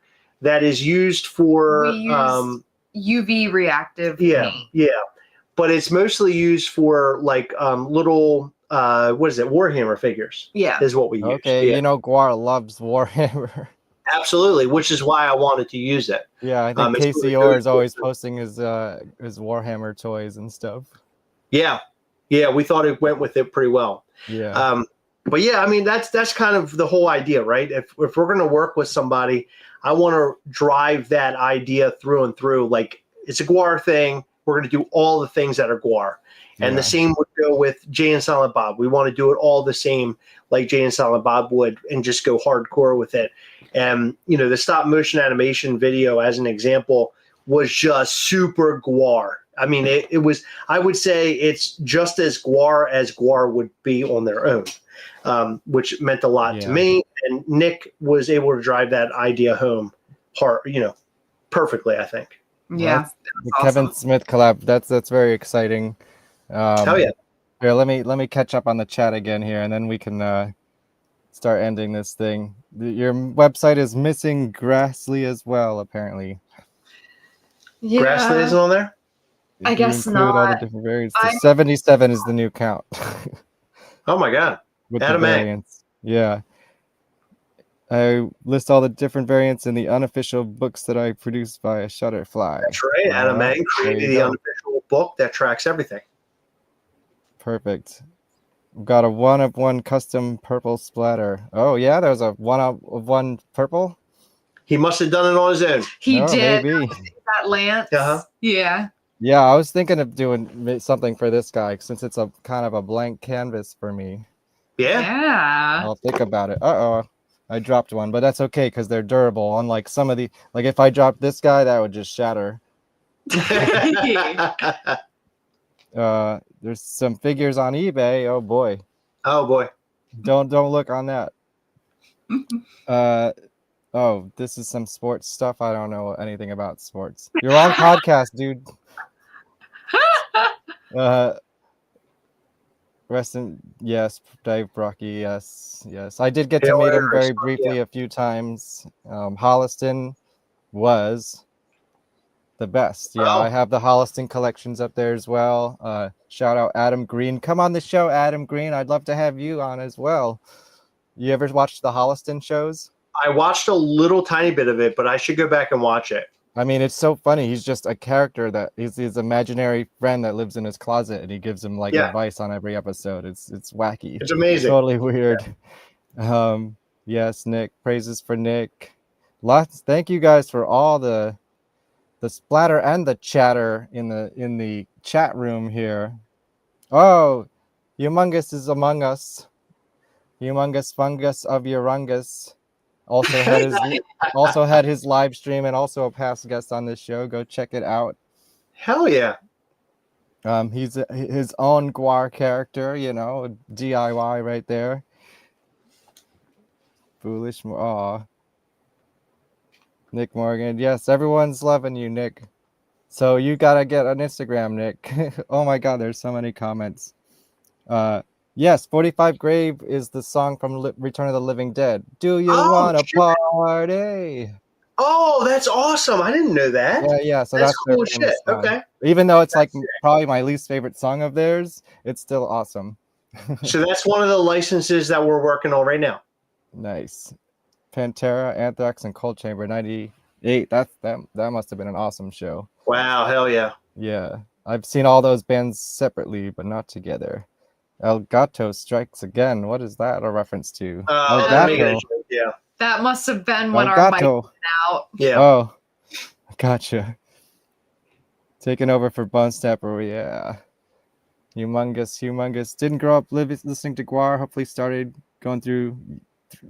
Speaker 18: that is used for
Speaker 3: UV reactive paint.
Speaker 18: Yeah, but it's mostly used for like little what is it, Warhammer figures?
Speaker 3: Yeah,
Speaker 18: is what we use.
Speaker 17: Okay,
Speaker 18: Yeah.
Speaker 17: Gwar loves Warhammer.
Speaker 18: Absolutely, which is why I wanted to use it.
Speaker 17: Yeah, I think Casey Orr is always posting his Warhammer toys and stuff.
Speaker 18: Yeah, we thought it went with it pretty well.
Speaker 17: Yeah.
Speaker 18: But yeah, I mean that's kind of the whole idea, right? If we're going to work with somebody, I want to drive that idea through and through. Like, it's a Gwar thing. We're going to do all the things that are Gwar. And the same would go with Jay and Silent Bob. We want to do it all the same, like Jay and Silent Bob would, and just go hardcore with it. And the stop motion animation video, as an example, was just super Gwar. I mean, it was. I would say it's just as Gwar would be on their own, which meant a lot to me. And Nick was able to drive that idea home, perfectly. I think.
Speaker 3: Yeah,
Speaker 17: the Kevin Smith collab. That's very exciting.
Speaker 18: Hell yeah!
Speaker 17: Here, let me catch up on the chat again here, and then we can start ending this thing. Your website is missing Gastly as well, apparently.
Speaker 3: Yeah.
Speaker 18: Gastly isn't on there?
Speaker 3: I guess
Speaker 17: include all the
Speaker 3: not.
Speaker 17: different variants. 77 is the new count.
Speaker 18: Oh my god!
Speaker 17: With the variants, yeah. I list all the different variants in the unofficial books that I produced via Shutterfly.
Speaker 18: That's right. Adam Mang created the unofficial book that tracks everything.
Speaker 17: Perfect. We've got a 1-of-1 custom purple splatter. Oh yeah, there's a 1-of-1 purple.
Speaker 18: He must have done it on his own.
Speaker 3: He did.
Speaker 17: Maybe.
Speaker 3: That Lance. Yeah.
Speaker 17: Yeah, I was thinking of doing something for this guy since it's a kind of a blank canvas for me.
Speaker 3: Yeah.
Speaker 17: I'll think about it. Uh-oh. I dropped one, but that's okay because they're durable. Unlike some of the, like if I dropped this guy, that would just shatter. There's some figures on eBay. Oh boy.
Speaker 18: Oh boy.
Speaker 17: Don't look on that. Oh, this is some sports stuff. I don't know anything about sports. You're on podcast, dude. Yes, Dave Brocky. Yes. I did get to meet him very briefly a few times. Holliston was the best. Yeah, I have the Holliston collections up there as well. Shout out Adam Green. Come on the show, Adam Green. I'd love to have you on as well. You ever watched the Holliston shows?
Speaker 18: I watched a little tiny bit of it, but I should go back and watch it.
Speaker 17: I mean, it's so funny. He's just a character that he's his imaginary friend that lives in his closet, and he gives him like advice on every episode. It's wacky.
Speaker 18: It's amazing.
Speaker 17: Totally weird. Yeah. Yes, Nick. Praises for Nick. Thank you guys for all the splatter and the chatter in the chat room here. Oh, Humongous is among us. Humongous fungus of Urungus. Also had his live stream and also a past guest on this show. Go check it out.
Speaker 18: Hell yeah.
Speaker 17: He's his own Gwar character, DIY right there. Foolish. Aw. Nick Morgan. Yes, everyone's loving you, Nick. So you gotta get an Instagram, Nick. Oh my god, there's so many comments. Yes, 45 Grave is the song from Return of the Living Dead. Do you want a party?
Speaker 18: Oh, that's awesome. I didn't know that.
Speaker 17: Yeah. So
Speaker 18: that's
Speaker 17: their
Speaker 18: cool
Speaker 17: famous
Speaker 18: shit.
Speaker 17: song.
Speaker 18: Okay.
Speaker 17: Even though it's like probably my least favorite song of theirs, it's still awesome.
Speaker 18: So that's one of the licenses that we're working on right now.
Speaker 17: Nice. Pantera, Anthrax, and Cold Chamber 98. That must have been an awesome show.
Speaker 18: Wow, hell yeah.
Speaker 17: Yeah. I've seen all those bands separately, but not together. El Gato Strikes Again. What is that a reference to? El Gato.
Speaker 18: Yeah.
Speaker 3: That must have been when
Speaker 17: El
Speaker 3: our mic
Speaker 17: Gato.
Speaker 3: went out.
Speaker 18: Yeah.
Speaker 17: Oh, gotcha. Taking over for Bone Snapper. Yeah. Humongous. Didn't grow up listening to Gwar. Hopefully started going through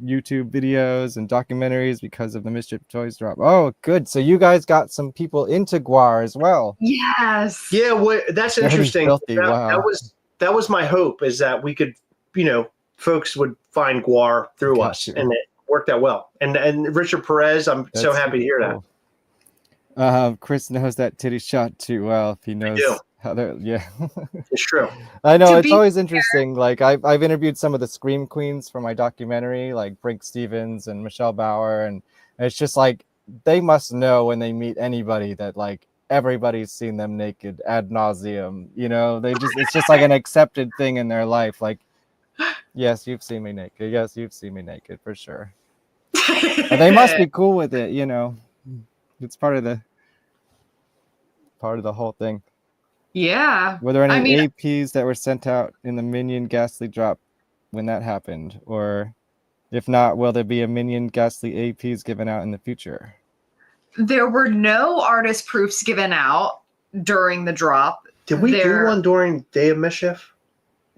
Speaker 17: YouTube videos and documentaries because of the Mischief Toys drop. Oh, good. So you guys got some people into Gwar as well.
Speaker 3: Yes.
Speaker 18: Yeah, that's interesting.
Speaker 17: Filthy, wow.
Speaker 18: That was my hope, is that we could, folks would find Gwar through us, and it worked out well. And Richard Perez, I'm so happy to hear that.
Speaker 17: Chris knows that titty shot too well. If he knows how they're, yeah.
Speaker 18: It's true.
Speaker 17: I know, it's always interesting. Like I've interviewed some of the Scream Queens for my documentary, like Brink Stevens and Michelle Bauer, and it's just like they must know when they meet anybody that like everybody's seen them naked ad nauseum. It's just like an accepted thing in their life. Like, yes, you've seen me naked. Yes, you've seen me naked for sure. And they must be cool with it. It's part of the whole thing.
Speaker 3: Yeah.
Speaker 17: Were there any APs that were sent out in the Minion Gastly drop when that happened? Or if not, will there be a Minion Gastly APs given out in the future?
Speaker 3: There were no artist proofs given out during the drop.
Speaker 18: Did we do one during Day of Mischief?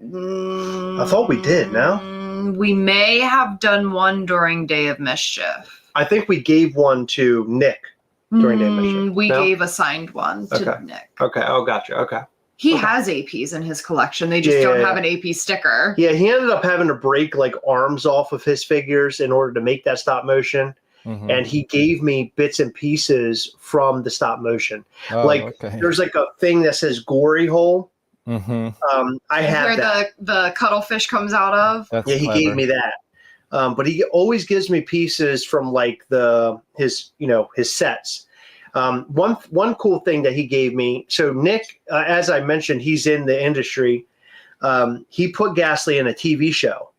Speaker 18: I thought we did, no?
Speaker 3: We may have done one during Day of Mischief.
Speaker 18: I think we gave one to Nick during Day of Mischief.
Speaker 3: We gave a signed one to Nick.
Speaker 18: Okay. Oh, gotcha. Okay.
Speaker 3: He has APs in his collection. They just don't have an AP sticker.
Speaker 18: Yeah, he ended up having to break like arms off of his figures in order to make that stop motion. Mm-hmm. And he gave me bits and pieces from the stop motion. There's like a thing that says gory hole.
Speaker 17: Mm-hmm.
Speaker 18: I have
Speaker 3: where
Speaker 18: that.
Speaker 3: the cuttlefish comes out of.
Speaker 17: That's
Speaker 18: he
Speaker 17: clever.
Speaker 18: gave me that. But he always gives me pieces from like his sets. One cool thing that he gave me. So Nick, as I mentioned, he's in the industry. He put Gastly in a TV show,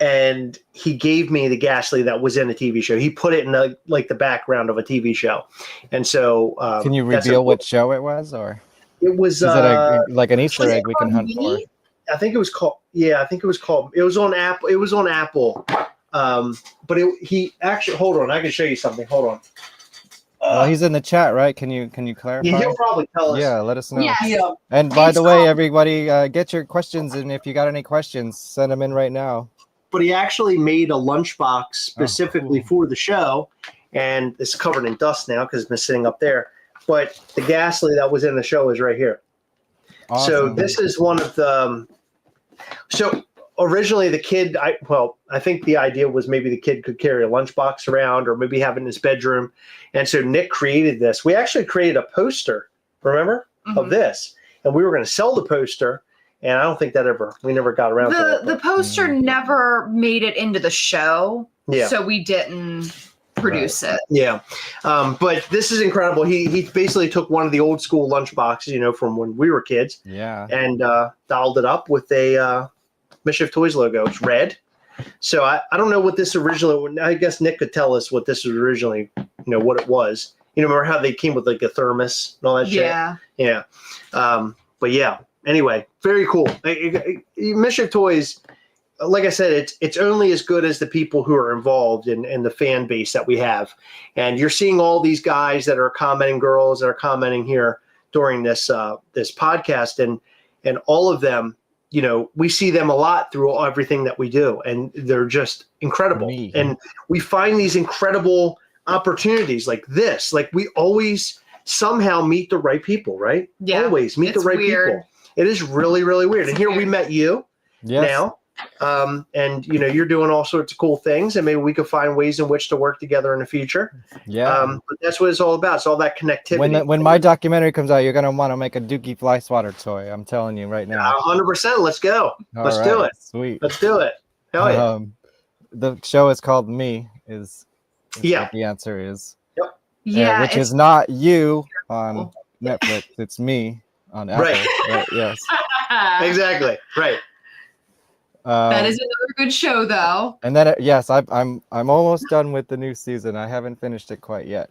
Speaker 18: and he gave me the Gastly that was in a TV show. He put it in the background of a TV show, and so
Speaker 17: can you reveal what show it was, or
Speaker 18: it was?
Speaker 17: Is it like an Easter egg we can hunt for?
Speaker 18: I think it was called. Yeah, I think it was called. It was on Apple. It was on Apple. But he actually. Hold on, I can show you something. Hold on.
Speaker 17: Well, he's in the chat, right? Can you clarify?
Speaker 18: Yeah, he'll probably tell us.
Speaker 17: Yeah, let us know.
Speaker 3: Yeah.
Speaker 17: And by the way, everybody, get your questions, and if you got any questions, send them in right now.
Speaker 18: But he actually made a lunchbox specifically for the show, and it's covered in dust now because it's been sitting up there. But the Gastly that was in the show is right here.
Speaker 17: Awesome.
Speaker 18: So this is one of the. So originally the kid, I think the idea was maybe the kid could carry a lunchbox around, or maybe have it in his bedroom. And so Nick created this. We actually created a poster, remember, of this, and we were going to sell the poster. And I don't think we never got around to that.
Speaker 3: The poster never made it into the show.
Speaker 18: Yeah.
Speaker 3: So we didn't produce it.
Speaker 18: Yeah. But this is incredible. He basically took one of the old school lunch boxes, from when we were kids.
Speaker 17: Yeah.
Speaker 18: And dialed it up with a Mischief Toys logo. It's red. So I don't know what this originally, I guess Nick could tell us what this was originally, what it was. Remember how they came with like a thermos and all that shit?
Speaker 3: Yeah.
Speaker 18: Yeah. But yeah. Anyway, very cool. Mischief Toys, like I said, it's only as good as the people who are involved in the fan base that we have. And you're seeing all these guys that are commenting, girls that are commenting here during this podcast, and all of them, we see them a lot through everything that we do, and they're just incredible. And we find these incredible opportunities like this. Like we always somehow meet the right people, right?
Speaker 3: Yeah,
Speaker 18: always meet the right people. It is really, really weird. And here we met you now. And you're doing all sorts of cool things, and maybe we could find ways in which to work together in the future.
Speaker 17: Yeah.
Speaker 18: But that's what it's all about. It's all that connectivity.
Speaker 17: When my documentary comes out, you're gonna want to make a Dookie Fly Swatter toy. I'm telling you right now.
Speaker 18: 100%. Let's go. Let's do it.
Speaker 17: Sweet.
Speaker 18: Let's do it. Hell yeah.
Speaker 17: The show is called Me. Is what the answer is.
Speaker 18: Yep.
Speaker 3: Yeah.
Speaker 17: Which is not you on Netflix. It's me on Apple.
Speaker 18: Right.
Speaker 17: Yes.
Speaker 18: Exactly. Right.
Speaker 3: That is another good show, though.
Speaker 17: And then yes, I'm almost done with the new season. I haven't finished it quite yet.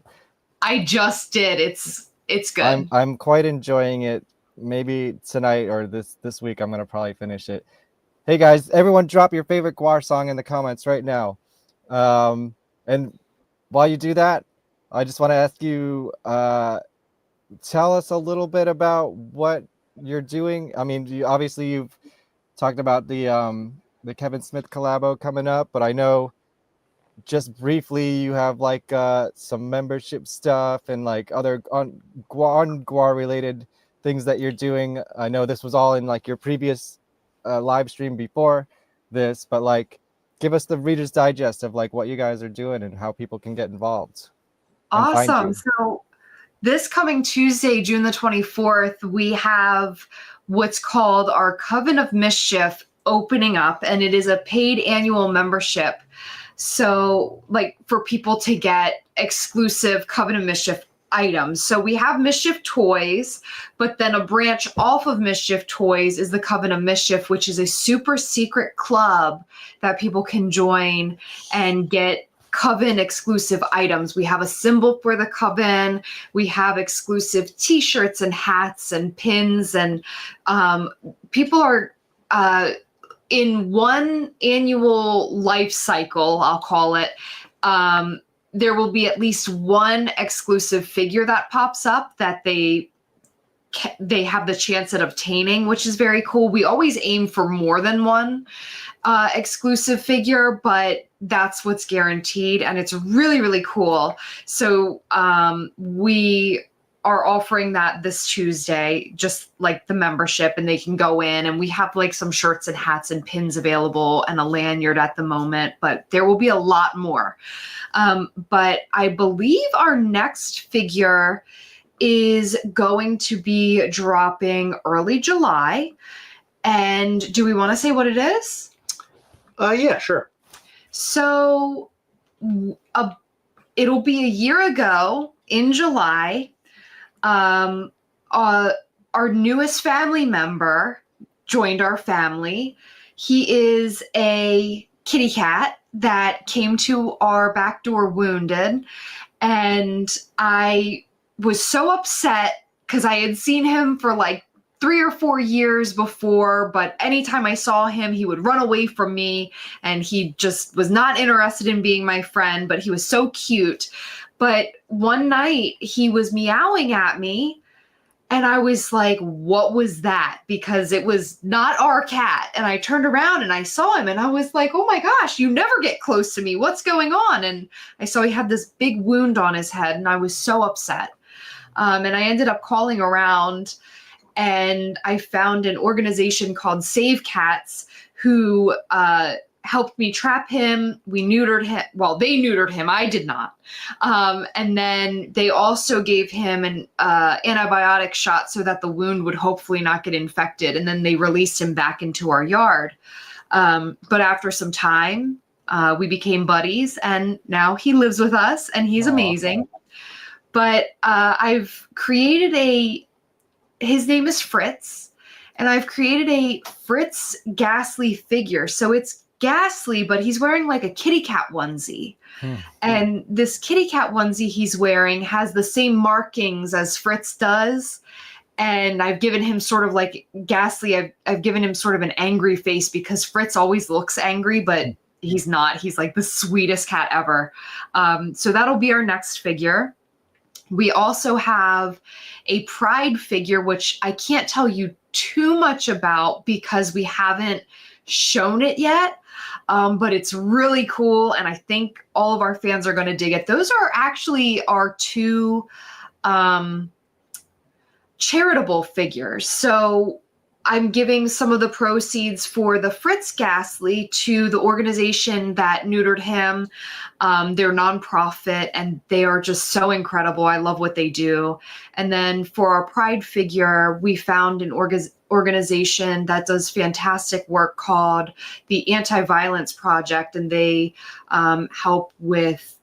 Speaker 3: I just did. It's good.
Speaker 17: I'm quite enjoying it. Maybe tonight or this week I'm gonna probably finish it. Hey guys, everyone drop your favorite Gwar song in the comments right now. And while you do that, I just want to ask you, tell us a little bit about what you're doing. I mean, you've talked about the Kevin Smith collabo coming up, but I know just briefly you have like some membership stuff and like other on Gwar related things that you're doing. I know this was all in like your previous live stream before this, but like give us the Reader's Digest of like what you guys are doing and how people can get involved.
Speaker 3: Awesome. So this coming Tuesday, June the 24th, we have what's called our Coven of Mischief opening up, and it is a paid annual membership. So like for people to get exclusive Coven of Mischief items. So we have Mischief Toys, but then a branch off of Mischief Toys is the Coven of Mischief, which is a super secret club that people can join and get Coven exclusive items. We have a symbol for the Coven. We have exclusive t-shirts and hats and pins, and people are in one annual life cycle, I'll call it. There will be at least one exclusive figure that pops up that they have the chance at obtaining, which is very cool. We always aim for more than one exclusive figure, but that's what's guaranteed, and it's really, really cool. So we are offering that this Tuesday, just like the membership, and they can go in, and we have like some shirts and hats and pins available and a lanyard at the moment, but there will be a lot more. But I believe our next figure is going to be dropping early July. And do we want to say what it is?
Speaker 18: Yeah, sure.
Speaker 3: So it'll be a year ago in July. Our newest family member joined our family. He is a kitty cat that came to our back door wounded, and I was so upset because I had seen him for like 3 or 4 years before, but anytime I saw him, he would run away from me, and he just was not interested in being my friend, but he was so cute. But one night he was meowing at me, and I was like, what was that? Because it was not our cat. And I turned around and I saw him, and I was like, oh my gosh, you never get close to me. What's going on? And I saw he had this big wound on his head, and I was so upset. And I ended up calling around, and I found an organization called Save Cats who helped me trap him. We neutered him. Well, they neutered him. I did not. And then they also gave him an antibiotic shot so that the wound would hopefully not get infected. And then they released him back into our yard. But after some time, we became buddies, and now he lives with us, and he's amazing. But I've created his name is Fritz, and I've created a Fritz Gastly figure. So it's Gastly, but he's wearing like a kitty cat onesie. And this kitty cat onesie he's wearing has the same markings as Fritz does. And I've given him sort of like Gastly, I've given him sort of an angry face because Fritz always looks angry, but he's not. He's like the sweetest cat ever. So that'll be our next figure. We also have a Pride figure, which I can't tell you too much about because we haven't shown it yet, but it's really cool, and I think all of our fans are going to dig it. Those are actually our two charitable figures. So I'm giving some of the proceeds for the Fritz Gastly to the organization that neutered him. They're nonprofit and they are just so incredible. I love what they do. And then for our Pride figure, we found an organization that does fantastic work called the Anti-Violence Project, and they help with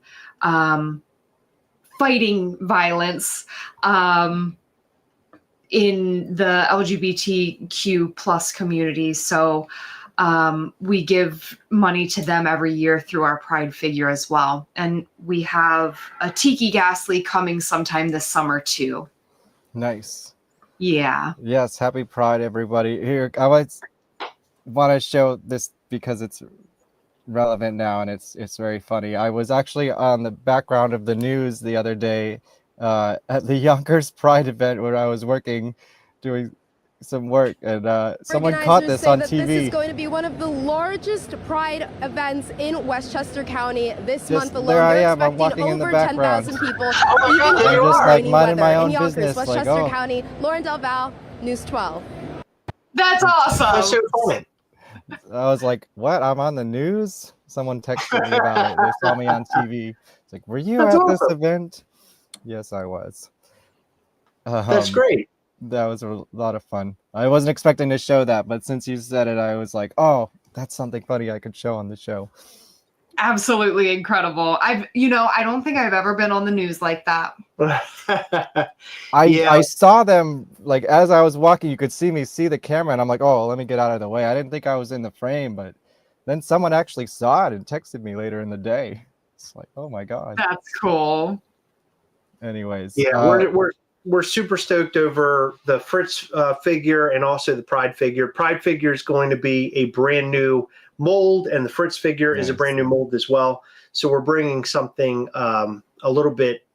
Speaker 3: fighting violence in the LGBTQ plus community. So we give money to them every year through our Pride figure as well. And we have a Tiki Gastly coming sometime this summer too.
Speaker 17: Nice.
Speaker 3: Yeah.
Speaker 17: Yes, happy Pride, everybody. Here, I want to show this because it's relevant now and it's very funny. I was actually on the background of the news the other day at the Yonkers Pride event where I was working, doing some work, and someone caught this on TV.
Speaker 19: This is going to be one of the largest Pride events in Westchester County this month alone.
Speaker 17: There I
Speaker 19: They're
Speaker 17: am. I'm walking
Speaker 19: expecting
Speaker 17: in the
Speaker 19: over
Speaker 17: background.
Speaker 19: 10,000 people.
Speaker 17: I'm just like minding my own business.
Speaker 19: Westchester
Speaker 17: like, oh.
Speaker 19: County. Lauren Del Val, News 12.
Speaker 3: That's awesome.
Speaker 18: That's so funny.
Speaker 17: I was like, what? I'm on the news? Someone texted me about it. They saw me on TV. It's like, were you
Speaker 18: That's
Speaker 17: at this
Speaker 18: awesome.
Speaker 17: event? Yes, I was.
Speaker 18: That's great.
Speaker 17: That was a lot of fun. I wasn't expecting to show that, but since you said it, I was like, oh, that's something funny I could show on the show.
Speaker 3: Absolutely incredible. I don't think I've ever been on the news like that.
Speaker 17: I saw them, like, as I was walking, you could see me see the camera, and I'm like, oh, let me get out of the way. I didn't think I was in the frame, but then someone actually saw it and texted me later in the day. It's like, oh my God.
Speaker 3: That's cool.
Speaker 17: Anyways.
Speaker 18: Yeah, we're super stoked over the Fritz figure and also the Pride figure. Pride figure is going to be a brand new mold, and the Fritz figure is a brand new mold as well. So we're bringing something a little bit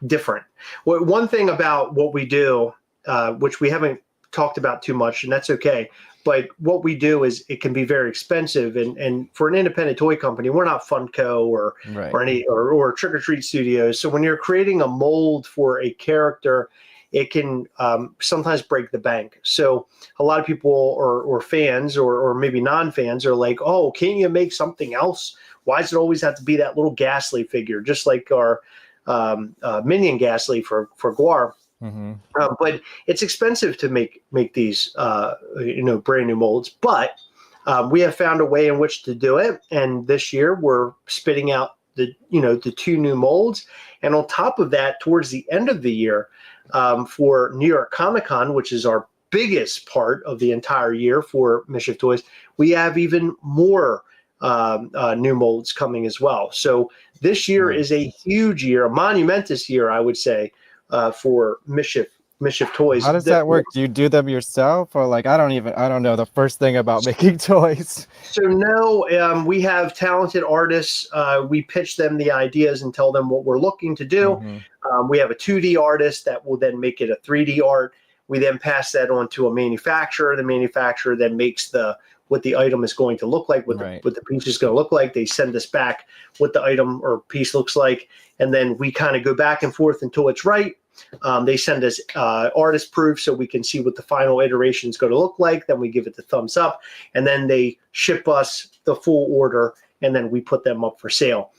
Speaker 18: different. One thing about what we do, which we haven't talked about too much, and that's okay, but what we do is it can be very expensive, and for an independent toy company, we're not Funko or Trick or Treat Studios. So when you're creating a mold for a character, it can sometimes break the bank. So a lot of people or fans or maybe non-fans are like, oh, can't you make something else? Why does it always have to be that little Gastly figure, just like our Minion Gastly for Gwar?
Speaker 17: Mm-hmm.
Speaker 18: But it's expensive to make these brand new molds. But we have found a way in which to do it, and this year we're spitting out the 2 new molds, and on top of that, towards the end of the year, for New York Comic Con, which is our biggest part of the entire year for Mischief Toys, we have even more new molds coming as well. So this year is a huge year, a monumentous year, I would say, for Mischief Toys.
Speaker 17: How does that work? Do you do them yourself, or like I don't know the first thing about making toys?
Speaker 18: So no, we have talented artists. We pitch them the ideas and tell them what we're looking to do. Mm-hmm. We have a 2D artist that will then make it a 3D art. We then pass that on to a manufacturer. The manufacturer then makes what the item is going to look like, what the piece is going to look like. They send us back what the item or piece looks like, and then we kind of go back and forth until it's right. They send us artist proof so we can see what the final iteration is going to look like. Then we give it the thumbs up, and then they ship us the full order, and then we put them up for sale.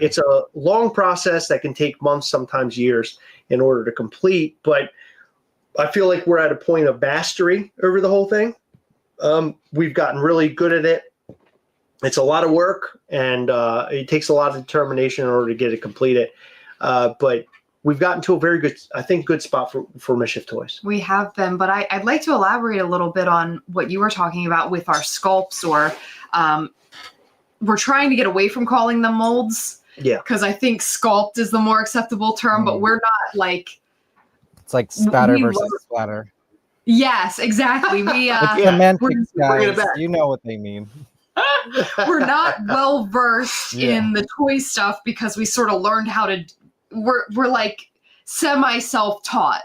Speaker 18: It's a long process that can take months, sometimes years, in order to complete, but I feel like we're at a point of mastery over the whole thing. We've gotten really good at it. It's a lot of work, and it takes a lot of determination in order to get it completed. But we've gotten to a very good spot for Mischief Toys.
Speaker 3: We have been, but I'd like to elaborate a little bit on what you were talking about with our sculpts, or we're trying to get away from calling them molds.
Speaker 18: Yeah.
Speaker 3: Because I think sculpt is the more acceptable term, but we're not like...
Speaker 17: It's like spatter versus splatter.
Speaker 3: Yes, exactly. We
Speaker 17: semantics, guys. You know what they mean.
Speaker 3: We're not well versed in the toy stuff because we sort of learned how to. We're like semi self-taught,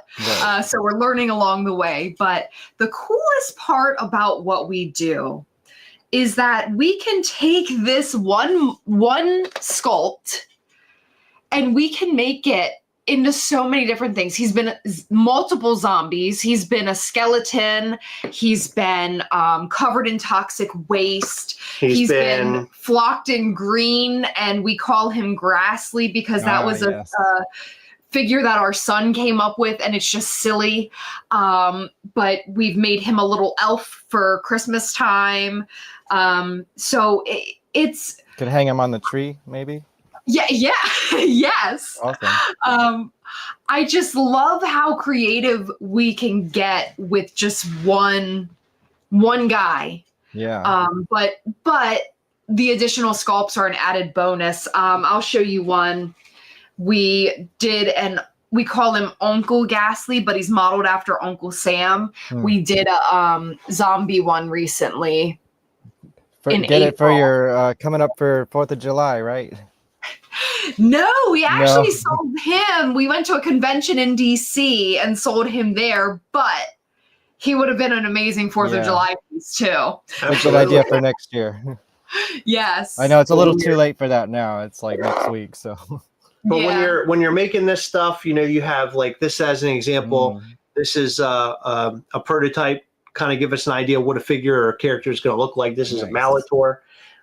Speaker 3: so we're learning along the way. But the coolest part about what we do is that we can take this one sculpt and we can make it into so many different things. He's been multiple zombies. He's been a skeleton. He's been covered in toxic waste. He's been flocked in green, and we call him Gastly because that was a figure that our son came up with, and it's just silly. But we've made him a little elf for Christmas time. So it's
Speaker 17: Could hang him on the tree, maybe.
Speaker 3: Yeah, yes.
Speaker 17: Awesome.
Speaker 3: I just love how creative we can get with just one guy.
Speaker 17: Yeah.
Speaker 3: But the additional sculpts are an added bonus. I'll show you one. We call him Uncle Gastly, but he's modeled after Uncle Sam. We did a zombie one recently.
Speaker 17: Get it for your coming up for 4th of July, right?
Speaker 3: No, we actually sold him. We went to a convention in DC and sold him there, but he would have been an amazing 4th of July piece too.
Speaker 17: A good idea for next year.
Speaker 3: Yes.
Speaker 17: I know it's a little too late for that now. It's like next week, so.
Speaker 18: But when you're making this stuff, you have like this as an example. This is a prototype. Kind of give us an idea what a figure or a character is going to look like. This is a Malator,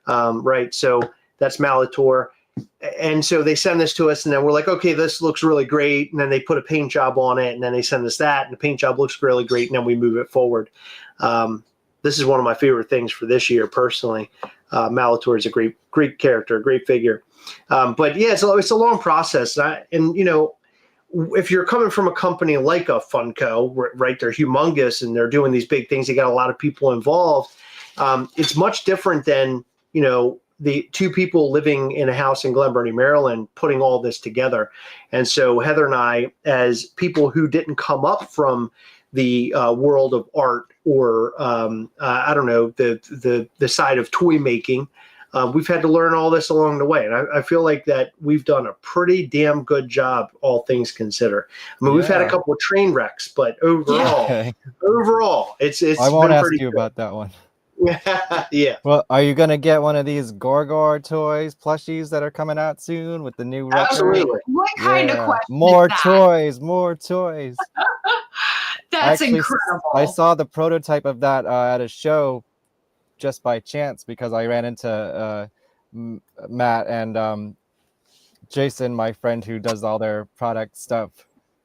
Speaker 18: right? So that's Malator. And so they send this to us, and then we're like, okay, this looks really great. And then they put a paint job on it, and then they send us that, and the paint job looks really great, and then we move it forward. This is one of my favorite things for this year, personally. Malator is a great character, a great figure. But yeah, it's a long process. If you're coming from a company like a Funko, right, they're humongous and they're doing these big things. They got a lot of people involved. It's much different than, the two people living in a house in Glen Burnie, Maryland, putting all this together. And so Heather and I, as people who didn't come up from the world of art or, I don't know, the side of toy making, we've had to learn all this along the way. And I feel like that we've done a pretty damn good job, all things considered. I mean, we've had a couple of train wrecks, but overall, it's
Speaker 17: I won't
Speaker 18: been
Speaker 17: ask
Speaker 18: pretty
Speaker 17: you
Speaker 18: good.
Speaker 17: about that one.
Speaker 18: Yeah.
Speaker 17: Well, are you going to get one of these Gwar toys, plushies that are coming out soon with the new record?
Speaker 18: Absolutely.
Speaker 3: What kind of question
Speaker 17: More
Speaker 3: is that?
Speaker 17: more toys.
Speaker 3: That's incredible.
Speaker 17: I saw the prototype of that at a show just by chance because I ran into Matt and Jason, my friend who does all their product stuff.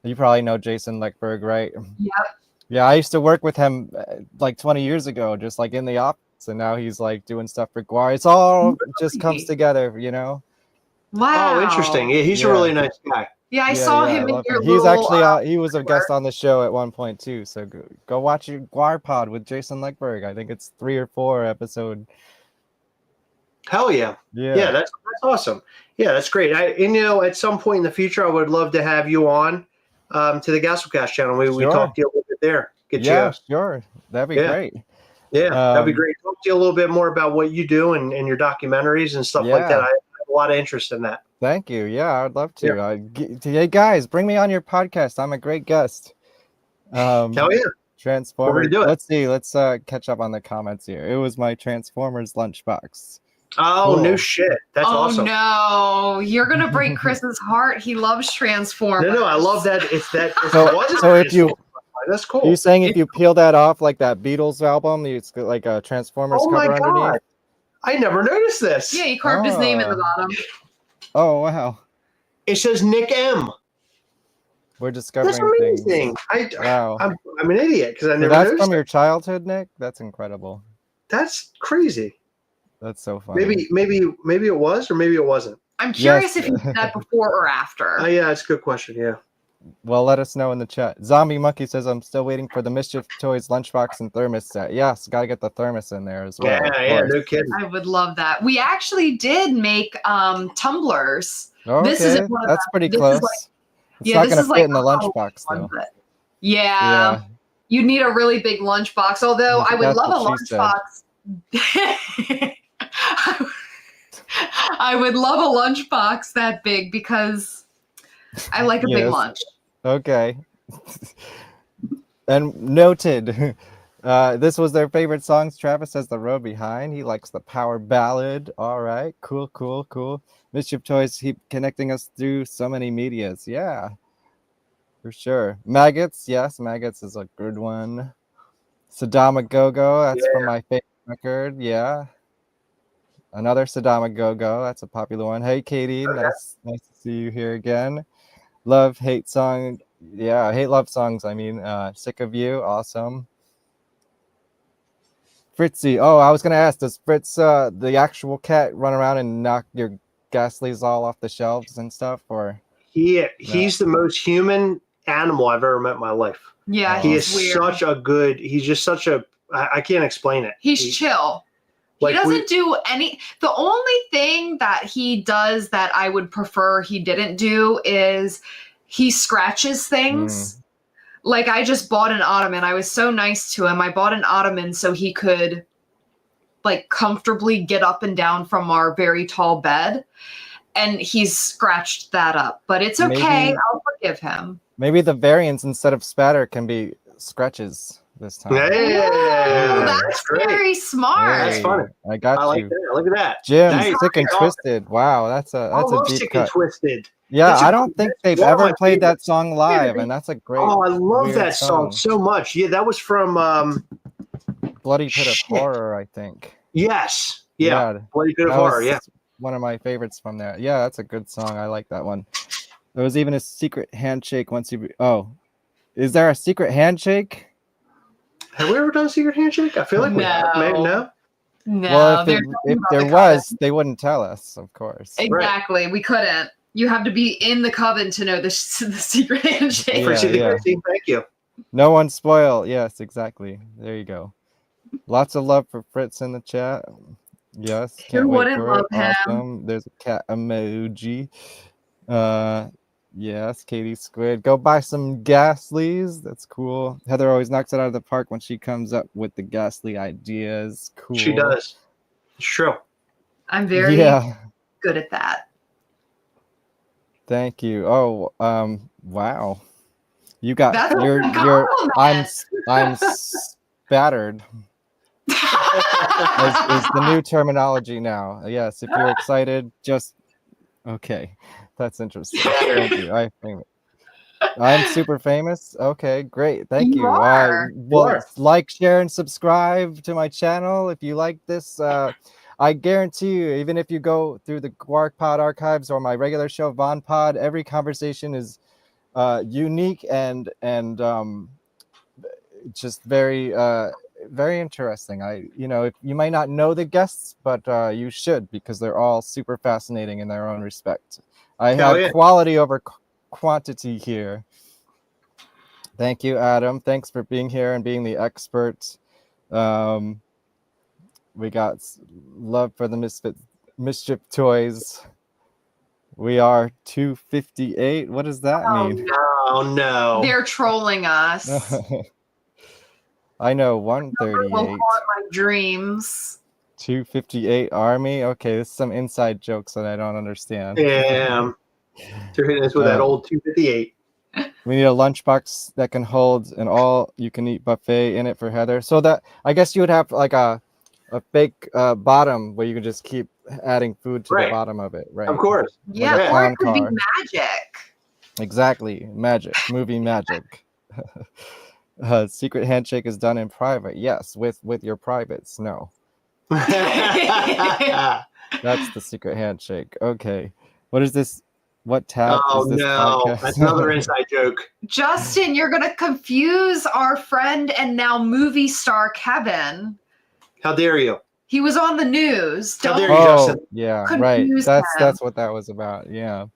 Speaker 17: You probably know Jason Leckberg, right?
Speaker 3: Yep.
Speaker 17: Yeah, I used to work with him like 20 years ago, just like in the office, and now he's like doing stuff for Gwar. It's all just comes together,
Speaker 3: Wow.
Speaker 18: Oh, interesting. Yeah, he's a really nice guy.
Speaker 3: Yeah, I saw him in your
Speaker 17: He's
Speaker 3: little,
Speaker 17: actually he was a guest on the show at one point too. So go watch your GWARPod with Jason Leckberg. I think it's 3 or 4 episode.
Speaker 18: Hell yeah. Yeah, that's awesome. Yeah, that's great. At some point in the future, I would love to have you on to the Gasolcast channel. We talk to you a little bit there.
Speaker 17: Sure. That'd be great.
Speaker 18: Yeah, that'd be great. Talk to you a little bit more about what you do and your documentaries and stuff like that. I have a lot of interest in that.
Speaker 17: Thank you. Yeah, I'd love to. Hey guys, bring me on your podcast. I'm a great guest.
Speaker 18: Hell yeah.
Speaker 17: Transformers.
Speaker 18: We're gonna do it.
Speaker 17: Let's see. Let's catch up on the comments here. It was my Transformers lunchbox.
Speaker 18: Oh, no shit. That's awesome.
Speaker 3: Oh no, you're gonna break Chris's heart. He loves Transformers.
Speaker 18: No, I love that.
Speaker 17: So if you
Speaker 18: that's cool.
Speaker 17: Are you saying if you peel that off like that Beatles album, it's got like a Transformers cover underneath?
Speaker 18: I never noticed this.
Speaker 3: Yeah, he carved his name in the bottom.
Speaker 17: Oh wow.
Speaker 18: It says Nick M.
Speaker 17: We're discovering
Speaker 18: That's amazing.
Speaker 17: things. Wow.
Speaker 18: I'm an idiot because I never
Speaker 17: That's
Speaker 18: noticed
Speaker 17: from your childhood, Nick? That's incredible.
Speaker 18: That's crazy.
Speaker 17: That's so funny.
Speaker 18: Maybe it was or maybe it wasn't.
Speaker 3: I'm curious if you did that before or after.
Speaker 18: Oh yeah, it's a good question. Yeah.
Speaker 17: Well, let us know in the chat. Zombie Monkey says, I'm still waiting for the Mischief Toys lunchbox and thermos set. Yes, got to get the thermos in there as well.
Speaker 18: Yeah, no kidding.
Speaker 3: I would love that. We actually did make tumblers.
Speaker 17: Okay,
Speaker 3: this is
Speaker 17: that's pretty close. It's not going to fit in the lunchbox, though.
Speaker 3: Yeah. You need a really big lunchbox, although I would love a lunchbox. I would love a lunchbox that big because I like a big lunch.
Speaker 17: Okay. And noted. This was their favorite songs. Travis says The Road Behind. He likes the power ballad. All right. Cool. Mischief Toys keep connecting us through so many medias. Yeah. For sure. Maggots, yes, Maggots is a good one. Sadama Go-Go, that's from my favorite record, yeah. Another Sadama Go-Go, that's a popular one. Hey, Katie, nice to see you here again. Love, hate song, yeah, hate love songs, I mean. Sick of You, awesome. Fritzy, oh, I was going to ask, does Fritz, the actual cat, run around and knock your Gastlys all off the shelves and stuff, or?
Speaker 18: He's the most human animal I've ever met in my life.
Speaker 3: Yeah,
Speaker 18: he
Speaker 3: he's
Speaker 18: is
Speaker 3: weird.
Speaker 18: such a good. He's just such a. I can't explain it.
Speaker 3: He's chill. He doesn't do any. The only thing that he does that I would prefer he didn't do is he scratches things. Like I just bought an ottoman. I was so nice to him. I bought an ottoman so he could like comfortably get up and down from our very tall bed. And he's scratched that up, but it's okay. I'll forgive him.
Speaker 17: Maybe the variants instead of spatter can be scratches this time.
Speaker 18: Yeah,
Speaker 3: that's very smart.
Speaker 17: Hey,
Speaker 18: That's funny.
Speaker 17: I got
Speaker 18: I like
Speaker 17: you.
Speaker 18: that. Look at that.
Speaker 17: Jim,
Speaker 18: Nice.
Speaker 17: Sick and Twisted. Wow, that's a deep
Speaker 18: Sick
Speaker 17: cut.
Speaker 18: and Twisted.
Speaker 17: Yeah,
Speaker 18: That's a
Speaker 17: I don't think they've
Speaker 18: one of
Speaker 17: ever
Speaker 18: my
Speaker 17: played that
Speaker 18: favorites.
Speaker 17: song live, and that's a great.
Speaker 18: Oh, I love
Speaker 17: weird
Speaker 18: that song so much. Yeah, that was from
Speaker 17: Bloody Pit of Horror, I think.
Speaker 18: Yes. Yeah. Bloody Pit of
Speaker 17: that
Speaker 18: Horror.
Speaker 17: was
Speaker 18: Yeah.
Speaker 17: one of my favorites from there. Yeah, that's a good song. I like that one. There was even a secret handshake once you. Oh, is there a secret handshake?
Speaker 18: Have we ever done a secret handshake? I feel like we have. Maybe no.
Speaker 3: No,
Speaker 17: Well,
Speaker 3: they're
Speaker 17: if
Speaker 3: talking about
Speaker 17: there
Speaker 3: the
Speaker 17: was,
Speaker 3: coven.
Speaker 17: they wouldn't tell us, of course.
Speaker 3: Exactly. We couldn't. You have to be in the coven to know the secret handshake.
Speaker 17: Yeah.
Speaker 18: Thank you.
Speaker 17: No one spoil. Yes, exactly. There you go. Lots of love for Fritz in the chat. Yes. Can't wait
Speaker 3: wouldn't
Speaker 17: for
Speaker 3: love
Speaker 17: it.
Speaker 3: him?
Speaker 17: Awesome. There's a cat emoji. Yes, Katie Squid. Go buy some Gastlys. That's cool. Heather always knocks it out of the park when she comes up with the Gastly ideas. Cool.
Speaker 18: She does. It's true.
Speaker 3: I'm very good at that.
Speaker 17: Thank you. Oh, wow. You got
Speaker 3: That's a
Speaker 17: you're
Speaker 3: compliment.
Speaker 17: I'm spattered. is the new terminology now. Yes, if you're excited, just okay. That's interesting. Thank you. I'm super famous. Okay, great. Thank you.
Speaker 3: You are.
Speaker 17: Well, like, share, and subscribe to my channel if you like this. I guarantee you, even if you go through the GWARPod archives or my regular show VonPod, every conversation is unique and just very very interesting. You might not know the guests, but you should, because they're all super fascinating in their own respect. I have quality over quantity here. Thank you, Adam. Thanks for being here and being the expert. We got love for the Mischief Toys. We are 258. What does that mean?
Speaker 18: Oh no.
Speaker 3: They're trolling us.
Speaker 17: I know,
Speaker 3: Will
Speaker 17: 138.
Speaker 3: haunt my dreams.
Speaker 17: 258 army. Okay, this is some inside jokes that I don't understand.
Speaker 18: Yeah. They're hitting us with that old 258.
Speaker 17: We need a lunchbox that can hold an all-you-can-eat buffet in it for Heather. So that I guess you would have like a fake bottom where you can just keep adding food to the bottom of it, right?
Speaker 18: Of course.
Speaker 17: Like
Speaker 3: Yeah,
Speaker 17: a
Speaker 3: or
Speaker 17: clown
Speaker 3: it could be
Speaker 17: car.
Speaker 3: magic.
Speaker 17: Exactly, magic, movie magic. Secret handshake is done in private. Yes, with your privates. No. That's the secret handshake. Okay. What is this? What tab is this podcast?
Speaker 18: That's another inside joke.
Speaker 3: Justin, you're going to confuse our friend and now movie star Kevin.
Speaker 18: How dare you?
Speaker 3: He was on the news.
Speaker 18: How dare you, Justin?
Speaker 17: Yeah,
Speaker 3: Confuse
Speaker 17: right.
Speaker 3: him.
Speaker 17: That's what that was about. Yeah.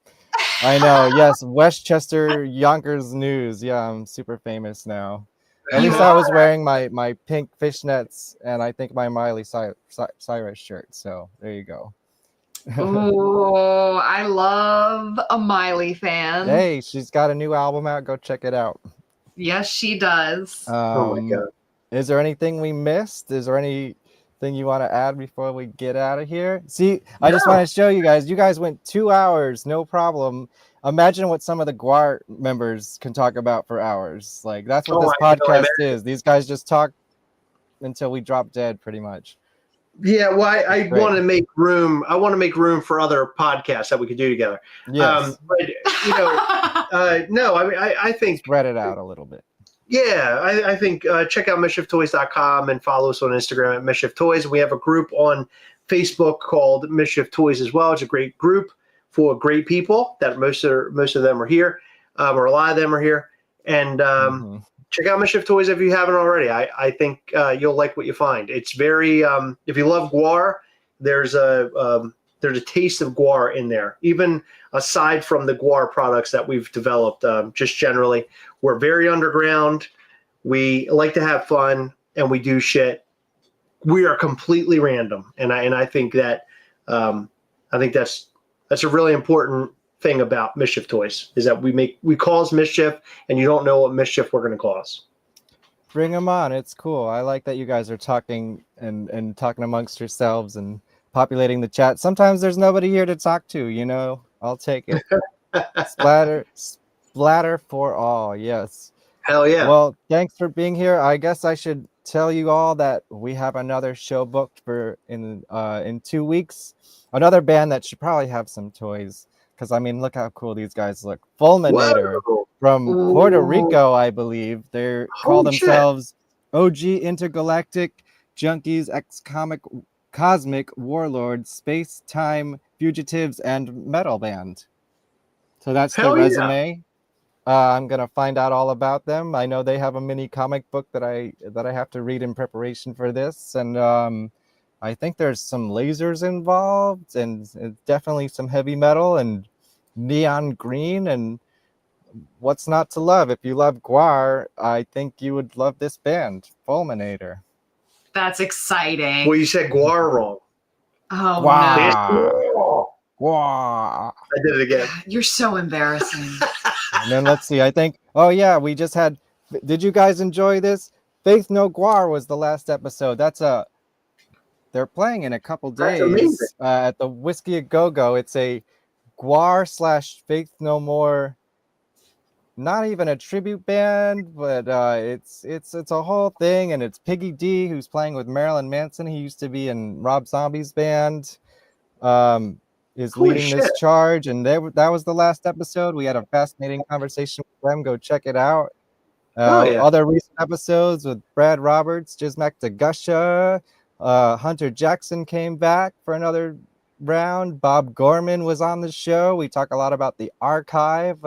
Speaker 17: I know. Yes, Westchester Yonkers News. Yeah, I'm super famous now. At least I was wearing my pink fishnets and I think my Miley Cyrus shirt. So there you go.
Speaker 3: Oh, I love a Miley fan.
Speaker 17: Hey, she's got a new album out. Go check it out.
Speaker 3: Yes, she does.
Speaker 18: Oh my God.
Speaker 17: Is there anything we missed? Is there anything you want to add before we get out of here? See, I just want to show you guys. You guys went 2 hours, no problem. Imagine what some of the GWAR members can talk about for hours. Like, that's what this podcast is. These guys just talk until we drop dead, pretty much.
Speaker 18: Yeah, well, I want to make room. I want to make room for other podcasts that we could do together.
Speaker 17: Yes.
Speaker 18: But No, I mean, I think
Speaker 17: spread it out a little bit.
Speaker 18: Yeah, I think check out MischiefToys.com and follow us on Instagram at Mischief Toys. We have a group on Facebook called Mischief Toys as well. It's a great group full of great people that most of them are here, or a lot of them are here. And check out Mischief Toys if you haven't already. I think you'll like what you find. It's very if you love Gwar, there's a taste of Gwar in there. Even aside from the Gwar products that we've developed, just generally, we're very underground. We like to have fun, and we do shit. We are completely random, and I think that that's a really important thing about Mischief Toys is that we cause mischief, and you don't know what mischief we're going to cause.
Speaker 17: Bring them on. It's cool. I like that you guys are talking and talking amongst yourselves and populating the chat. Sometimes there's nobody here to talk to, you know. I'll take it. Splatter for all. Yes.
Speaker 18: Hell yeah.
Speaker 17: Well, thanks for being here. I guess I should tell you all that we have another show booked for in 2 weeks. Another band that should probably have some toys, because I mean, look how cool these guys look. Fulminator from Puerto Rico, I believe. They call themselves OG Intergalactic Junkies Cosmic Warlords, Space Time Fugitives, and Metal Band. So that's the resume. I'm gonna find out all about them. I know they have a mini comic book that I have to read in preparation for this, and I think there's some lasers involved, and definitely some heavy metal and neon green. And what's not to love? If you love Gwar, I think you would love this band, Fulminator.
Speaker 20: That's exciting.
Speaker 18: Well, you said Gwar wrong.
Speaker 20: Oh,
Speaker 17: Gwar. Gwar.
Speaker 18: I did it again.
Speaker 20: You're so embarrassing.
Speaker 17: And then let's see. I think. Oh yeah, we just had. Did you guys enjoy this? Faith No Gwar was the last episode. They're playing in a couple days at the Whiskey a Go Go. It's a Gwar / Faith No More. Not even a tribute band, but it's a whole thing, and it's Piggy D who's playing with Marilyn Manson. He used to be in Rob Zombie's band. Is leading this charge, and that was the last episode. We had a fascinating conversation with them. Go check it out. Other recent episodes with Brad Roberts, Jizmak Dagusha, Hunter Jackson came back for another round. Bob Gorman was on the show. We talk a lot about the archive.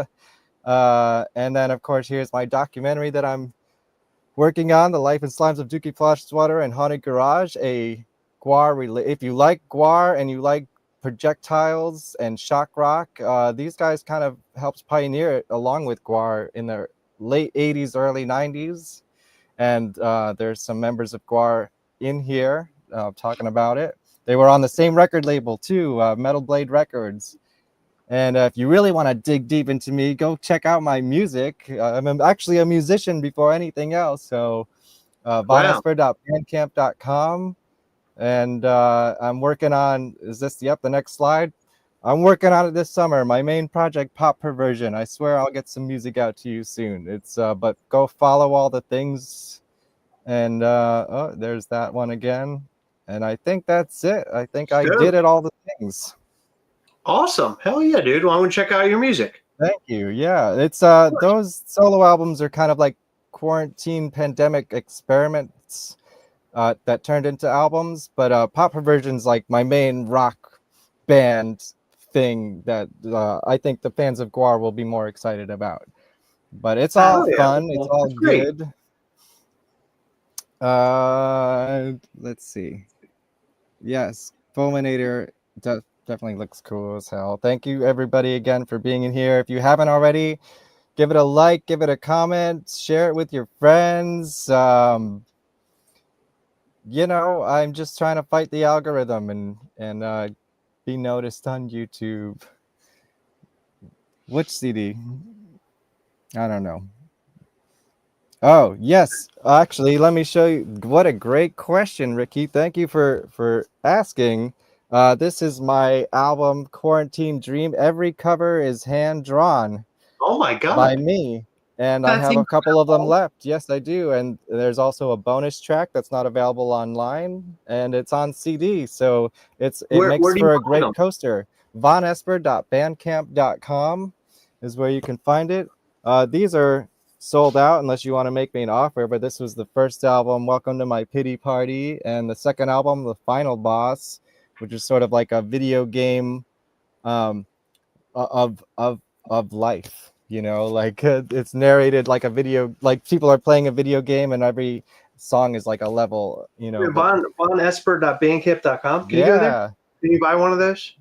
Speaker 17: And then, of course, here's my documentary that I'm working on, The Life and Slimes of Dookie Flosswater and Haunted Garage, a Gwar. If you like Gwar and you like projectiles and shock rock, these guys kind of helped pioneer it along with Gwar in the late 80s, early 90s. And there's some members of Gwar in here talking about it. They were on the same record label too, Metal Blade Records. And if you really want to dig deep into me, go check out my music. I'm actually a musician before anything else. So vonesper.bandcamp.com. And I'm working on, is this the next slide? I'm working on it this summer. My main project, Pop Perversion. I swear I'll get some music out to you soon. It's but go follow all the things. And oh, there's that one again. And I think that's it. I think I did it all the things.
Speaker 18: Awesome. Hell yeah, dude. Well, I want to check out your music.
Speaker 17: Thank you. Yeah, it's those solo albums are kind of like quarantine pandemic experiments that turned into albums, but Pop Perversion's like my main rock band thing that I think the fans of Gwar will be more excited about. But it's all fun. It's all good. Let's see. Yes, Fulminator definitely looks cool as hell. Thank you everybody again for being in here. If you haven't already, give it a like, give it a comment, share it with your friends. You know, I'm just trying to fight the algorithm and be noticed on YouTube. Which CD? I don't know. Oh, yes. Actually, let me show you. What a great question, Ricky. Thank you for asking. This is my album, Quarantine Dream. Every cover is hand-drawn.
Speaker 18: Oh, my God.
Speaker 17: By me. And I have a couple of them left. Yes, I do. And there's also a bonus track that's not available online, and it's on CD. So it makes for a great coaster. vonesper.bandcamp.com. is where you can find it. These are sold out unless you want to make me an offer, but this was the first album, Welcome to My Pity Party, and the second album, The Final Boss, which is sort of like a video game of life, you know, like it's narrated like a video, like people are playing a video game and every song is like a level, you know.
Speaker 18: Vonesper.bandcamp.com. Can you go there? Can you buy one of those?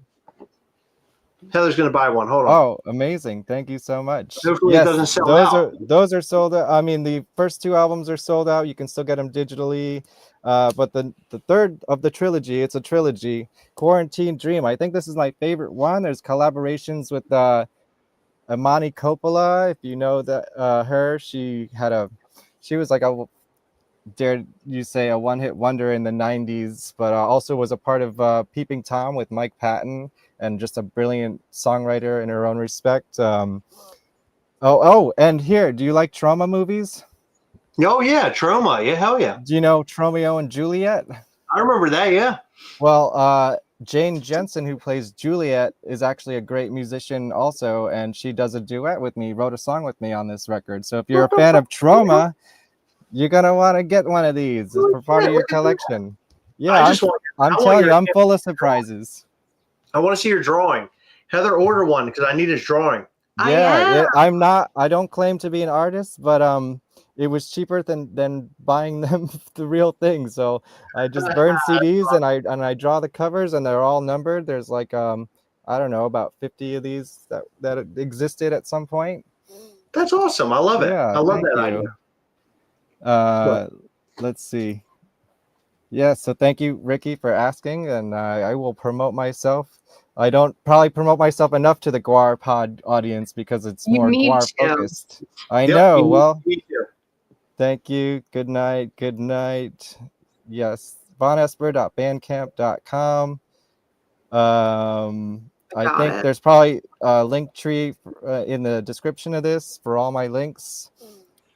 Speaker 18: Heather's going to buy one. Hold on.
Speaker 17: Oh, amazing. Thank you so much.
Speaker 18: Hopefully it doesn't sell out.
Speaker 17: Those are sold out. I mean, the first two albums are sold out. You can still get them digitally. But the third of the trilogy, it's a trilogy, Quarantine Dream. I think this is my favorite one. There's collaborations with Imani Coppola. If you know that her, she was like a, dare you say, a one-hit wonder in the 90s, but also was a part of Peeping Tom with Mike Patton, and just a brilliant songwriter in her own respect. And here, do you like Trauma movies?
Speaker 18: Oh yeah, Trauma. Yeah, hell yeah.
Speaker 17: Do you know Romeo and Juliet?
Speaker 18: I remember that, yeah.
Speaker 17: Well, Jane Jensen, who plays Juliet, is actually a great musician also, and she does a duet with me, wrote a song with me on this record. So if you're a fan of Trauma, you're gonna want to get one of these for part of your collection. Yeah, I'm telling you, I'm full of surprises.
Speaker 18: I want to see your drawing. Heather, order one because I need his drawing.
Speaker 17: Yeah, I don't claim to be an artist, but it was cheaper than buying them the real thing. So I just burn CDs and I draw the covers, and they're all numbered. There's like I don't know, about 50 of these that existed at some point.
Speaker 18: That's awesome. I love it.
Speaker 17: Yeah,
Speaker 18: I love that
Speaker 17: idea. Let's see. Yeah, so thank you, Ricky, for asking, and I will promote myself. I don't probably promote myself enough to the GWARPod audience because it's more Gwar focused. I know. Well, thank you. Good night. Good night. Yes, vonesper.bandcamp.com. I think there's probably a link tree in the description of this for all my links.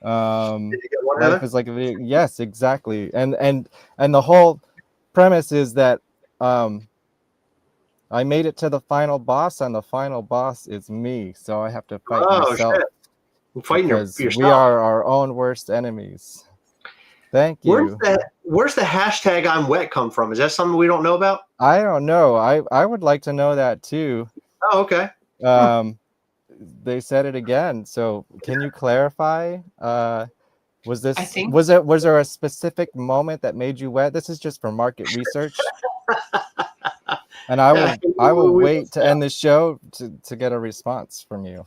Speaker 17: Life is like a video. Yes, exactly. And the whole premise is that I made it to the final boss, and the final boss is me. So I have to fight myself.
Speaker 18: Shit. Fighting
Speaker 17: because
Speaker 18: yourself.
Speaker 17: We are our own worst enemies. Thank you.
Speaker 18: Where's the hashtag I'm wet come from? Is that something we don't know about?
Speaker 17: I don't know. I would like to know that too.
Speaker 18: Oh, okay.
Speaker 17: They said it again. So can you clarify? Was there a specific moment that made you wet? This is just for market research. And I will wait to end the show to get a response from you.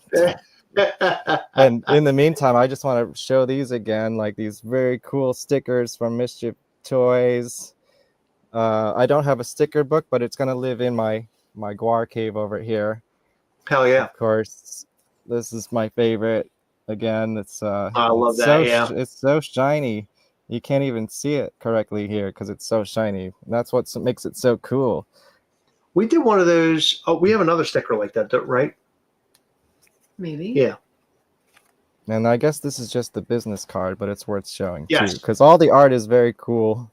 Speaker 17: And in the meantime, I just want to show these again, like these very cool stickers from Mischief Toys. I don't have a sticker book, but it's gonna live in my Gwar cave over here.
Speaker 18: Hell yeah!
Speaker 17: Of course, this is my favorite. Again, it's
Speaker 18: I love that.
Speaker 17: It's so shiny. You can't even see it correctly here because it's so shiny. And that's what makes it so cool.
Speaker 18: We did one of those. Oh, we have another sticker like that, right?
Speaker 20: Maybe.
Speaker 18: Yeah.
Speaker 17: And I guess this is just the business card, but it's worth showing
Speaker 18: yes.
Speaker 17: too, because all the art is very cool.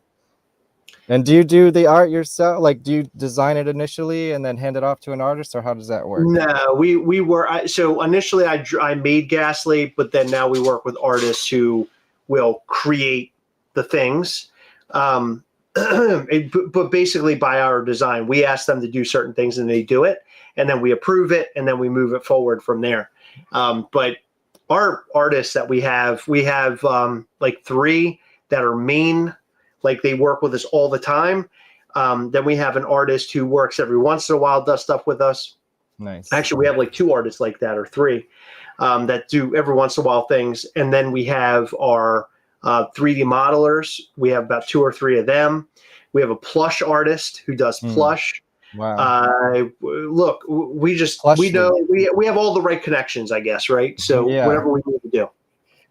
Speaker 17: And do you do the art yourself? Like, do you design it initially and then hand it off to an artist, or how does that work?
Speaker 18: No, we were so initially I made Gastly, but then now we work with artists who will create the things. But basically by our design, we ask them to do certain things and they do it, and then we approve it, and then we move it forward from there. But our artists that we have like 3 that are main, like they work with us all the time. Then we have an artist who works every once in a while, does stuff with us.
Speaker 17: Nice.
Speaker 18: Actually, we have like 2 artists like that, or 3 that do every once in a while things. And then we have our 3D modelers. We have about 2 or 3 of them. We have a plush artist who does plush.
Speaker 17: Wow.
Speaker 18: Look, we know we have all the right connections, I guess, right? So whatever we need to do.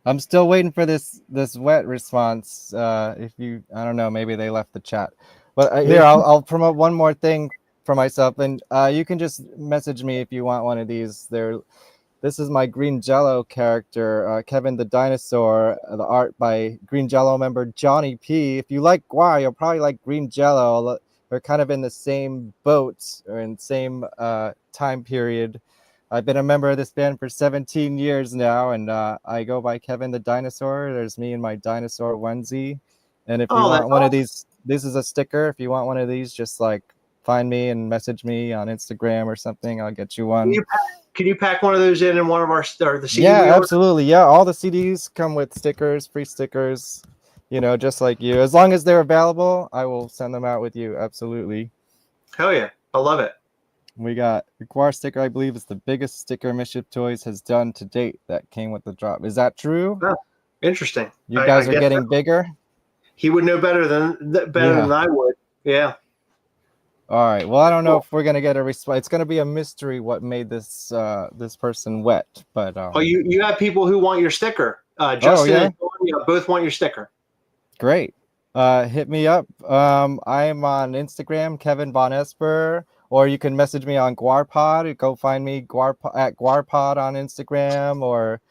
Speaker 17: I'm still waiting for this wet response. If you, I don't know, maybe they left the chat. But here, I'll promote one more thing for myself, and you can just message me if you want one of these. This is my Green Jello character, Kevin the Dinosaur, the art by Green Jello member Johnny P. If you like Gwar, you'll probably like Green Jello. They're kind of in the same boat or in the same time period. I've been a member of this band for 17 years now, and I go by Kevin the Dinosaur. There's me in my dinosaur onesie. And if you want one of these, this is a sticker. If you want one of these, just like find me and message me on Instagram or something. I'll get you one.
Speaker 18: Can you pack one of those in one of our the CD?
Speaker 17: Yeah, absolutely. Yeah, all the CDs come with stickers, free stickers. You know, just like you. As long as they're available, I will send them out with you. Absolutely.
Speaker 18: Hell yeah, I love it.
Speaker 17: We got the Gwar sticker. I believe is the biggest sticker Mischief Toys has done to date. That came with the drop. Is that true?
Speaker 18: Oh, interesting.
Speaker 17: You guys are getting bigger.
Speaker 18: He would know better than I would. Yeah.
Speaker 17: All right. Well, I don't know if we're gonna get a response. It's gonna be a mystery what made this this person wet. But
Speaker 18: you have people who want your sticker. Justin and Tony both want your sticker.
Speaker 17: Great. Hit me up. I am on Instagram, Kevin Vonesper, or you can message me on GWARPod. Go find me at GWARPod on Instagram, or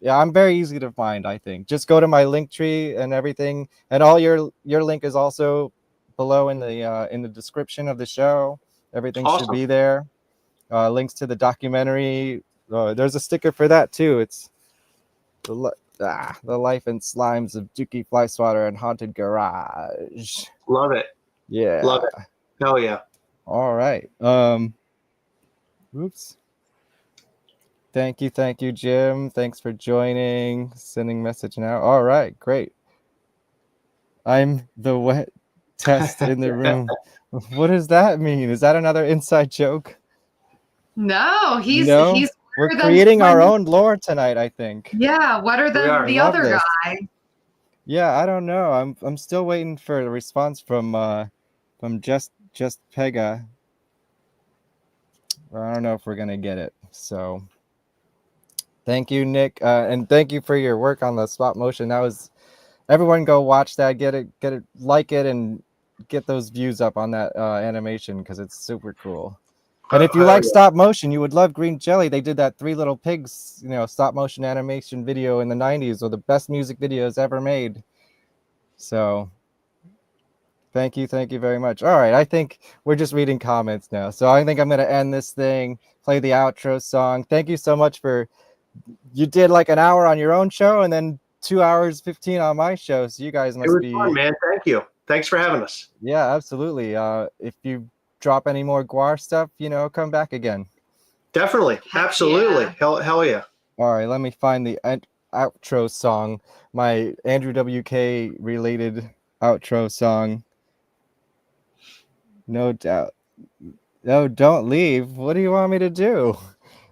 Speaker 17: yeah, I'm very easy to find. I think just go to my link tree and everything, and all your link is also below in the description of the show. Everything should be there. Links to the documentary. There's a sticker for that too. It's the life and slimes of Dookie Fly Swatter and Haunted Garage.
Speaker 18: Love it.
Speaker 17: Yeah.
Speaker 18: Love it. Hell yeah.
Speaker 17: All right. Oops. Thank you, Jim. Thanks for joining. Sending message now. All right, great. I'm the wet test in the room. What does that mean? Is that another inside joke?
Speaker 20: No, he's
Speaker 17: we're creating our own lore tonight, I think.
Speaker 20: Yeah, wetter than the other guy.
Speaker 17: Yeah, I don't know. I'm still waiting for a response from just Pega. I don't know if we're gonna get it. So thank you, Nick, and thank you for your work on the stop motion. That was everyone go watch that, get it, like it, and get those views up on that animation because it's super cool. And if you like stop motion, you would love Green Jelly. They did that Three Little Pigs, stop motion animation video in the 90s, or the best music videos ever made. So thank you very much. All right, I think we're just reading comments now. So I think I'm going to end this thing, play the outro song. Thank you so much you did like an hour on your own show and then 2 hours 15 on my show. So you guys must be
Speaker 18: fun, man. Thank you. Thanks for having us.
Speaker 17: Yeah, absolutely. If you drop any more Gwar stuff, come back again.
Speaker 18: Definitely. Absolutely. Yeah. Hell yeah.
Speaker 17: All right, let me find the outro song, my Andrew WK related outro song. No doubt. No, don't leave. What do you want me to do?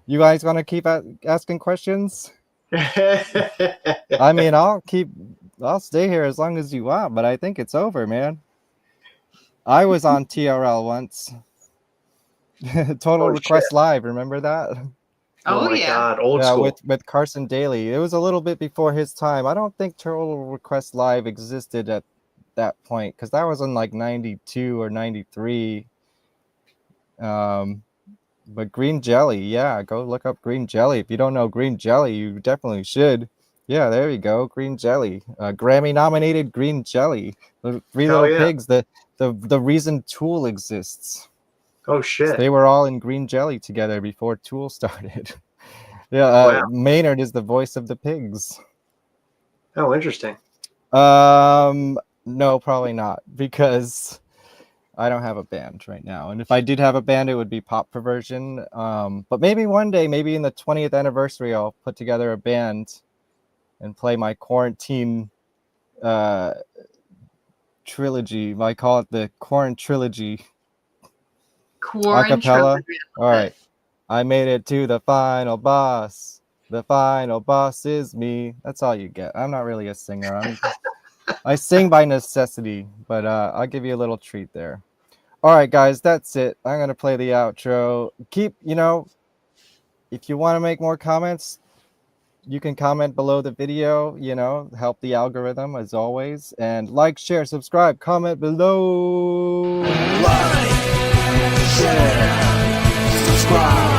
Speaker 17: You guys want to keep asking questions? I mean, I'll stay here as long as you want, but I think it's over, man. I was on TRL once. Total Request Live, remember that?
Speaker 18: Oh my God, old school.
Speaker 17: With Carson Daly. It was a little bit before his time. I don't think Total Request Live existed at that point because that was in like 92 or 93. But Green Jelly, yeah, go look up Green Jelly. If you don't know Green Jelly, you definitely should. Yeah, there you go, Green Jelly, Grammy-nominated Green Jelly. The Three Little Pigs, the reason Tool exists.
Speaker 18: Oh shit!
Speaker 17: So they were all in Green Jelly together before Tool started. Yeah, Maynard is the voice of the Pigs.
Speaker 18: Oh, interesting.
Speaker 17: No, probably not, because I don't have a band right now. And if I did have a band, it would be Pop Perversion. But maybe one day, maybe in the 20th anniversary, I'll put together a band and play my quarantine trilogy. I call it the Quarant Trilogy. Acapella. All right. I made it to the final boss. The final boss is me. That's all you get. I'm not really a singer. I sing by necessity, but I'll give you a little treat there. All right, guys, that's it. I'm going to play the outro. Keep, if you want to make more comments, you can comment below the video, help the algorithm as always. And like, share, subscribe, comment below.
Speaker 2: Like, share, subscribe.